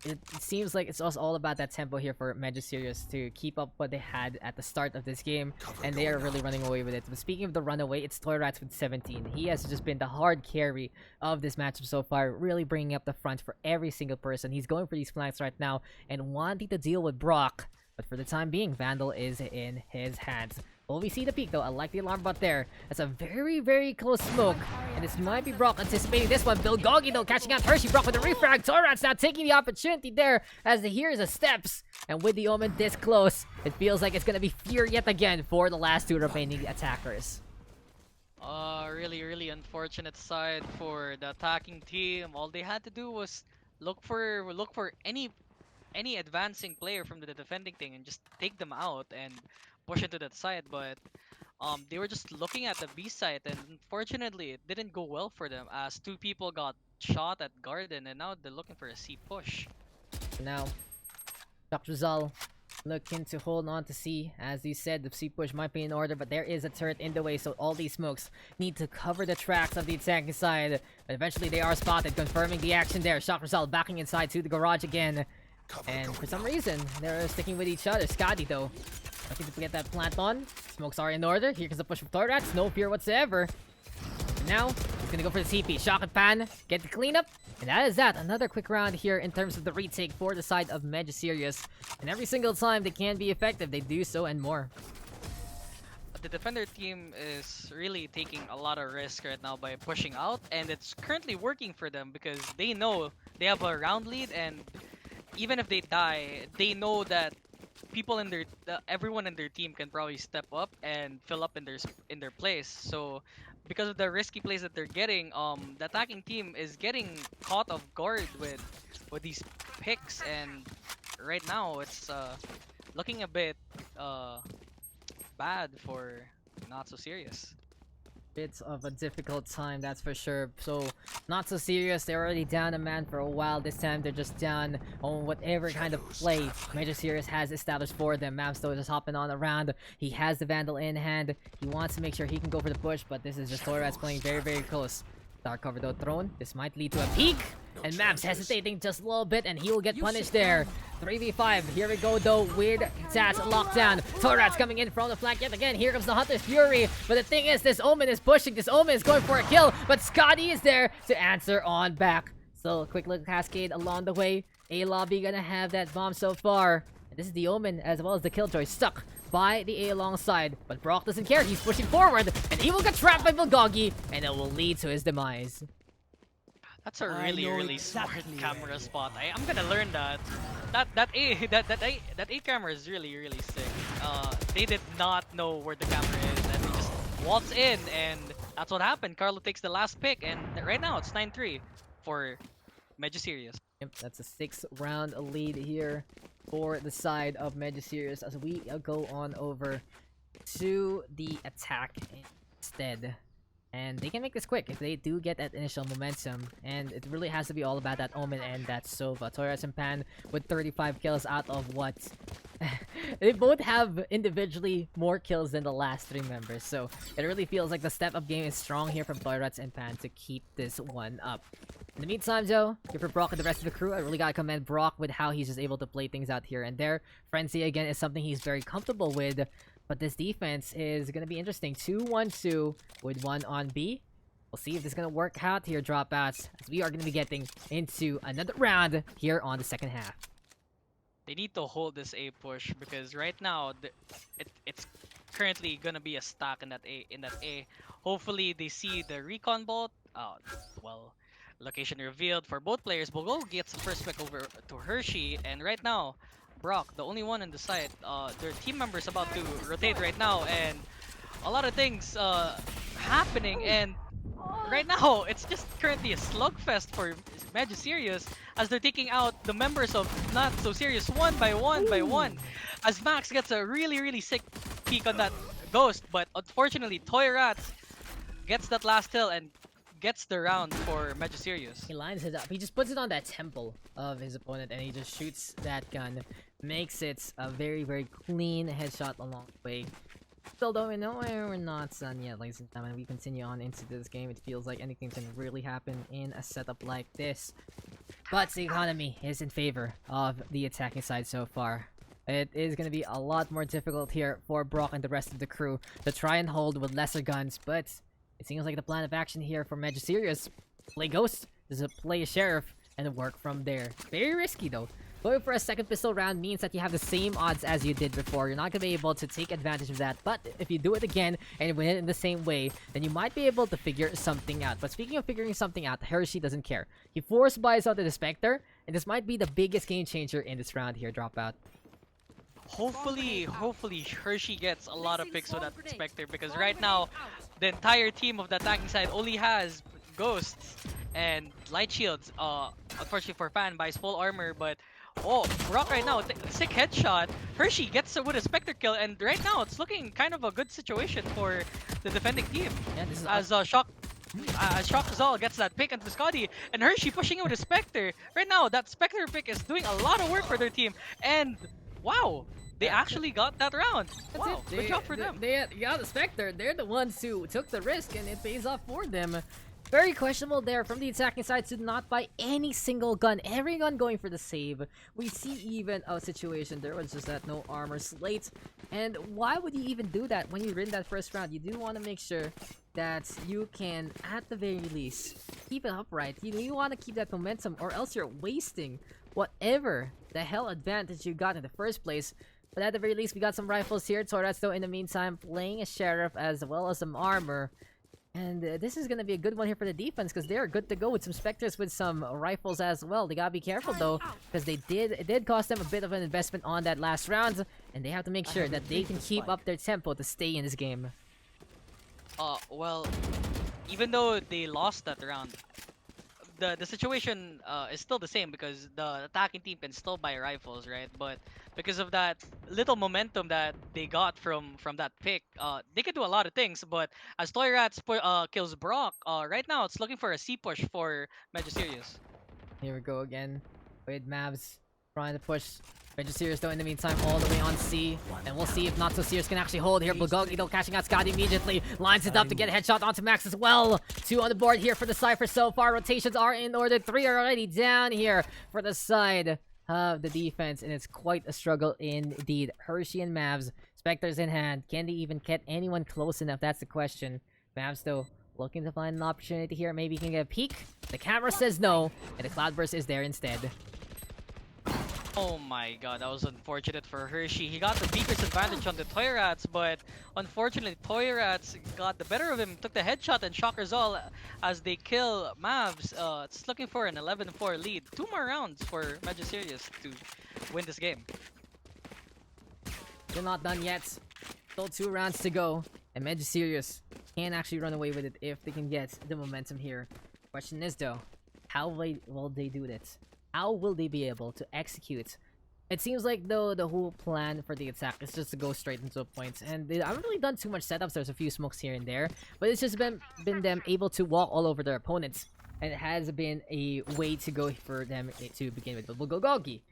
it seems like it's also all about that tempo here for Medyo Serious to keep up what they had at the start of this game, and they are really running away with it. But speaking of the runaway, it's Toyrats with 17. He has just been the hard carry of this matchup so far, really bringing up the front for every single person. He's going for these flanks right now and wanting to deal with Brock, but for the time being, Vandal is in his hands. Will we see the peak though? I like the alarm bot there. That's a very, very close smoke. And this might be Brock anticipating this one. Bulgogi though catching out Hershey. Brock with the refrag. Toyrats now taking the opportunity there as he hears the steps And with the Omen this close, it feels like it's gonna be fear yet again for the last two remaining attackers. Really unfortunate side for the attacking team. All they had to do was look for any advancing player from the defending team and just take them out and push into that side. But they were just looking at the B side, and unfortunately, it didn't go well for them as two people got shot at Garden, and now they're looking for a C push. Now, Dr. Zal looking to hold on to C. As you said, the C push might be in order, but there is a turret in the way, so all these smokes need to cover the tracks of the attacking side. But eventually, they are spotted, confirming the action there. Dr. Zal backing inside to the garage again. And for some reason, they're sticking with each other. Scotty, though, looking to get that plant on. Smokes are in order. Here comes the push from Torrats. No fear whatsoever. And now, he's gonna go for the TP. Shock and pan. Get the cleanup. And that is that. Another quick round here in terms of the retake for the side of Medyo Serious. And every single time they can be effective, they do so and more. The defender team is really taking a lot of risk right now by pushing out, and it's currently working for them because they know they have a round lead, and even if they die, they know that everyone in their team can probably step up and fill up in their place. So because of the risky plays that they're getting, the attacking team is getting caught off guard with these picks, and right now it's looking a bit bad for Not So Serious. Bits of a difficult time, that's for sure. So, Not So Serious, they're already down a man for a while. This time, they're just down on whatever kind of play Medyo Serious has established for them. Mamsto just hopping on around. He has the Vandal in hand. He wants to make sure he can go for the push, but this is just Torrats playing very close. Dark cover though thrown. This might lead to a peek. And Mavs hesitating just a little bit, and he will get punished there. 3v5. Here we go though with Taz lockdown. Torrats coming in from the flank yet again. Here comes the Hunter's Fury. But the thing is, this Omen is pushing. This Omen is going for a kill. But Scotty is there to answer on back. So a quick little cascade along the way. A-Lobby gonna have that bomb so far. And this is the Omen as well as the Killjoy stuck by the A alongside. But Brock doesn't care. He's pushing forward. And he will get trapped by Bulgogi. And it will lead to his demise. That's a really smart camera spot. I'm gonna learn that. That A camera is really sick. They did not know where the camera is, and they just waltz in, and that's what happened. Carlo takes the last pick, and right now it's 9-3 for Medyo Serious. Yep, that's a 6-round lead here for the side of Medyo Serious as we go on over to the attack instead. And they can make this quick if they do get that initial momentum. And it really has to be all about that Omen and that Sova. Torres and Pan with 35 kills out of what? They both have individually more kills than the last 3 members. So it really feels like the step-up game is strong here from Torres and Pan to keep this one up. In the meantime, Joe, here for Brock and the rest of the crew, I really gotta commend Brock with how he's just able to play things out here and there. Frenzy, again, is something he's very comfortable with. But this defense is going to be interesting. 2-1-2 with 1 on B. We'll see if this is going to work out here, dropouts, as we are going to be getting into another round here on the second half. They need to hold this A push because right now it's currently going to be a stack in that A. Hopefully they see the recon bolt. Well, location revealed for both players. Bogo gets the first pick over to Hershey, and right now Brock, the only one in the site, their team members about to rotate right now, and a lot of things happening, and right now it's just currently a slugfest for Medyo Serious as they're taking out the members of Not So Serious one by one, as Max gets a really sick peek on that ghost, but unfortunately Toy Rats gets that last kill and gets the round for Medyo Serious. He lines it up. He just puts it on that temple of his opponent, and he just shoots that gun. Makes it a very clean headshot along the way. Still though, we know we're not done yet, ladies and gentlemen. We continue on into this game. It feels like anything can really happen in a setup like this. But the economy is in favor of the attacking side so far. It is going to be a lot more difficult here for Brock and the rest of the crew to try and hold with lesser guns, but it seems like the plan of action here for Medyo Serious: play Ghost, just play a Sheriff, and work from there. Very risky though. Going for a second pistol round means that you have the same odds as you did before. You're not going to be able to take advantage of that, but if you do it again and win it in the same way, then you might be able to figure something out. But speaking of figuring something out, Hershey doesn't care. He force buys out the Spectre, and this might be the biggest game changer in this round here, Dropout. hopefully Hershey gets a lot of picks with that Spectre, because right now the entire team of the attacking side only has ghosts and light shields. Unfortunately for Fan buys full armor, but oh, Brock right now, sick headshot. Hershey gets with a Spectre kill, and right now it's looking kind of a good situation for the defending team. Yeah, this is As Shock Zal gets that pick into Scotty, and Hershey pushing in with a Spectre. Right now, that Spectre pick is doing a lot of work for their team, and wow, they actually got that round. That's Wow, it. good job for them. They got the Spectre. They're the ones who took the risk, and it pays off for them. Very questionable there from the attacking side to not buy any single gun. Every gun going for the save. We see even a situation. There was just that no armor slate. And why would you even do that when you win that first round? You do want to make sure that you can, at the very least, keep it upright. You want to keep that momentum, or else you're wasting whatever the hell advantage you got in the first place. But at the very least, we got some rifles here. Torres, though, in the meantime, playing a sheriff as well as some armor. And this is going to be a good one here for the defense, because they're good to go with some Spectres with some rifles as well. They got to be careful, though, because it did cost them a bit of an investment on that last round. And they have to make sure that they can keep up their tempo to stay in this game. Well, even though they lost that round, the situation is still the same, because the attacking team can still buy rifles, right? But because of that little momentum that they got from that pick, they could do a lot of things. But as Toy Rats kills Brock, right now it's looking for a C push for Medyo Serious. Here we go again with Mavs trying to push Medyo Serious, though, in the meantime, all the way on C. And we'll see if Not So Serious can actually hold here. Bulgogi, though, catching out Scott immediately. Lines it up to get a headshot onto Max as well. 2 on the board here for the Cypher so far. Rotations are in order. 3 are already down here for the side of the defense. And it's quite a struggle indeed. Hershey and Mavs, Spectres in hand. Can they even get anyone close enough? That's the question. Mavs, though, looking to find an opportunity here. Maybe he can get a peek. The camera says no. And the Cloudburst is there instead. Oh my god, that was unfortunate for Hershey. He got the biggest advantage on the Toy Rats, but unfortunately Toy Rats got the better of him, took the headshot, and Shockers all as they kill Mavs. It's looking for an 11-4 lead. 2 more rounds for Medyo Serious to win this game. They're not done yet. Still 2 rounds to go. And Medyo Serious can actually run away with it if they can get the momentum here. Question is, though, how will they do this? How will they be able to execute? It seems like, though, the whole plan for the attack is just to go straight into a point. And they haven't really done too much setups. There's a few smokes here and there. But it's just been them able to walk all over their opponents. And it has been a way to go for them to begin with. But Bulgogi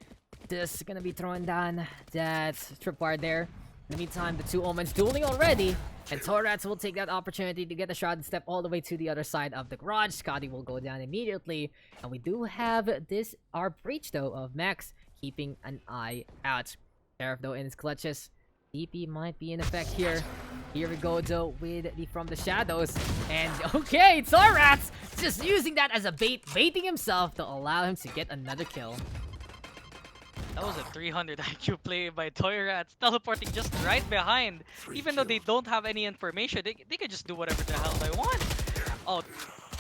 just gonna be throwing down that tripwire there. In the meantime, the 2 Omens dueling already. And Torats will take that opportunity to get the shot and step all the way to the other side of the garage. Scotty will go down immediately. And we do have our breach, though, of Max keeping an eye out. Sheriff, though, in his clutches. DP might be in effect here. Here we go, though, with the From the Shadows. And, okay, Torats just using that as a baiting himself to allow him to get another kill. That was a 300 IQ play by Toy Rats, teleporting just right behind. Even though they don't have any information, they could just do whatever the hell they want. Oh,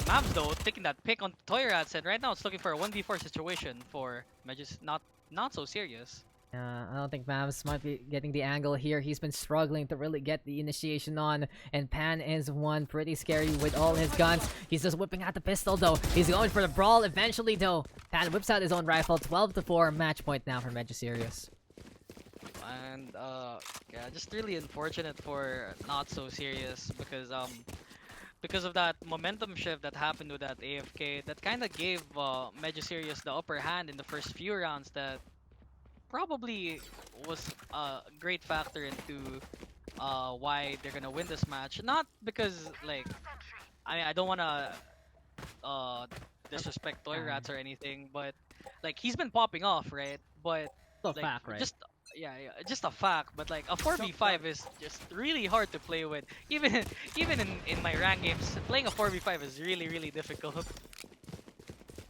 Mavs, though, taking that pick on Toy Rats, and right now it's looking for a 1v4 situation for Medyo's not so serious. I don't think Mavs might be getting the angle here. He's been struggling to really get the initiation on. And Pan is one pretty scary with all his guns. He's just whipping out the pistol, though. He's going for the brawl eventually, though. Pan whips out his own rifle. 12-4 match point now for Medyo Serious. And yeah, just really unfortunate for Not So Serious, because of that momentum shift that happened with that AFK, that kind of gave Medyo Serious the upper hand in the first few rounds. That probably was a great factor into why they're gonna win this match. Not because, like, I mean, I don't wanna disrespect Toy Rats or anything, but like, he's been popping off, right? But Still like, fact, right? just just a fact. But like, a 4v5 is just really hard to play with. Even in my rank games, playing a 4v5 is really difficult.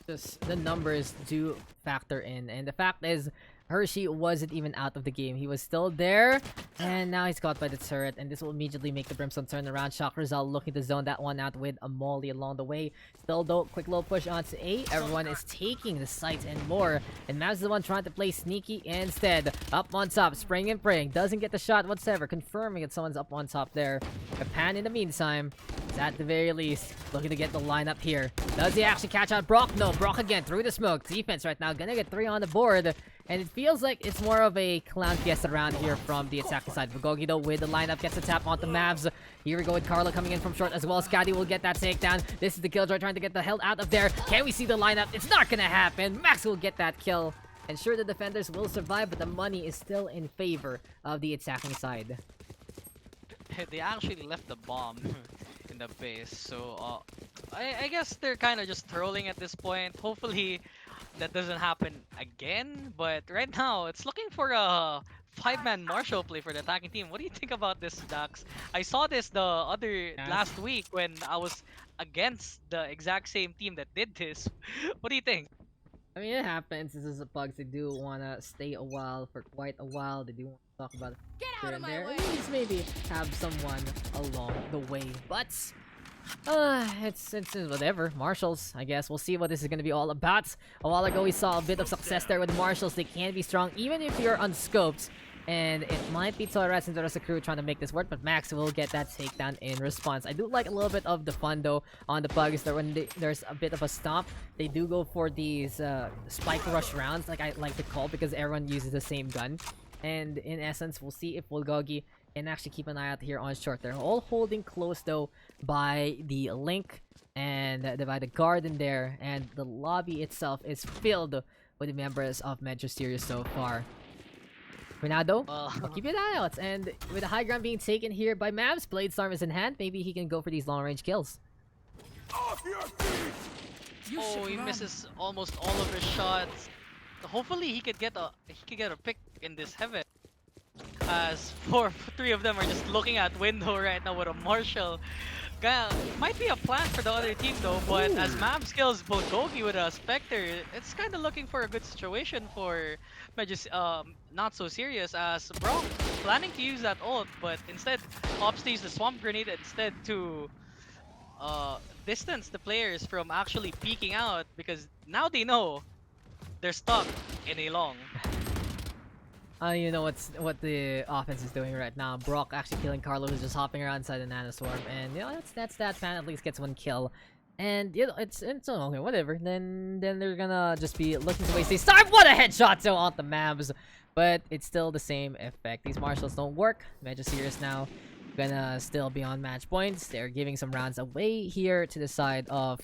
Just the numbers do factor in, and the fact is, Hershey wasn't even out of the game. He was still there, and now he's caught by the turret, and this will immediately make the Brimstone turn around. Shock Rizal looking to zone that one out with a molly along the way. Still though, quick low push onto A. Everyone is taking the site and more, and Mavs is the one trying to play sneaky instead. Up on top, spraying and praying. Doesn't get the shot whatsoever, confirming that someone's up on top there. Japan in the meantime is at the very least looking to get the lineup here. Does he actually catch out Brock? No, Brock again through the smoke. Defense right now gonna get 3 on the board. And it feels like it's more of a clown fiesta around here from the attacking side. Bugogi though with the lineup gets a tap onto Mavs. Here we go with Carlo coming in from short as well. Scotty will get that takedown. This is the Killjoy trying to get the hell out of there. Can we see the lineup? It's not gonna happen. Max will get that kill. And sure, the defenders will survive, but the money is still in favor of the attacking side. They actually left the bomb in the base, so I guess they're kind of just trolling at this point. Hopefully that doesn't happen again, but right now it's looking for a 5-man Marshall play for the attacking team. What do you think about this, Daks? I saw this the other last week when I was against the exact same team that did this. What do you think? I mean, it happens. This is a Pugs. They do want to stay a while for quite a while. They do want to talk about it here and there. At least maybe have someone along the way. But it's whatever. Marshals, I guess. We'll see what this is going to be all about. A while ago, we saw a bit of success there with Marshals. They can be strong even if you're unscoped. And it might be Torres and the rest of the crew trying to make this work, but Max will get that takedown in response. I do like a little bit of the fun though on the Pugs that when there's a bit of a stomp, they do go for these spike rush rounds, like I like to call, because everyone uses the same gun. And in essence, we'll see if Bulgogi can actually keep an eye out here on short. They're all holding close though by the link and by the garden there, and the lobby itself is filled with the members of Medyo series so far. Renado, I'll keep an eye out, and with the high ground being taken here by Mavs, Bladestorm is in hand, maybe he can go for these long range kills. Oh, he misses almost all of his shots. Hopefully he could get a pick in this heaven. As 3 of them are just looking at window right now with a Marshall. Might be a plan for the other team though, but as Mavs kills Bulgogi with a Spectre, it's kind of looking for a good situation for just not so serious, as Brock planning to use that ult, but instead opts to use the Swamp Grenade instead to distance the players from actually peeking out, because now they know they're stuck in a long. You know what the offense is doing right now. Brock actually killing Carlo, who's just hopping around inside the Nanoswarm, and you know that's that fan at least gets 1 kill. And you know it's okay, whatever. Then they're gonna just be looking to waste these time. What a headshot though on the Mavs, but it's still the same effect. These Marshals don't work. Medyo serious now, gonna still be on match points. They're giving some rounds away here to the side of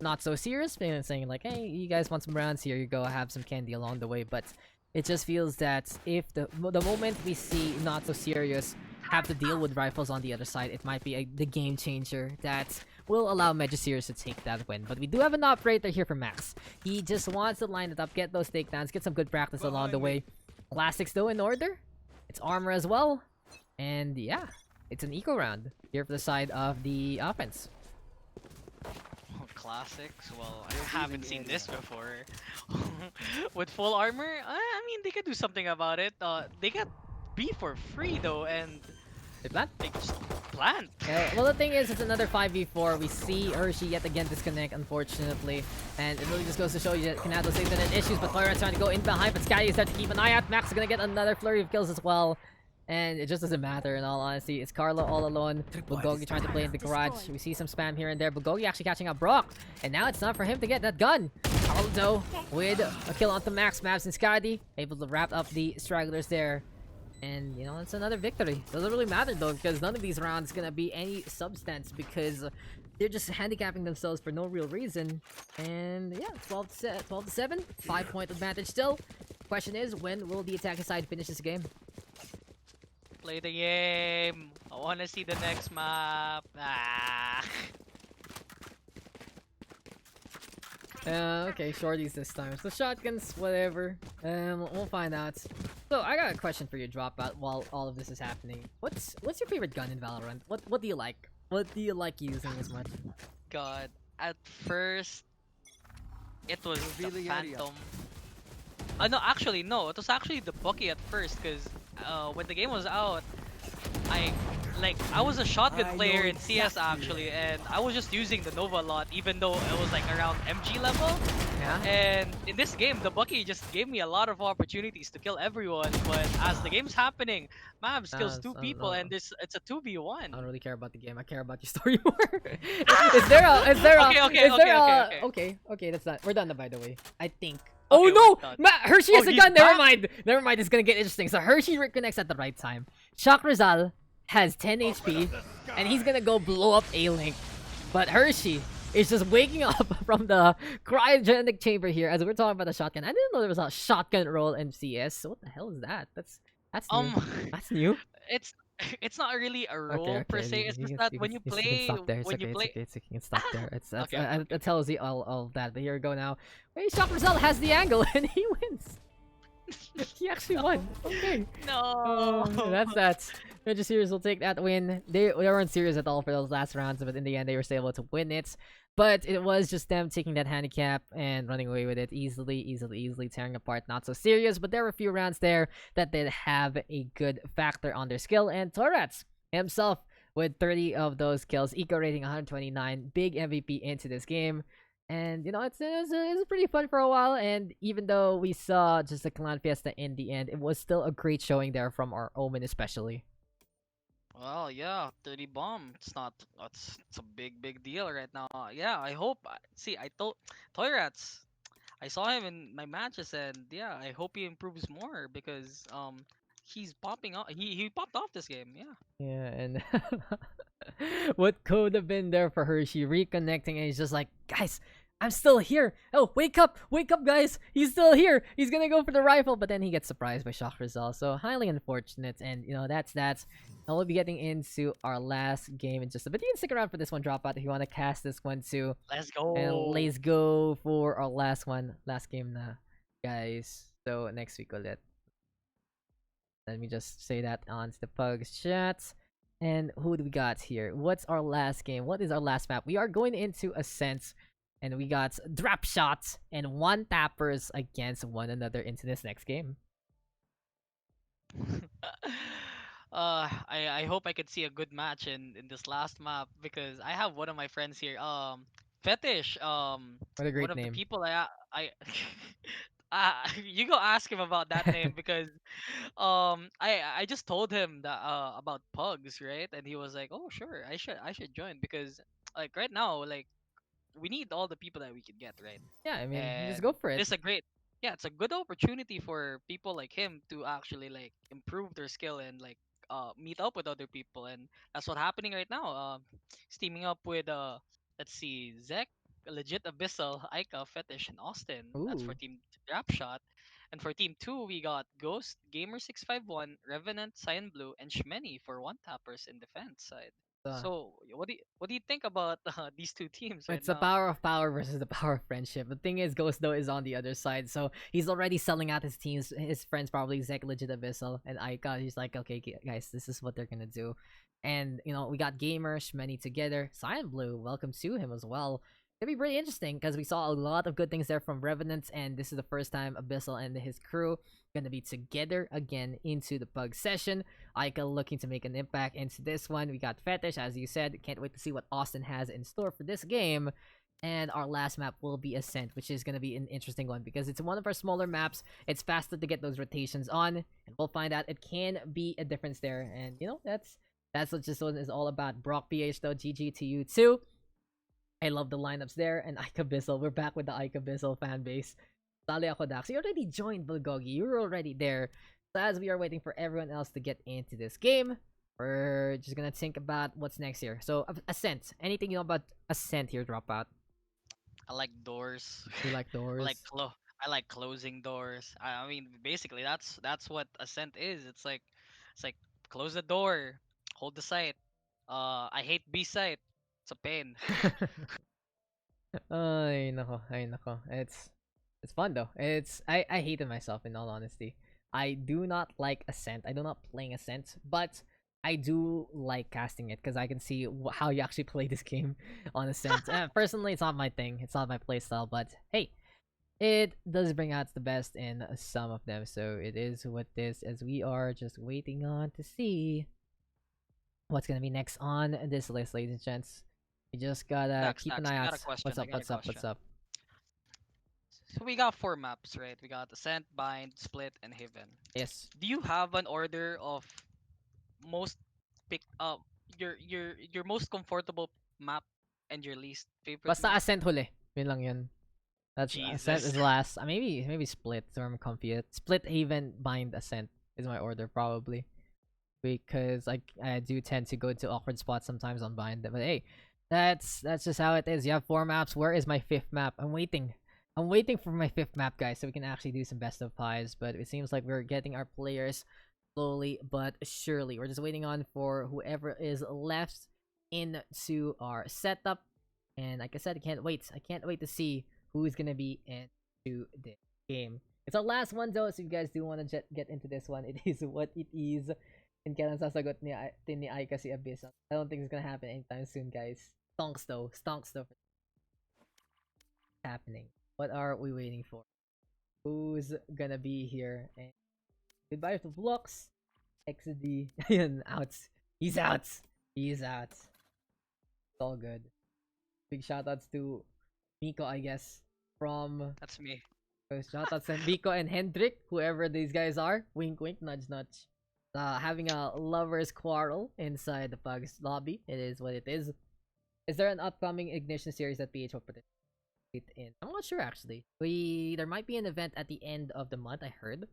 not so serious, saying like, hey, you guys want some rounds? Here you go, have some candy along the way. But it just feels that if the moment we see not so serious have to deal with rifles on the other side, it might be the game changer that will allow Medyo serious to take that win. But we do have an operator here for Max. He just wants to line it up, get those takedowns, get some good practice along the way. Classics though in order. It's armor as well. And yeah, it's an eco round here for the side of the offense. Classics? Well, I haven't seen this before. With full armor? I mean, they could do something about it. They got B for free though, and They plant? they just plant. Well, the thing is, it's another 5v4. We see Hershey yet again disconnect, unfortunately. And it really just goes to show you that Canado stays in issues, but Flora is trying to go in behind, but Scotty is there to keep an eye out. Max is gonna get another flurry of kills as well. And it just doesn't matter, in all honesty. It's Carlo all alone. Bulgogi trying to play in the garage. We see some spam here and there. Bulgogi actually catching out Brock. And now it's time for him to get that gun. Carlo, though, with a kill onto Max, Mavs, and Scotty. Able to wrap up the stragglers there. And, you know, it's another victory. Doesn't really matter, though, because none of these rounds gonna be any substance, because they're just handicapping themselves for no real reason. And, yeah, 12 to 7. 5-point advantage still. Question is, when will the attacking side finish this game? Play the game. I wanna see the next map. Okay, shorties this time. So shotguns, whatever. We'll find out. So I got a question for you, Dropout, while all of this is happening. What's your favorite gun in Valorant? What do you like? What do you like using as much? God, at first it was the Phantom. No, actually, no. It was actually the Bucky at first, because when the game was out, I I was a shotgun I know player in CS exactly actually, and I was just using the Nova a lot, even though it was like around MG level. Yeah. And in this game, the Bucky just gave me a lot of opportunities to kill everyone. But as the game's happening, Mavs kills two people, and it's a 2v1. I don't really care about the game. I care about your story more. Is there a? Is there a? Okay, okay, Is there okay, okay, a? okay. Okay, okay. That's not. We're done. By the way, I think. Okay, Oh we're no! done. Hershey Oh, has a he's gun. Never back? mind. Never mind. It's gonna get interesting. So Hershey reconnects at the right time. Shock Rizal has 10 HP, and he's gonna go blow up A-Link. But Hershey is just waking up from the cryogenic chamber here as we're talking about the shotgun. I didn't know there was a shotgun roll in CS. So what the hell is that? That's new. That's new. It's it's not really a role Okay, per okay. se. It's just that when you You can play, stop there. It's when you okay. play. It's okay. You can stop there. It's Okay, okay, okay. that tells you all of that. But here we go now. Hey, Shock Rizal has the angle and he wins. He actually won. Okay. No. That's that. Ninja Series will take that win. They weren't serious at all for those last rounds, but in the end, they were still able to win it. But it was just them taking that handicap and running away with it easily tearing apart. Not so serious, but there were a few rounds there that did have a good factor on their skill. And Torres himself with 30 of those kills, eco rating 129, big MVP into this game. And, you know, it's pretty fun for a while. And even though we saw just a Clan Fiesta in the end, it was still a great showing there from our Omen especially. Well, yeah, 30 bomb. It's a big deal right now. Yeah, I hope. See, I told Toyrats. I saw him in my matches, and yeah, I hope he improves more because he's popping off. He popped off this game. Yeah. Yeah, and what could have been there for Hershey reconnecting, and he's just like, guys, I'm still here. Oh, wake up, guys! He's still here. He's gonna go for the rifle, but then he gets surprised by Shock Rizal. So highly unfortunate, and you know that's. And we'll be getting into our last game in just a bit. You can stick around for this one, Dropout, if you want to cast this one too. Let's go. And let's go for our last game, guys. So next week ulit. Let me just say that on the Pugs chat. And who do we got here? What's our last game? What is our last map? We are going into Ascent. And we got Drap shots and one tappers against one another into this next game. I hope I could see a good match in this last map because I have one of my friends here. Fetish. What a great One of the name. people I you go ask him about that name because I just told him that about pugs, right? And he was like, "Oh, sure. I should join because like right now like we need all the people that we can get, right? Yeah, I mean, just And go for it. it's a great, yeah, it's a good opportunity for people like him to actually like improve their skill and like meet up with other people, and that's what's happening right now. He's teaming up with let's see, Zek, Legit Abyssal, Aika, Fetish, and Austin. That's for Ooh. team Drap Shot. And for team 2, we got Ghost, Gamer651, Revenant, Cyan Blue, and Shmeni for one tappers in defense side. Uh, So, what do you think about these two teams right It's the now? power of power versus the power of friendship. The thing is, Ghost though is on the other side, so he's already selling out his teams, his friends probably Zek, Legit Abyssal, and Aika. He's like, okay, guys, this is what they're gonna do. And you know, we got Gamers, many together. Cyan Blue, welcome to him as well. It'd be pretty interesting because we saw a lot of good things there from Revenants, and this is the first time Abyssal and his crew gonna be together again into the Pug session. Aika looking to make an impact into this one. We got Fetish, as you said. Can't wait to see what Austin has in store for this game. And our last map will be Ascent, which is going to be an interesting one because it's one of our smaller maps. It's faster to get those rotations on, and we'll find out it can be a difference there. And you know, that's what this one is all about. Brock PH though, GG to you too. I love the lineups there, and Ika Bissell. We're back with the Ika Bissell fan base. Sali ako, Daks. You already joined Bulgogi. You were already there. So as we are waiting for everyone else to get into this game, we're just gonna think about what's next here. So Ascent. Anything you know about Ascent here, Dropout? I like doors. You like I doors? like I like closing doors. I mean, basically, that's what Ascent is. It's like close the door, hold the site. I hate B site. It's a pain. Ay nako. It's fun though. I hated myself in all honesty. I do not like Ascent. I do not playing Ascent, but I do like casting it because I can see how you actually play this game on Ascent. Personally, it's not my thing. It's not my playstyle. But hey, it does bring out the best in some of them. So it is what this, as we are just waiting on to see what's gonna be next on this list, ladies and gents. You just gotta Dax, keep an Dax, eye I out. got a question. What's I up? got a What's up? What's question. up? So we got 4 maps, right? We got Ascent, Bind, Split, and Haven. Yes. Do you have an order of most pick your most comfortable map and your least favorite Basta map? Ascent huli. Yun lang yun. That's Ascent Jesus. is last. Maybe Split. So I'm comfy. Split, Haven, Bind, Ascent is my order probably. Because I do tend to go to awkward spots sometimes on Bind. But hey, that's just how it is. You have 4 maps. Where is my 5th map? I'm waiting. I'm waiting for my 5th map, guys, so we can actually do some best of pies. But it seems like we're getting our players slowly but surely. We're just waiting on for whoever is left into our setup. And like I said, I can't wait. I can't wait to see who's gonna be into this game. It's our last one though, so if you guys do want to get into this one, it is what it is. And kailan sasagot ni Aika si Abyss. I don't think it's gonna happen anytime soon, guys. Stonks though. Stonks though. Happening. What are we waiting for? Who's gonna be here? And goodbye to Vlogs. XD. Ayan, out. He's out. He's out. It's all good. Big shoutouts to Miko, I guess. From That's me. shoutouts to Miko and Hendrik, whoever these guys are. Wink wink, nudge nudge. Having a lovers quarrel inside the Pugs lobby. It is what it is. Is there an upcoming Ignition series that PH will participate in? I'm not sure actually. There might be an event at the end of the month, I heard.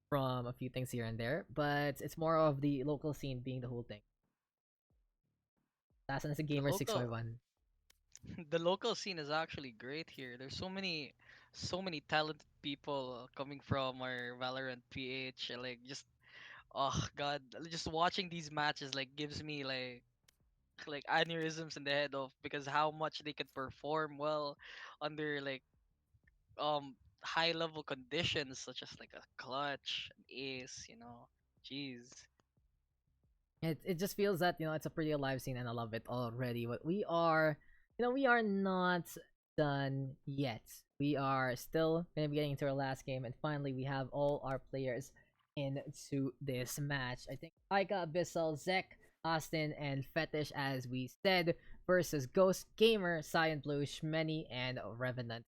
From a few things here and there. But it's more of the local scene being the whole thing. Assassin is a The gamer local 651. the local scene is actually great here. There's so many talented people coming from our Valorant PH. And, like, just oh god, just watching these matches like gives me like aneurysms in the head of because how much they can perform well under like high level conditions such as like a clutch, an ace. Jeez. It just feels that it's a pretty alive scene and I love it already. But we are not done yet. We are still gonna be getting into our last game, and finally we have all our players into this match. I think Aika, Abyssal, Zek, Austin, and Fetish, as we said, versus Ghost, Gamer, Cyan Blue, Shmeni, and Revenant.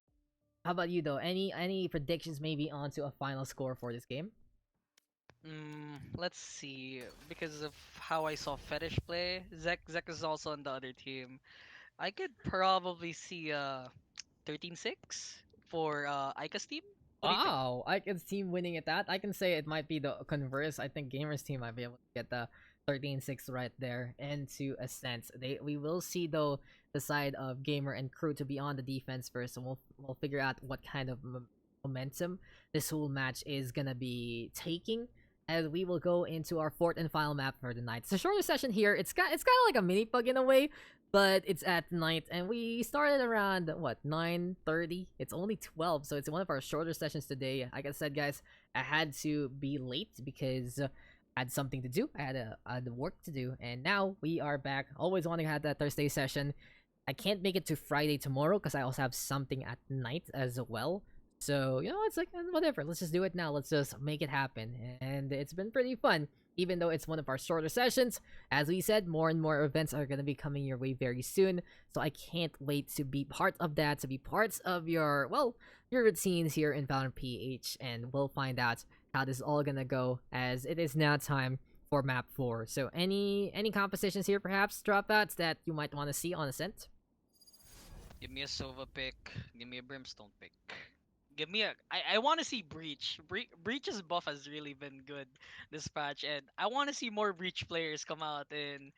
How about you though? Any predictions maybe onto a final score for this game? Let's see. Because of how I saw Fetish play, Zek is also on the other team. I could probably see 13-6 for Aika's team. What do you think? Wow, I can team winning at that. I can say it might be the converse. I think Gamer's team might be able to get the 13-6 right there into Ascent. We will see though the side of Gamer and Crew to be on the defense first, and we'll figure out what kind of momentum this whole match is gonna be taking. As we will go into our 4th and final map for the night. It's a shorter session here. It's kind of like a mini pug in a way, but it's at night and we started around what 9:30. It's only 12, so it's one of our shorter sessions today. Like I said, guys, I had to be late because I had something to do. I had work to do, and now we are back. Always wanting to have that Thursday session. I can't make it to Friday tomorrow because I also have something at night as well. So, it's like, whatever. Let's just do it now. Let's just make it happen. And it's been pretty fun, even though it's one of our shorter sessions. As we said, more and more events are going to be coming your way very soon. So I can't wait to be part of that, to be parts of your routines here in Valorant PH. And we'll find out how this is all going to go, as it is now time for map 4. So any compositions here, perhaps, dropouts that you might want to see on Ascent? Give me a Sova pick. Give me a Brimstone pick. Give me I want to see Breach. Breach's buff has really been good this patch, and I want to see more Breach players come out in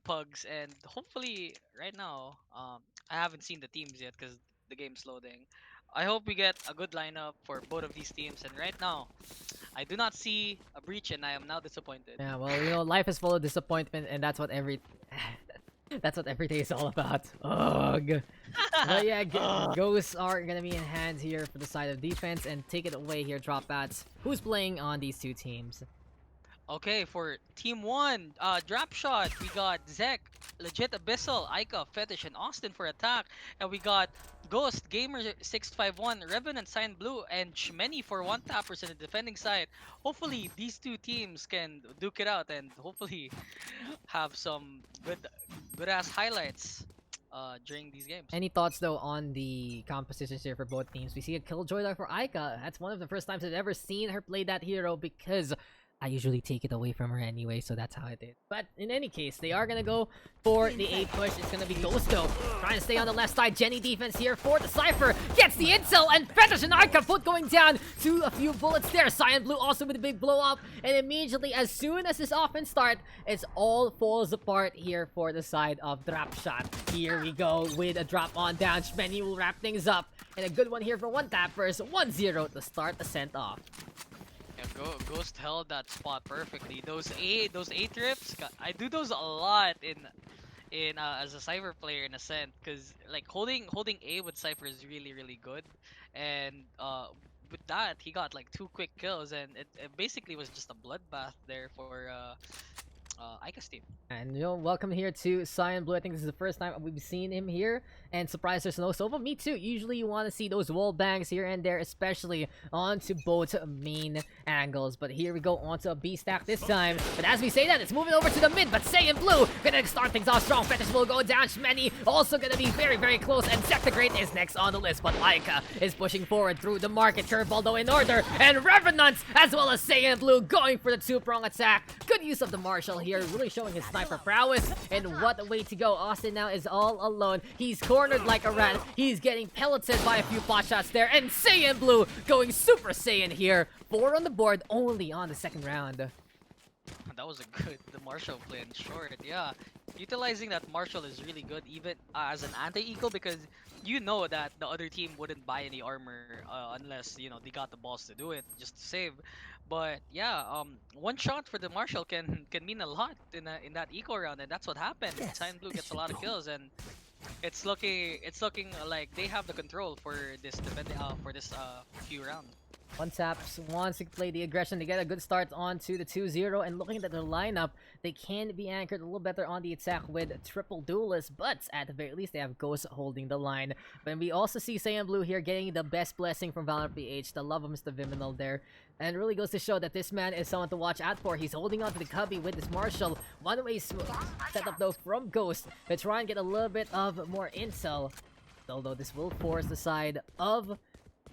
Pugs, and hopefully right now I haven't seen the teams yet because the game's loading. I hope we get a good lineup for both of these teams, and right now I do not see a Breach, and I am now disappointed. Yeah, well, life is full of disappointment, and that's what that's what every day is all about. Ugh. But yeah, ghosts are gonna be in hand here for the side of defense, and take it away here, Drop Bats. Who's playing on these two teams? Okay, for Team 1, Drap Shot, we got Zek, Legit Abyssal, Aika, Fetish, and Austin for attack. And we got Ghost, Gamer 651, Revenant, Sign Blue, and Shmeni for one tappers in the defending side. Hopefully, these two teams can duke it out and hopefully have some good ass highlights during these games. Any thoughts though on the compositions here for both teams? We see a Killjoy there for Aika. That's one of the first times I've ever seen her play that hero because I usually take it away from her anyway, so that's how I did. But in any case, they are gonna go for the A push. It's gonna be Ghosto trying to stay on the left side. Jenny defense here for the Cypher. Gets the intel, and Fetish and Aika both going down to a few bullets there. Cyan Blue also with a big blow up, and immediately as soon as this offense starts, it all falls apart here for the side of Drap Shot. Here we go with a drop on down. Shmeni will wrap things up, and a good one here for one tappers. 1-0 to start Ascent off. Yeah, Ghost held that spot perfectly. Those A trips, I do those a lot in as a Cypher player in Ascent, because like holding A with Cypher is really good, and with that he got like 2 quick kills, and it basically was just a bloodbath there for Ika's team. And welcome here to Cyan Blue. I think this is the first time we've seen him here. And surprised there's no Sova. Me too. Usually you want to see those wall bangs here and there, especially onto both main angles. But here we go onto a B stack this time. But as we say that, it's moving over to the mid. But Cyan Blue gonna start things off strong. Fetish will go down. Shmeni also gonna be very close. And Sector is next on the list. But Aika is pushing forward through the market. Curveball though in order. And Revenant as well as Cyan Blue going for the two-prong attack. Good use of the Marshall here. Really showing his sniper prowess. And what a way to go. Austin now is all alone. He's cornered like a rat. He's getting pelleted by a few pot shots there. And Cyan Blue going Super Saiyan here. 4 on the board only on the second round. That was a good the Marshall play in short. Yeah, utilizing that Marshall is really good even as an anti-eco, because you know that the other team wouldn't buy any armor unless they got the balls to do it just to save. But yeah, one shot for the Marshall can mean a lot in that eco round, and that's what happened. Yes, Cyan Blue I gets a should lot of know. kills, and it's looking like they have the control for this few rounds. One taps wants to play the aggression to get a good start onto the 2-0, and looking at their lineup, they can be anchored a little better on the attack with triple duelists, but at the very least they have Ghost holding the line. But we also see Cyan Blue here getting the best blessing from Valorant PH, the love of Mr. Viminal there, and it really goes to show that this man is someone to watch out for. He's holding on to the cubby with this Marshall. One-way setup though from Ghost to try and get a little bit of more intel, although this will force the side of,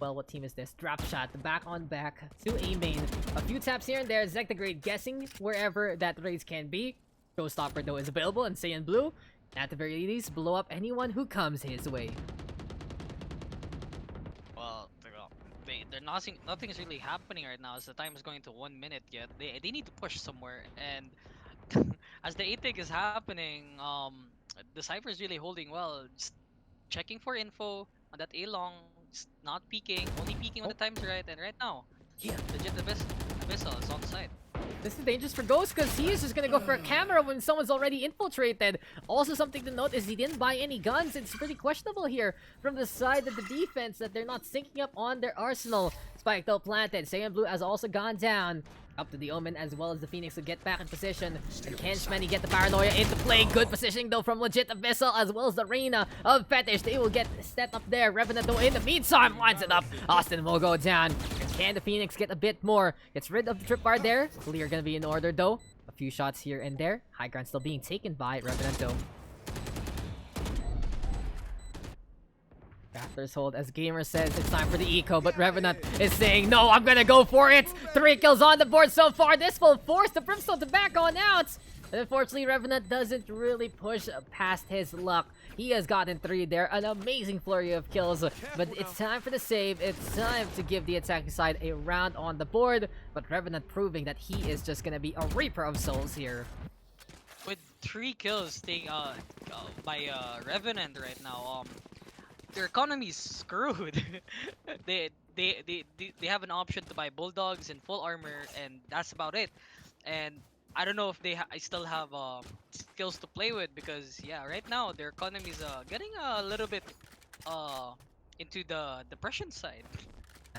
well, what team is this? Drap Shot, back on back to A main. A few taps here and there. Zek the Great guessing wherever that raise can be. Showstopper though is available, and Cyan Blue, at the very least, blow up anyone who comes his way. Well, they're nothing's really happening right now as the time is going to 1 minute yet. They need to push somewhere, and as the A-Take is happening, the Cypher is really holding well, just checking for info on that A long, just not peeking, only peeking when the time's right, and right now, legit Abyssal is on the side. This is dangerous for Ghost because he is just gonna go for a camera when someone's already infiltrated. Also, something to note is he didn't buy any guns. It's pretty questionable here from the side of the defense that they're not syncing up on their arsenal. Spike though planted. Cyan Blue has also gone down. Up to the Omen as well as the Phoenix to get back in position. And can Shmeni get the Paranoia into play? Good positioning though from Legit Abyssal as well as the Reina of Fetish. They will get set up there. Revenant though in the meantime lines it up. Austin will go down. And can the Phoenix get a bit more? Gets rid of the trip bar there. Clear gonna be in order though. A few shots here and there. High ground still being taken by Revenant though. Raptors hold as Gamer says it's time for the eco, but Revenant is saying no, I'm gonna go for it. 3 kills on the board so far. This will force the Brimstone to back on out. And unfortunately, Revenant doesn't really push past his luck. He has gotten 3 there, an amazing flurry of kills, but it's time for the save. It's time to give the attacking side a round on the board, but Revenant proving that he is just gonna be a reaper of souls here. With 3 kills by Revenant right now, their economy is screwed. they have an option to buy bulldogs in full armor, and that's about it. And I don't know if they still have skills to play with, because yeah, right now their economy is getting a little bit into the depression side.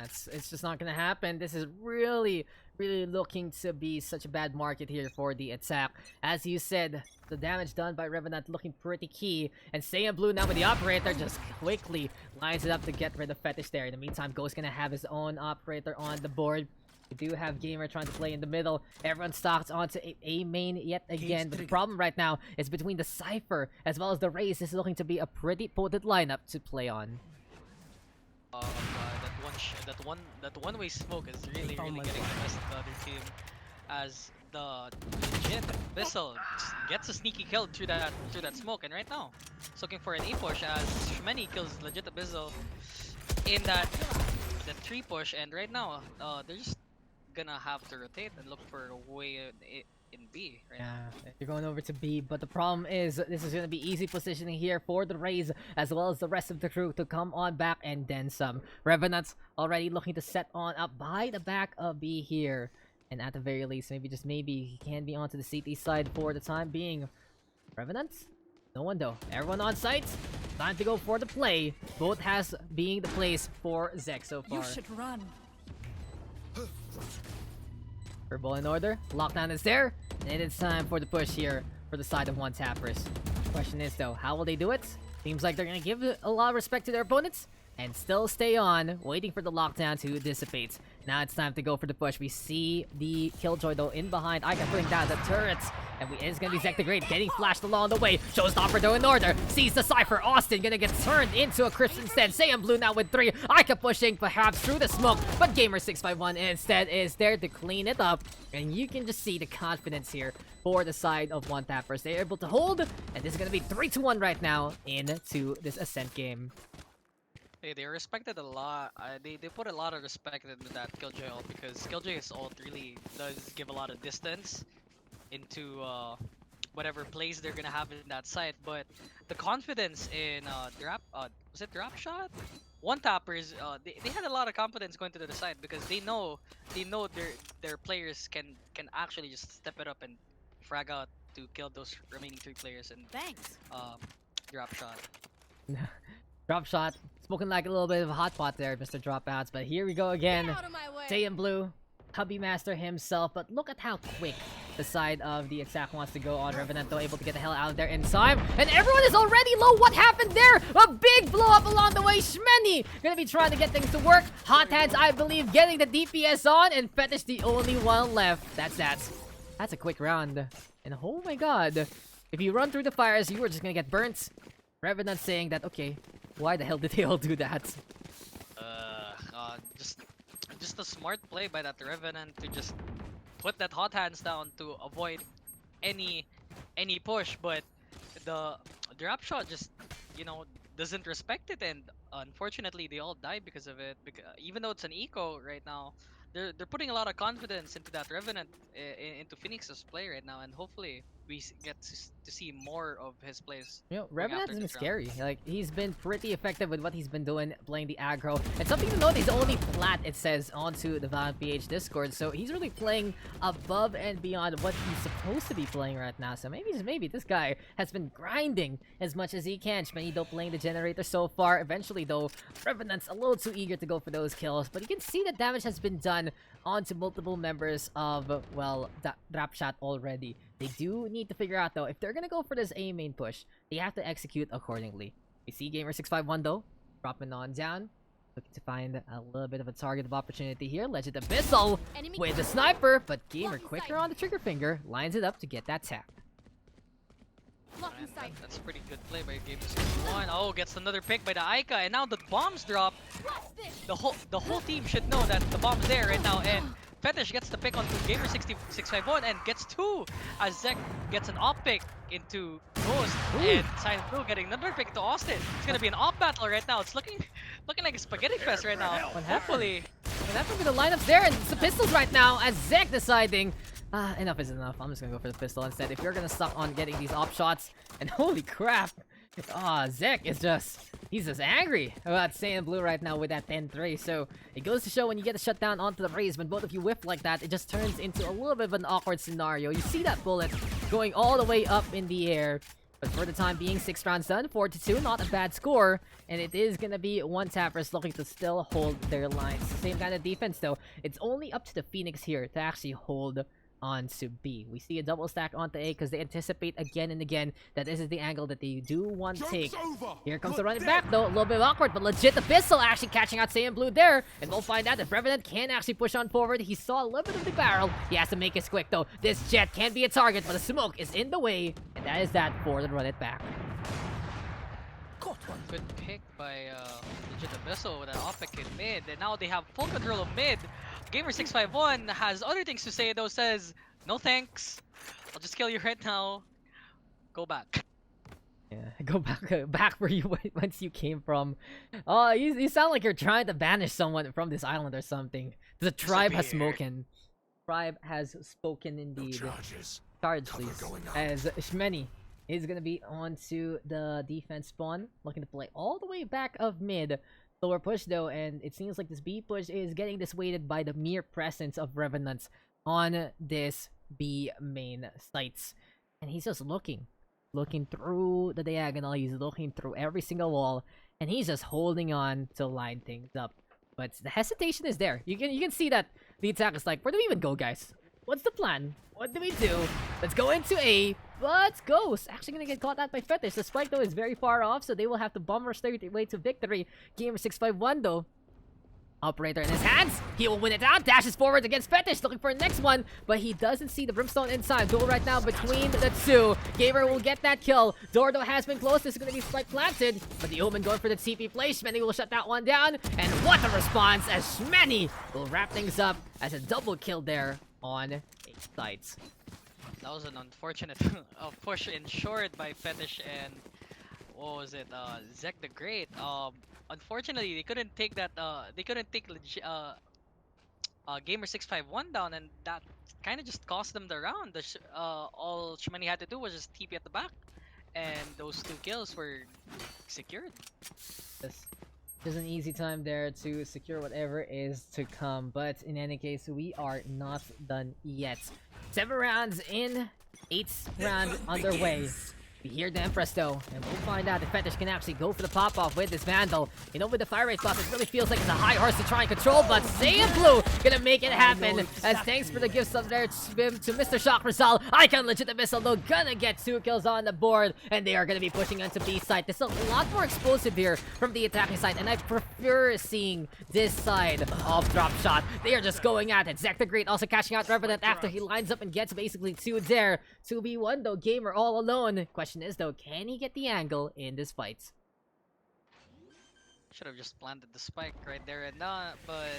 It's just not gonna happen. This is really looking to be such a bad market here for the attack. As you said, the damage done by Revenant looking pretty key. And Saiyan Blue now with the operator just quickly lines it up to get rid of Fetish there. In the meantime, Ghost gonna have his own operator on the board. We do have Gamer trying to play in the middle. Everyone stocked onto A main yet again. But the problem right now is between the Cypher as well as the Raze. This is looking to be a pretty potent lineup to play on. That one-way smoke is really getting the best of the other team, as the legit Abyssal gets a sneaky kill through that smoke, and right now it's looking for an A push as Shmeni kills legit Abyssal in the 3 push, and right now they're just gonna have to rotate and look for a way in B right now. They're going over to B, but the problem is this is going to be easy positioning here for the Raze as well as the rest of the crew to come on back and then some. Revenant's already looking to set on up by the back of B here, and at the very least, maybe he can be onto the CT side for the time being. Revenants? No one though. Everyone on site. Time to go for the play. Both has being the place for Zek so far. You should run. Furball in order. Lockdown is there. And it's time for the push here for the side of one tappers. Question is though, how will they do it? Seems like they're gonna give a lot of respect to their opponents and still stay on, waiting for the lockdown to dissipate. Now it's time to go for the push. We see the Killjoy though in behind. Ica putting down the turrets. And it's gonna be Zek the Great getting flashed along the way. Showstopper though in order. Sees the Cypher. Austin gonna get turned into a Crisp instead. Saiyan Blue now with 3. Ica pushing perhaps through the smoke. But Gamer651 instead is there to clean it up. And you can just see the confidence here for the side of one tappers. They're able to hold. And this is gonna be 3-1 right now into this Ascent game. They respected a lot. They put a lot of respect into that Killjoy ult, because Killjoy's ult really does give a lot of distance into whatever plays they're gonna have in that site. But the confidence in Drap, was it Drap shot? One tappers, they had a lot of confidence going to the side because they know their players can actually just step it up and frag out to kill those remaining 3 players. And Thanks. Drop shot. Drop shot. Spoken like a little bit of a hot pot there, Mr. Dropouts. But here we go again. Get out of my way. Saiyan Blue, Hubby Master himself. But look at how quick the side of the attack wants to go on. Revenant though able to get the hell out of there in time. And everyone is already low. What happened there? A big blow up along the way. Shmeni gonna be trying to get things to work. Hot Hands, I believe, getting the DPS on. And Fetish the only one left. That's a quick round. And oh my god. If you run through the fires, you are just gonna get burnt. Revenant saying that, okay, why the hell did they all do that? Just a smart play by that Revenant to just put that Hot Hands down to avoid any push, but the Drap shot just, doesn't respect it, and unfortunately they all died because of it. Even though it's an eco right now, they're putting a lot of confidence into that Revenant, into Phoenix's play right now, and hopefully we get to see more of his plays. Revenant's been scary. Like, he's been pretty effective with what he's been doing, playing the aggro. And something to note, he's only flat, it says, onto the Valorant PH Discord. So he's really playing above and beyond what he's supposed to be playing right now. So maybe this guy has been grinding as much as he can. Shmeni though playing the generator so far. Eventually though, Revenant's a little too eager to go for those kills. But you can see that damage has been done onto multiple members of, well, Drap shot already. They do need to figure out though, if they're gonna go for this A main push, they have to execute accordingly. We see Gamer651 though, dropping on down, looking to find a little bit of a target of opportunity here. Legend Abyssal with the sniper, but Gamer quicker on the trigger finger, lines it up to get that tap. That's a pretty good play by Gamer651. Oh, gets another pick by the Ica, and now the bombs drop. The whole team should know that the bomb's there right now, and Fetish gets the pick onto Gamer651 and gets 2 as Zek gets an op pick into Ghost. And Saiyan Blue getting another pick to Austin. It's gonna be an op battle right now. It's looking like a spaghetti fest right now. Hopefully. What happened with the lineups there? And it's the pistols right now as Zek deciding, enough is enough. I'm just gonna go for the pistol instead. If you're gonna stuck on getting these op shots, and holy crap, Zek is he's just angry about Saiyan Blue right now with that 10-3. So it goes to show when you get a shutdown onto the Raze, when both of you whiff like that, it just turns into a little bit of an awkward scenario. You see that bullet going all the way up in the air, But for the time being, 6 rounds done, 4-2, not a bad score. And it is going to be one tappers looking to still hold their lines. Same kind of defense though. It's only up to the Phoenix here to actually hold on to B. We see a double stack onto A because they anticipate again and again that this is the angle that they do want to take. Here comes the running back though, a little bit awkward, but legit Abyssal actually catching out Saiyan Blue there. And we'll find out if Revenant can actually push on forward. He saw a little bit of the barrel. He has to make it quick though. This Jet can be a target, but the smoke is in the way. And that is that for the run it back. Good pick by Legit Abyssal with an off-pick in mid. And now they have full control of mid. Gamer651 has other things to say though, says, no thanks. I'll just kill you right now. Go back. Yeah, go back where you went once you came from. Oh, you sound like you're trying to banish someone from this island or something. The tribe has spoken. Tribe has spoken indeed. No charges. Charge, please. As Shmeni is gonna be onto the defense spawn, looking to play all the way back of mid. Lower push though, and it seems like this B push is getting dissuaded by the mere presence of Revenants on this B main sites. And he's just looking through the diagonal, he's looking through every single wall, and he's just holding on to line things up. But the hesitation is there. You can see that the attack is like, where do we even go, guys? What's the plan? What do we do? Let's go into A, but Ghost actually gonna get caught out by Fetish. The spike though is very far off, so they will have to bomb rush their way to victory. Gamer651 though, operator in his hands, he will win it out, dashes forward against Fetish, looking for the next one, but he doesn't see the Brimstone inside. Duel right now between the two. Gamer will get that kill. Dordo has been close, this is gonna be spike planted, but the Omen going for the TP play. Shmeni will shut that one down, and what a response as Shmeni will wrap things up as a double kill there on 8 sides. That was an unfortunate push in short by Fetish and what was it? Zek the Great. Unfortunately, they couldn't take that. They couldn't take Gamer651 down, and that kind of just cost them the round. All Shmeni had to do was just TP at the back, and those 2 kills were secured. Yes. There's an easy time there to secure whatever is to come, but in any case, we are not done yet. 7 rounds in, 8th round underway. We hear the Empress though, and we'll find out if Fetish can actually go for the pop-off with this Vandal. You know, with the fire rate buff, it really feels like it's a high horse to try and control, but Saiyan Blue gonna make it happen. As thanks for the gifts up there to Mr. Shock Rizal. Icon Legit Abyssal though, gonna get 2 kills on the board, and they are gonna be pushing onto B side. There's a lot more explosive here from the attacking side, and I prefer seeing this side of Drop Shot. They are just going at it. Zek the Great also catching out Revenant after he lines up and gets basically 2 there. 2v1 though, Gamer all alone. Question is though, can he get the angle in this fight? Should have just planted the spike right there and now, but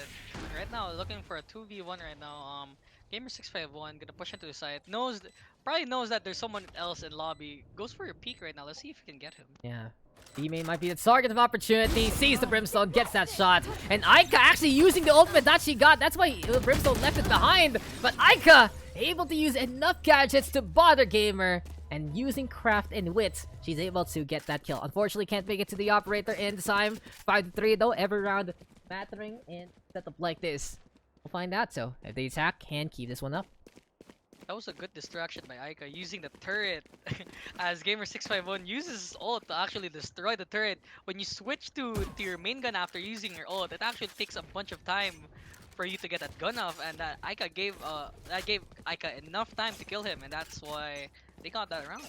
right now looking for a 2v1 right now. Gamer651 gonna push into the side. Probably knows that there's someone else in lobby. Goes for your peek right now. Let's see if you can get him. Yeah. B-main might be the target of opportunity. Sees the Brimstone, gets that shot. And Aika actually using the ultimate that she got. That's why the Brimstone left it behind. But Aika able to use enough gadgets to bother Gamer. And using craft and wit, she's able to get that kill. Unfortunately, can't make it to the operator in time. 5-3 though, every round mattering in setup like this. We'll find out so if the attack can keep this one up. That was a good distraction by Aika using the turret as Gamer651 uses his ult to actually destroy the turret. When you switch to your main gun after using your ult, it actually takes a bunch of time for you to get that gun off, and that gave Aika enough time to kill him, and that's why they got that round.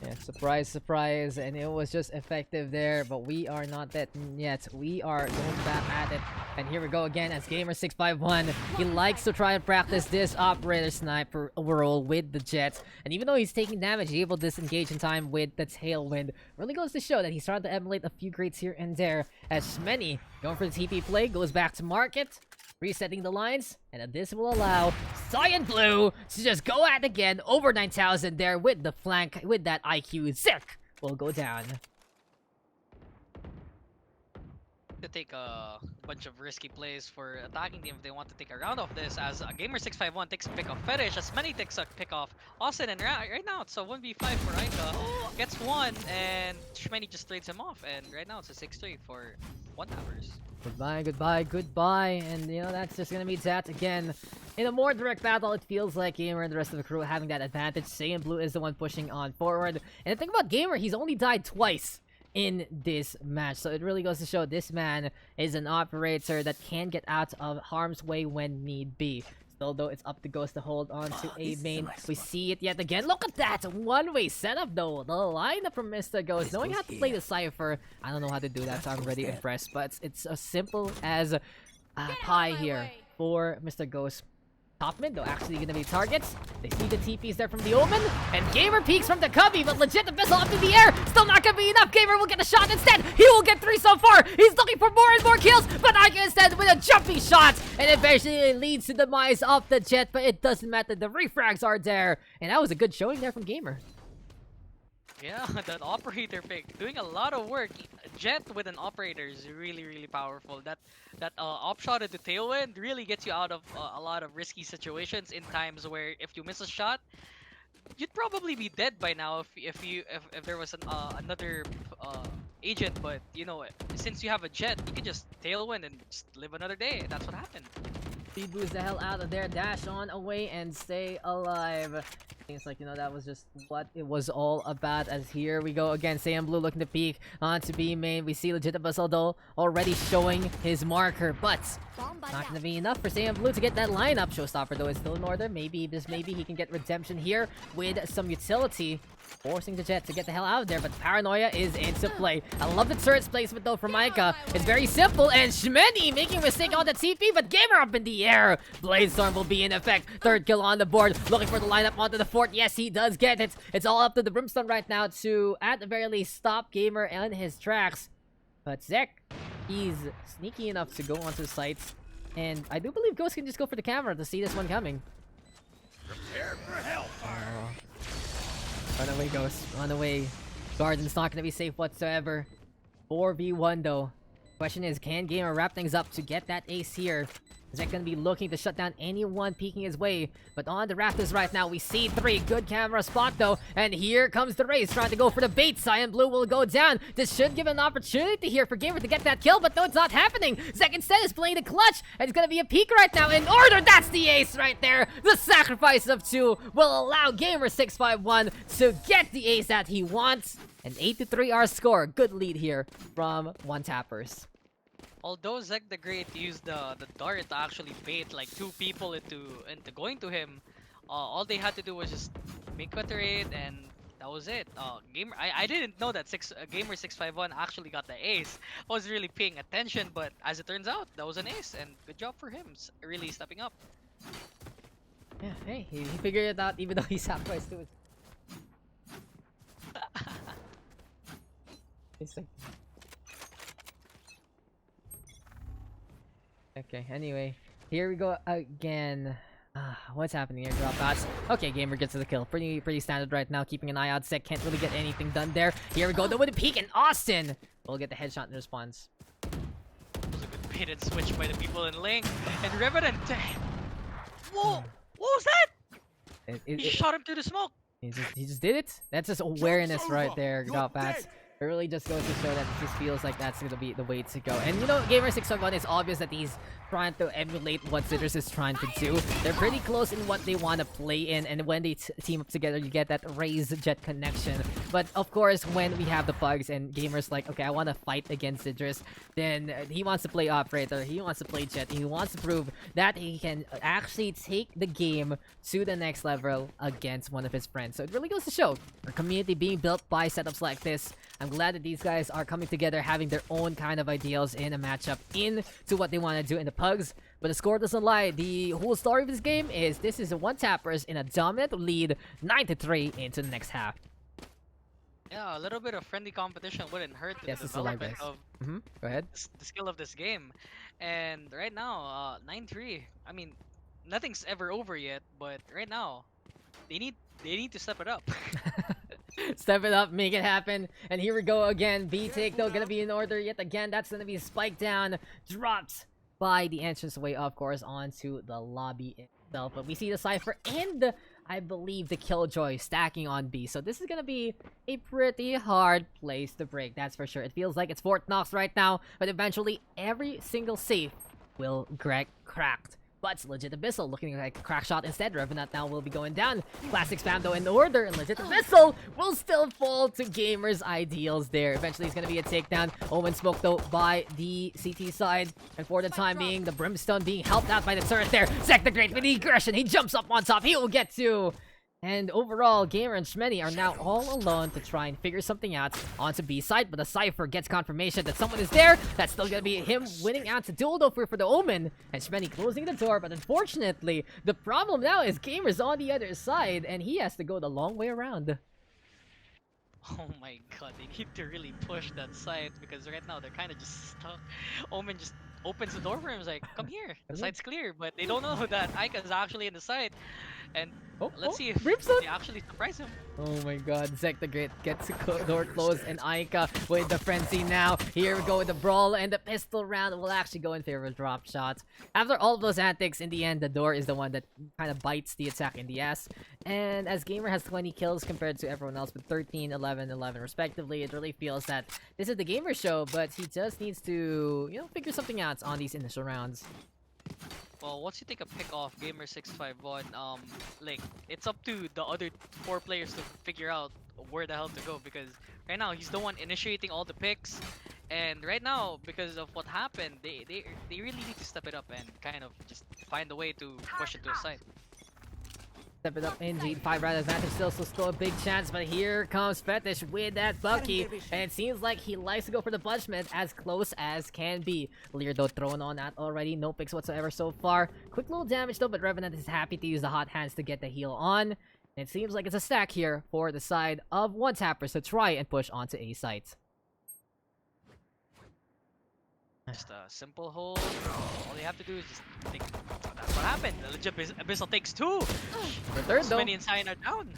Yeah, surprise, surprise, and it was just effective there, but we are not dead yet. We are going back at it, and here we go again as Gamer651. He likes to try and practice this operator sniper role with the Jets, and even though he's taking damage, he's able to disengage in time with the Tailwind. Really goes to show that he's trying to emulate a few greats here and there, as Shmeni going for the TP play, goes back to market, resetting the lines, and this will allow Cyan Blue to just go at it again. Over 9,000 there with the flank, with that IQ. Zek will go down. To take a bunch of risky plays for attacking team if they want to take a round off this, as Gamer651 takes a pick off Fetish, as Many takes a pick off Austin, and right now it's a 1v5 for Aika. Gets 1, and Shmeni just trades him off, and right now it's a 6-3 for one tappers. Goodbye, goodbye, goodbye. And you know, that's just gonna be that again. In a more direct battle, it feels like Gamer and the rest of the crew having that advantage. Saiyan Blue is the one pushing on forward. And the thing about Gamer, he's only died twice in this match. So it really goes to show this man is an operator that can get out of harm's way when need be. Still though, it's up to Ghost to hold on to a main. We see it yet again. Look at that! One-way setup though. The lineup from Mr. Ghost. Knowing how to play the Cypher. I don't know how to do that, so I'm already impressed. But it's as simple as pie here for Mr. Ghost. Top mid though, actually gonna be targets. They see the TPs there from the Omen, and Gamer peeks from the cubby, but legit Abyssal up in the air. Still not gonna be enough. Gamer will get a shot instead. He will get 3 so far. He's looking for more and more kills, but Ika instead with a jumpy shot, and eventually it leads to the demise of the Jet. But it doesn't matter. The refrags are there, and that was a good showing there from Gamer. Yeah, that operator pick doing a lot of work. Jet with an operator is really powerful. That op shot into tailwind really gets you out of a lot of risky situations in times where if you miss a shot, you'd probably be dead by now if there was another agent. But you know, since you have a Jet, you can just tailwind and just live another day. That's what happened. Speed boost the hell out of there, dash on away and stay alive. Seems like, you know, that was just what it was all about. As here we go again, Saiyan Blue looking to peek onto B main. We see legit Abyssal though already showing his marker, but not gonna be enough for Saiyan Blue to get that lineup. Showstopper though is still in order. Maybe he can get redemption here with some utility, forcing the Jet to get the hell out of there. But Paranoia is into play. I love the turret's placement though from Micah. It's very simple, and Shmeni making a mistake on the TP, but Gamer up in the air. Bladestorm will be in effect. Third kill on the board, looking for the lineup onto the fort. Yes, he does get it. It's all up to the Brimstone right now to, at the very least, stop Gamer on his tracks. But Zek, he's sneaky enough to go onto the sites. And I do believe Ghost can just go for the camera to see this one coming. Prepare for hellfire. Run away, Ghost. Run away. Garden's not going to be safe whatsoever. 4v1 though. Question is, can Gamer wrap things up to get that ace here? Zek gonna be looking to shut down anyone peeking his way. But on the rafters right now, we see 3. Good camera spot though. And here comes the race, trying to go for the bait. Cyan Blue will go down. This should give an opportunity here for Gamer to get that kill, but no, it's not happening. Zek instead is playing the clutch, and it's gonna be a peek right now in order. That's the ace right there. The sacrifice of 2 will allow Gamer 651 to get the ace that he wants. An 8-3 our score. Good lead here from one tappers. Although Zek the Great used the dart to actually bait like 2 people into going to him, all they had to do was just make a trade, and that was it. Gamer, I didn't know that Gamer 651 actually got the ace. I was really paying attention, but as it turns out, that was an ace, and good job for him, really stepping up. Yeah, hey, he figured it out even though he sacrificed to it. It's like... Okay, anyway, here we go again. What's happening here? Drop bots. Okay, Gamer gets to the kill. Pretty standard right now. Keeping an eye out. Sek can't really get anything done there. Here we go though with a peek, and Austin will get the headshot in response. It was a good bait and switch by the people in lane. And Revenant. Whoa! What was that? He shot him through the smoke. He just did it. That's just awareness right there. Drop bats. It really just goes to show that it just feels like that's gonna be the way to go. And you know, Gamer 651 is obvious that he's trying to emulate what Citrus is trying to do. They're pretty close in what they want to play in, and when they team up together, you get that Raze Jet connection. But of course, when we have the Pugs and Gamer's like, okay, I want to fight against Citrus, then he wants to play Operator, he wants to play Jet, he wants to prove that he can actually take the game to the next level against one of his friends. So it really goes to show a community being built by setups like this. I'm glad that these guys are coming together, having their own kind of ideals in a matchup into what they want to do in the Pugs. But the score doesn't lie. The whole story of this game is this is a one tappers in a dominant lead, 9-3 into the next half. Yeah, a little bit of friendly competition wouldn't hurt the Yes, this is live, development guys. of Go ahead. the skill of this game. And right now, 9-3. I mean, nothing's ever over yet, but right now, they need to step it up. Step it up, make it happen. And here we go again. B take though gonna be in order yet again. That's gonna be spiked down, dropped by the entranceway, of course, onto the lobby itself. But we see the Cypher and I believe, the Killjoy stacking on B. So this is gonna be a pretty hard place to break, that's for sure. It feels like it's Fort Knox right now, but eventually every single safe will get cracked. But Legit Abyssal looking like a crack shot instead. Revenant now will be going down. Classic spam though in order, and Legit Abyssal will still fall to Gamer's ideals there. Eventually it's going to be a takedown. Omen smoke though by the CT side. And for the time being, the Brimstone being helped out by the turret there. Zek the Great with the aggression. He jumps up on top. He will get to... And overall, Gamer and Shmeny are now all alone to try and figure something out onto B side, but the Cypher gets confirmation that someone is there. That's still gonna be him winning out to duel though for the Omen, and Shmeny closing the door, but unfortunately, the problem now is Gamer's on the other side, and he has to go the long way around. Oh my god, they need to really push that side because right now they're kind of just stuck. Omen just opens the door for him, he's like, come here, the side's clear, but they don't know that Aika is actually in the side. And let's see if Brimstone they actually surprise him. Oh my god, Zek the Great gets the door closed, and Aika with the frenzy now. Here we go with the brawl, and the pistol round will actually go in favor of drop shots. After all of those antics, in the end, the door is the one that kind of bites the attack in the ass. And as Gamer has 20 kills compared to everyone else with 13, 11, 11 respectively, it really feels that this is the Gamer show, but he just needs to, you know, figure something out on these initial rounds. Well, once you take a pick off Gamer 651, like it's up to the other 4 players to figure out where the hell to go because right now he's the one initiating all the picks, and right now because of what happened, they really need to step it up and kind of just find a way to push it to the side. Step it up indeed. 5 round advantage still a big chance, but here comes Fetish with that Bucky, and it seems like he likes to go for the punishment as close as can be. Lear though thrown on that already, no picks whatsoever so far. Quick little damage though, but Revenant is happy to use the hot hands to get the heal on. And it seems like it's a stack here for the side of One Tappers to try and push onto A site. Just a simple hold. All you have to do is just think. That's what happened. Legit Abyssal takes 2. The third though. Many inside are down.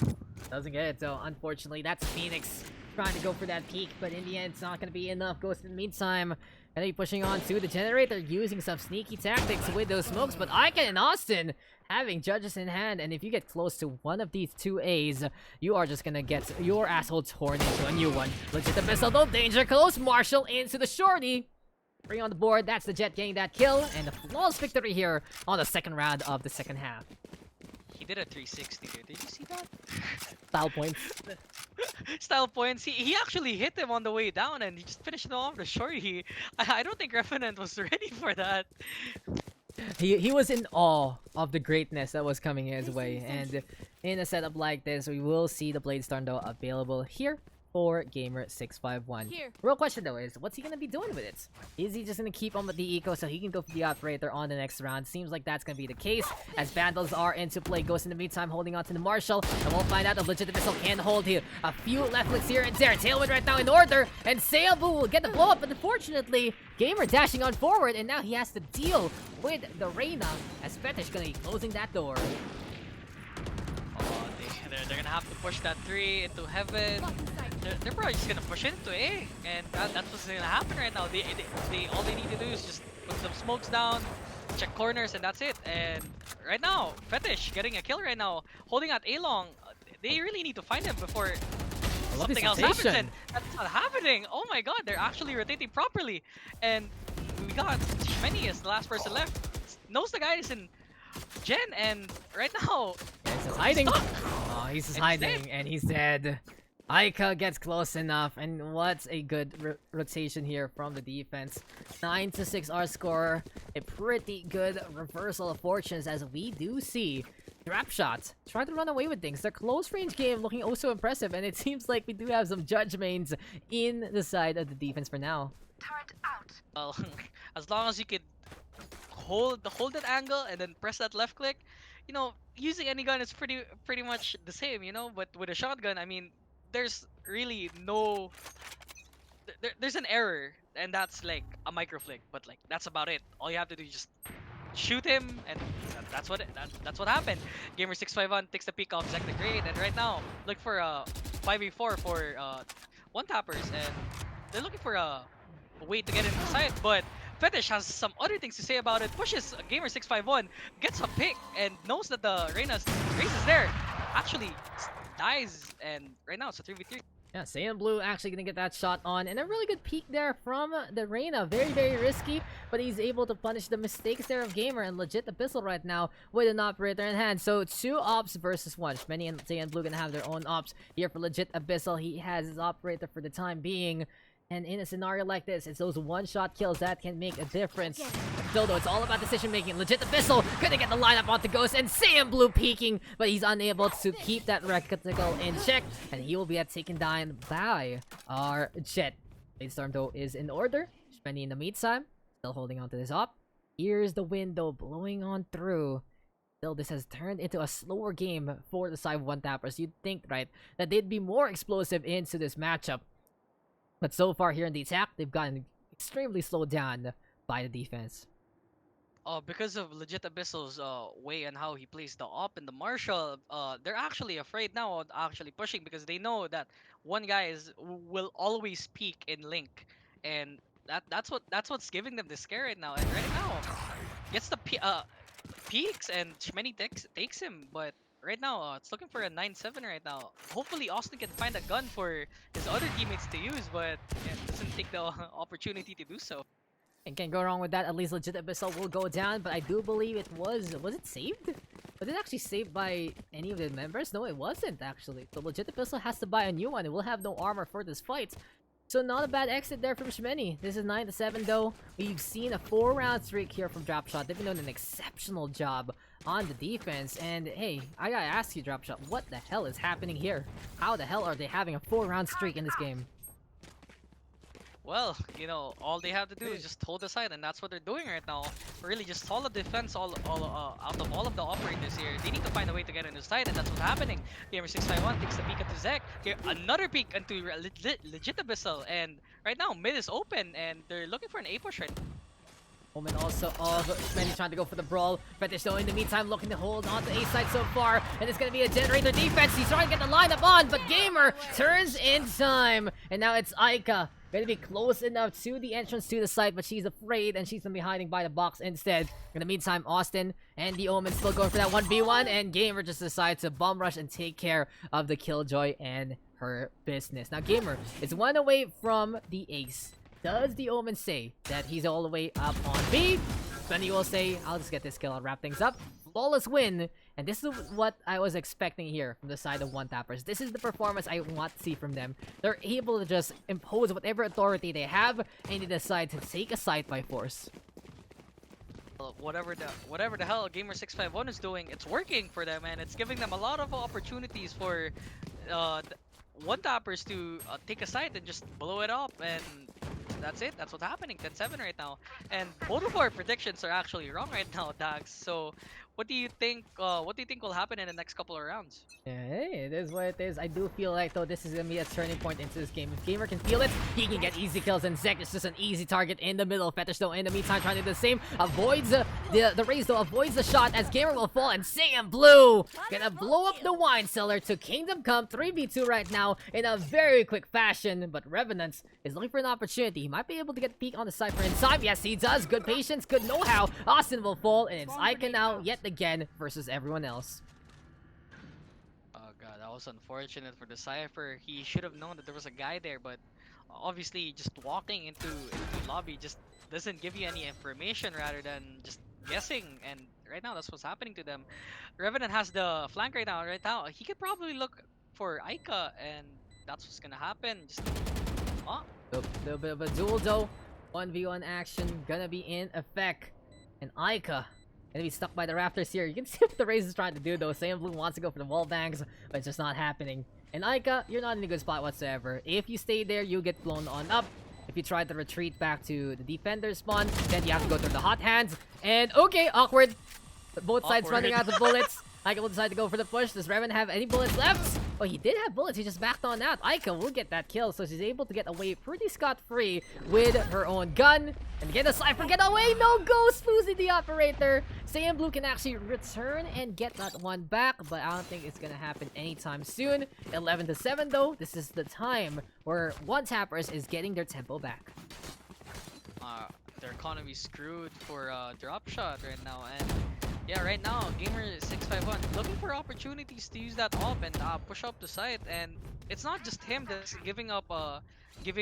Doesn't get it though. Unfortunately, that's Phoenix trying to go for that peak, but in the end, it's not going to be enough. Goes in the meantime. And be pushing on to the generator, using some sneaky tactics with those smokes. But Ika and Austin having judges in hand, and if you get close to one of these 2 A's, you are just gonna get your asshole torn into a new one. Legit Abyssal though, danger close. Marshall into the shorty. 3 on the board, that's the Jet getting that kill, and a flawless victory here on the second round of the second half. He did a 360 there. Did you see that? Style points. Style points. He actually hit him on the way down and he just finished him off the short. I don't think Revenant was ready for that. He was in awe of the greatness that was coming his way, and in a setup like this, we will see the Blade Storm though available here for Gamer 651. Real question though is, what's he gonna be doing with it? Is he just gonna keep on with the eco so he can go for the operator on the next round? Seems like that's gonna be the case as Vandals are into play. Ghost in the meantime holding on to the Marshall, and we'll find out if Legit Abyssal can hold here. A few left clicks here and there. Tailwind right now in order, and Sailbu will get the blow up, but unfortunately, Gamer dashing on forward, and now he has to deal with the Reyna as Fetish gonna be closing that door. Oh, they're gonna have to push that 3 into heaven. They're probably just gonna push it into A, and that's what's gonna happen right now. They all they need to do is just put some smokes down, check corners, and that's it. And right now, Fetish getting a kill right now, holding out A long. They really need to find him before something else happens. And that's not happening. Oh my god, they're actually rotating properly, and we got Shmeny as the last person left. Knows the guy is in Gen, and right now he's hiding. Oh, he's just hiding, and he's dead. Aika gets close enough, and what's a good rotation here from the defense. 9-6 our score. A pretty good reversal of fortunes as we do see Drap shots try to run away with things. Their close range game looking oh so impressive, and it seems like we do have some judge mains in the side of the defense for now. Turret out. Well, as long as you could hold that angle and then press that left click, you know, using any gun is pretty much the same, you know. But with a shotgun, I mean, there's really no there's an error, and that's like a micro flick, but like that's about it. All you have to do is just shoot him, and that's what happened. Gamer 651 takes the peek off Zek the Great, and right now look for a 5v4 for One Tappers, and they're looking for a way to get into the side, but Fetish has some other things to say about it. Pushes Gamer 651, gets a pick, and knows that the Reyna's race is there. actually dies, and right now it's a 3v3. Yeah, Saiyan Blue actually gonna get that shot on, and a really good peek there from the Reyna. Very, very risky, but he's able to punish the mistakes there of Gamer, and legit Abyssal right now with an operator in hand. So 2 ops versus 1. Shmeny and Saiyan Blue gonna have their own ops here for legit Abyssal. He has his operator for the time being. And in a scenario like this, it's those one-shot kills that can make a difference. Still though, it's all about decision-making. Legit Abyssal gonna get the lineup onto Ghost, and Saiyan Blue peeking, but he's unable to keep that reticle in check, and he will be taken down by our Jet. Bladestorm though is in order. Shmeny in the meantime, still holding on to this op. Here's the wind though, blowing on through. Still, this has turned into a slower game for the side 1 tappers. You'd think, right, that they'd be more explosive into this matchup. But so far here in the attack, they've gotten extremely slowed down by the defense. Because of legit Abyssal's way and how he plays the op and the Marshall, they're actually afraid now of actually pushing, because they know that one guy will always peak in Link, and that's what's giving them the scare right now. And right now, gets the peaks, and Shmeny takes him, but right now it's looking for a 9-7 right now. Hopefully Austin can find a gun for his other teammates to use, but yeah, doesn't take the opportunity to do so. And can't go wrong with that. At least legit Abyssal will go down, but I do believe it was it saved? Was it actually saved by any of the members? No, it wasn't actually. So legit Abyssal has to buy a new one. It will have no armor for this fight. So not a bad exit there from Shmeny. This is 9-7 though. We've seen a 4-round streak here from Dropshot. They've been doing an exceptional job on the defense. And hey, I gotta ask you, Dropshot, what the hell is happening here? How the hell are they having a 4-round streak in this game? Well, you know, all they have to do is just hold the side, and that's what they're doing right now. Really, just solid defense out of all of the operators here. They need to find a way to get in the side, and that's what's happening. Gamer 651 takes the peek into Zek. Here, another peek into legit Abyssal, and right now mid is open, and they're looking for an A push right now. Moment also of Shmeny trying to go for the brawl. Fetish though in the meantime looking to hold on to A side so far. And it's gonna be a generator defense. He's trying to get the lineup on, but Gamer turns in time. And now it's Aika. Gonna be close enough to the entrance to the site, but she's afraid and she's gonna be hiding by the box instead. In the meantime, Austin and the Omen still going for that 1v1, and Gamer just decides to bomb rush and take care of the Killjoy and her business. Now Gamer is 1 away from the ace. Does the Omen say that he's all the way up on B? Benny will say, I'll just get this kill, I'll wrap things up. Flawless win. And this is what I was expecting here from the side of 1 tappers. This is the performance I want to see from them. They're able to just impose whatever authority they have, and they decide to take a side by force. Whatever the hell Gamer 651 is doing, it's working for them, and it's giving them a lot of opportunities for 1 tappers to take a side and just blow it up, and that's it. That's what's happening. 10-7 right now, and both of our predictions are actually wrong right now, Daks. So what do you think? What do you think will happen in the next couple of rounds? Yeah, hey, it is what it is. I do feel like though this is gonna be a turning point into this game. If Gamer can feel it, he can get easy kills, and Zek is just an easy target in the middle. Fetish though in the meantime trying to do the same. Avoids the raise though, avoids the shot as Gamer will fall, and Saiyan Blue gonna blow up the wine cellar to Kingdom Come 3v2 right now in a very quick fashion. But Revenant is looking for an opportunity. He might be able to get a peek on the Cypher in time. Yes, he does. Good patience, good know-how. Austin will fall, and it's Aika now yet again versus everyone else. Oh god, that was unfortunate for the Cypher. He should have known that there was a guy there, but obviously just walking into lobby just doesn't give you any information rather than just guessing, and right now that's what's happening to them. Revenant has the flank right now. He could probably look for Aika, and that's what's gonna happen. Just A little bit of a duel though. 1v1 action gonna be in effect, and Aika gonna be stuck by the rafters here. You can see what the Raze is trying to do though. Saiyan Blue wants to go for the wall bangs, but it's just not happening. And Aika, you're not in a good spot whatsoever. If you stay there, you'll get blown on up. If you try to retreat back to the defender spawn, then you have to go through the hot hands. And okay, awkward. Both sides running out of bullets. Aika will decide to go for the push. Does Revan have any bullets left? Oh, he did have bullets. He just backed on out. Aika will get that kill, so she's able to get away pretty scot-free with her own gun. And get a Cypher, get away! No Ghost losing the operator. Saiyan Blue can actually return and get that one back, but I don't think it's gonna happen anytime soon. 11-7 though. This is the time where 1 tappers is getting their tempo back. Their economy screwed for Dropshot right now, and Yeah, right now, Gamer651 looking for opportunities to use that op and push up the site, and it's not just him that's giving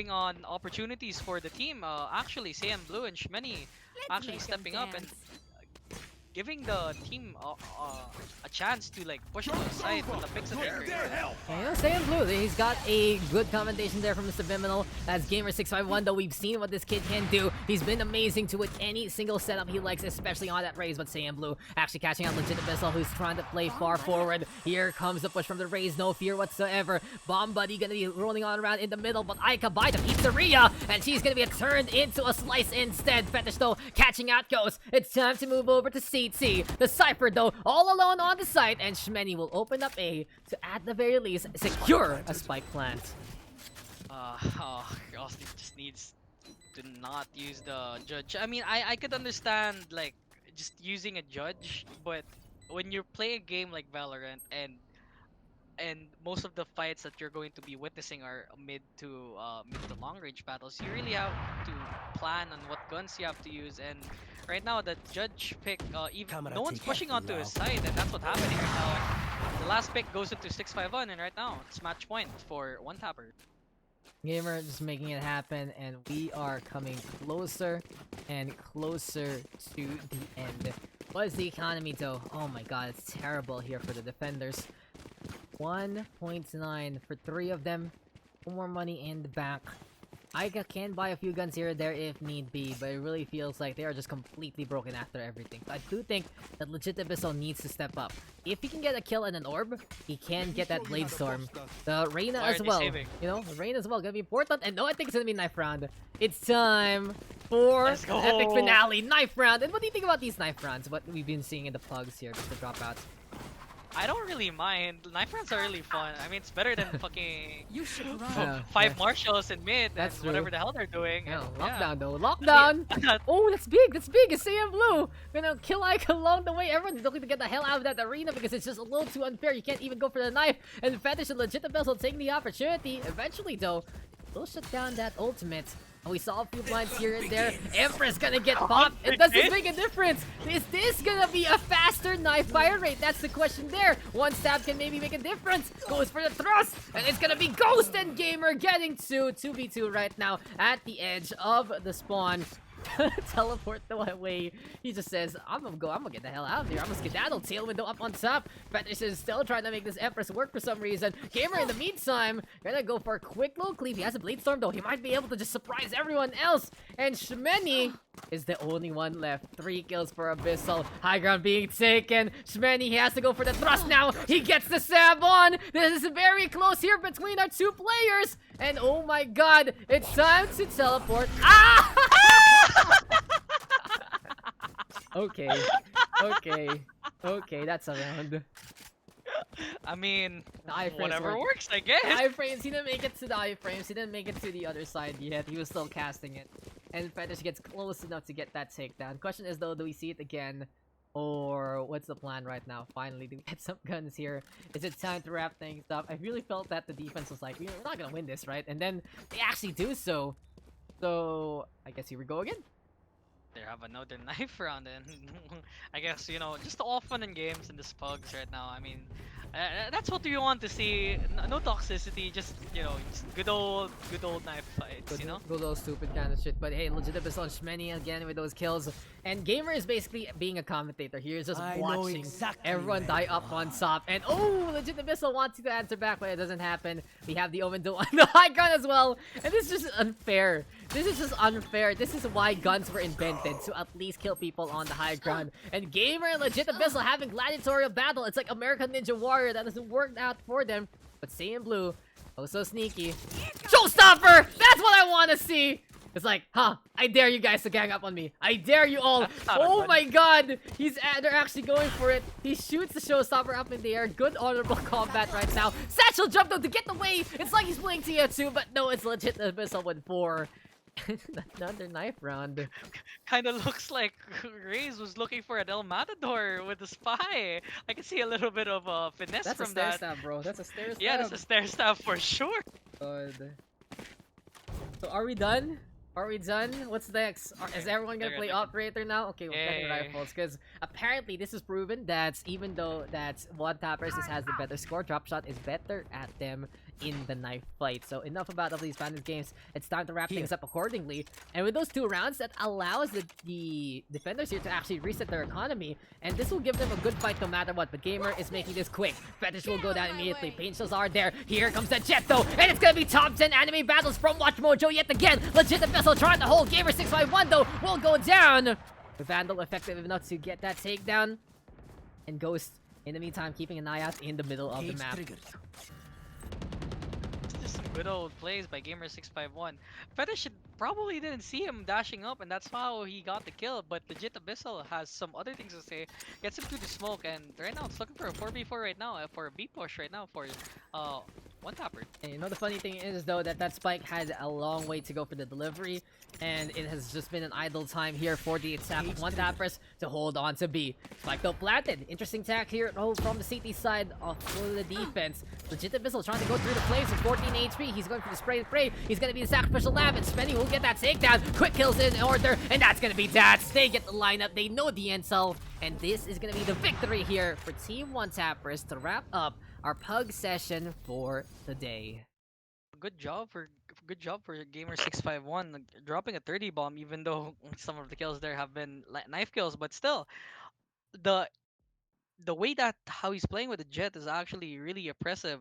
on opportunities for the team. Actually, Sam Blue and Shmeni Let's actually make 'em stepping up and dance. giving the team a chance to like push to the side with the picks that they're Prepare creating. hell. Yeah, you know, Saiyan Blue, he's got a good commentation there from Mr. Viminal. That's Gamer651, though we've seen what this kid can do. He's been amazing to with any single setup he likes, especially on that Raze. But Saiyan Blue actually catching out Legit Abyssal, who's trying to play far forward. Here comes the push from the Raze, no fear whatsoever. Bomb Buddy gonna be rolling on around in the middle, but Aika by the pizzeria, and she's gonna be turned into a slice instead. Fetish, though, catching out Ghost. It's time to move over to CT. The Cypher, though, all alone on the site, and Shmeni will open up A to, at the very least, secure a spike plant. Austin just needs to not use the judge. I mean, I could understand like just using a judge, but when you play a game like Valorant and most of the fights that you're going to be witnessing are mid to long range battles, you really have to plan on what guns you have to use. And right now, the judge pick, even no one's pushing onto his side, and that's what's happening right now. The last pick goes into 651, and right now it's match point for one tapper. Gamer just making it happen, and we are coming closer and closer to the end. What is the economy, though? Oh my god, it's terrible here for the defenders. 1.9 for 3 of them. More money in the back. Aika can buy a few guns here or there if need be, but it really feels like they are just completely broken after everything. So I do think that Legit Abyssal needs to step up. If he can get a kill and an orb, he can get that Blade Storm. The Reyna Why are as they well. saving? You know, the Reyna as well gonna be important. And no, I think it's gonna be knife round. It's time for Let's the go. epic finale, knife round. And what do you think about these knife rounds? What we've been seeing in the plugs here, just the dropouts. I don't really mind. Knife rounds are really fun. I mean, it's better than fucking You should run. Yeah, five yeah. marshals in mid That's and whatever true. the hell they're doing. Yeah, and, lockdown though. Lockdown! Oh, that's big! That's big! It's Saiyan Blue! Gonna kill Ike along the way. Everyone's looking to get the hell out of that arena because it's just a little too unfair. You can't even go for the knife. And Fetish and Legit Abyssal taking the opportunity. Eventually, though, they'll shut down that ultimate. And we saw a few blinds here and there. Empress gonna get popped. And does this make a difference? Is this gonna be a faster knife fire rate? That's the question there. One stab can maybe make a difference. Goes for the thrust. And it's gonna be Ghost and Gamer getting to 2v2 right now at the edge of the spawn. Teleport the away. He just says, I'm gonna get the hell out of here. I'm gonna skedaddle. Tail window up on top. Fetish is still trying to make this Empress work for some reason. Gamer in the meantime, gonna go for a quick little cleave. He has a Blade Storm though. He might be able to just surprise everyone else. And Shmeni is the only one left. 3 kills for Abyssal. High ground being taken. Shmeni, he has to go for the thrust now. He gets the stab on. This is very close here between our 2 players. And oh my god, it's time to teleport. Ah! Okay, that's a round. I mean, The iframes whatever work. works, I guess. The iframes, he didn't make it to the iframes, he didn't make it to the other side yet, he was still casting it. And Fetish gets close enough to get that takedown. Question is though, do we see it again? Or what's the plan right now? Finally, do we get some guns here? Is it time to wrap things up? I really felt that the defense was like, we're not gonna win this, right? And then they actually do so. So, I guess here we go again. They have another knife round, and I guess, you know, just all fun and games in this Pugs right now. I mean, that's what we want to see. No toxicity, just, you know, just good old knife fights, you know? Good old stupid kind of shit. But hey, Legit Abyssal and Shmeni again with those kills. And Gamer is basically being a commentator here. He's just watching everyone die up on top. And oh, Legit Abyssal wants you to answer back, but it doesn't happen. We have the Omen on the high ground as well. And this is just unfair. This is just unfair. This is why guns were invented, to at least kill people on the high ground. And Gamer and Legit Abyssal having gladiatorial battle. It's like American Ninja Warrior. That doesn't work out for them. But Saiyan Blue, oh so sneaky. Showstopper! That's what I want to see! It's like, huh, I dare you guys to gang up on me. I dare you all. Oh my god. They're actually going for it. He shoots the showstopper up in the air. Good honorable combat right now. Satchel jump though to get the wave. It's like he's playing TF2, but no, it's Legit Abyssal with 4. Another knife round. Kind of looks like Raze was looking for an El Matador with the spy. I can see a little bit of finesse That's a from stair that. stab, bro. That's a stair stab. Yeah, that's a stair stab for sure. Good. So are we done? Are we done? What's next? Is everyone gonna They're play good. operator now? Okay, we're getting Yay. rifles because apparently this is proven that even though that one tappers has the better score, drop shot is better at them in the knife fight. So enough about all these Spanish games. It's time to wrap things up accordingly. And with those 2 rounds, that allows the defenders here to actually reset their economy, and this will give them a good fight no matter what. But Gamer is making this quick. Fetish will go down immediately. Pain shells are there. Here comes the jet though, and it's gonna be top 10 anime battles from Watch Mojo yet again. Legit the vessel trying to hold. Gamer 651 though will go down. Vandal effective enough to get that takedown, and Ghost in the meantime keeping an eye out in the middle of the map. Just some good old plays by Gamer651. Fetish probably didn't see him dashing up, and that's how he got the kill. But Legit Abyssal has some other things to say. Gets him through the smoke, and right now it's looking for a 4v4 right now, for a B push right now for one tapper. And you know the funny thing is though that Spike had a long way to go for the delivery, and it has just been an idle time here for the attack of one tappers to hold on to B. Spike though planted. Interesting tack here from the CT side of the defense. Legit Abyssal trying to go through the plays with 14 HP. He's going for the spray and pray. He's gonna be the sacrificial lamb, and Spenny will get that takedown. Quick kills in order, and that's gonna be Daks. They get the lineup. They know the intel, and this is gonna be the victory here for Team One Tappers to wrap up our pug session for the day. Good job for Gamer651, like, dropping a 30 bomb, even though some of the kills there have been knife kills, but still the way that how he's playing with the jet is actually really impressive.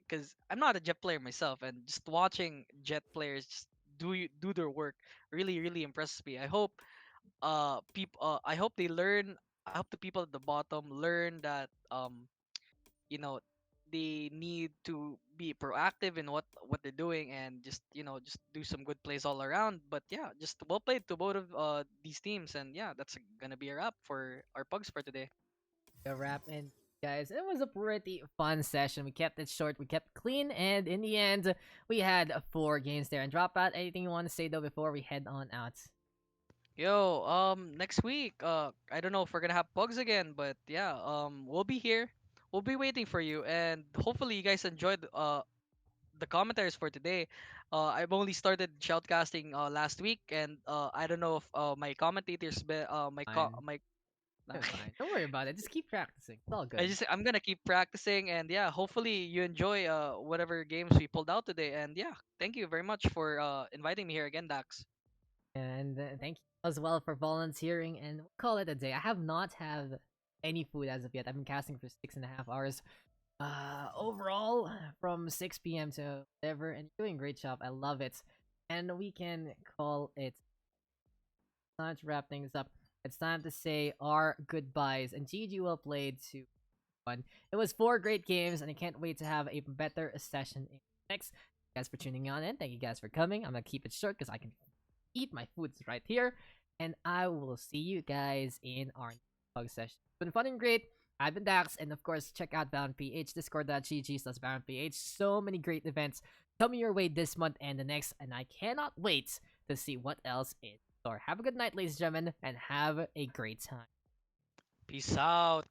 Because I'm not a jet player myself, and just watching jet players just do their work really impresses me. I hope I hope they learn. I hope the people at the bottom learn that you know they need to be proactive in what they're doing, and just just do some good plays all around. But yeah, just well played to both of these teams, and yeah, that's gonna be a wrap for our pugs for today. A wrap in, guys. It was a pretty fun session. We kept it short, we kept it clean, and in the end, we had 4 games there. And drop out anything you want to say though before we head on out. Yo, next week, I don't know if we're gonna have pugs again, but yeah, we'll be here. We'll be waiting for you, and hopefully you guys enjoyed the commentaries for today. I've only started shoutcasting last week, and I don't know if my commentators be Fine. my It's fine. Don't worry about it. Just keep practicing. It's all good. I'm gonna keep practicing, and yeah, hopefully you enjoy whatever games we pulled out today. And yeah, thank you very much for inviting me here again, Dax. And thank you as well for volunteering. And we'll call it a day. I have not had any food as of yet. I've been casting for 6.5 hours. Overall, from 6 p.m. to whatever, and you're doing a great job. I love it. And we can call it time to wrap things up. It's time to say our goodbyes. And GG well played to one. It was 4 great games, and I can't wait to have a better session in next. Thank you guys for tuning on in. Thank you guys for coming. I'm gonna keep it short because I can eat my foods right here. And I will see you guys in our next pug session. It's been fun and great. I've been Daks, and of course, check out Valorant PH, discord.gg/Valorant PH. So many great events coming your way this month and the next, and I cannot wait to see what else is in store. Have a good night, ladies and gentlemen, and have a great time. Peace out.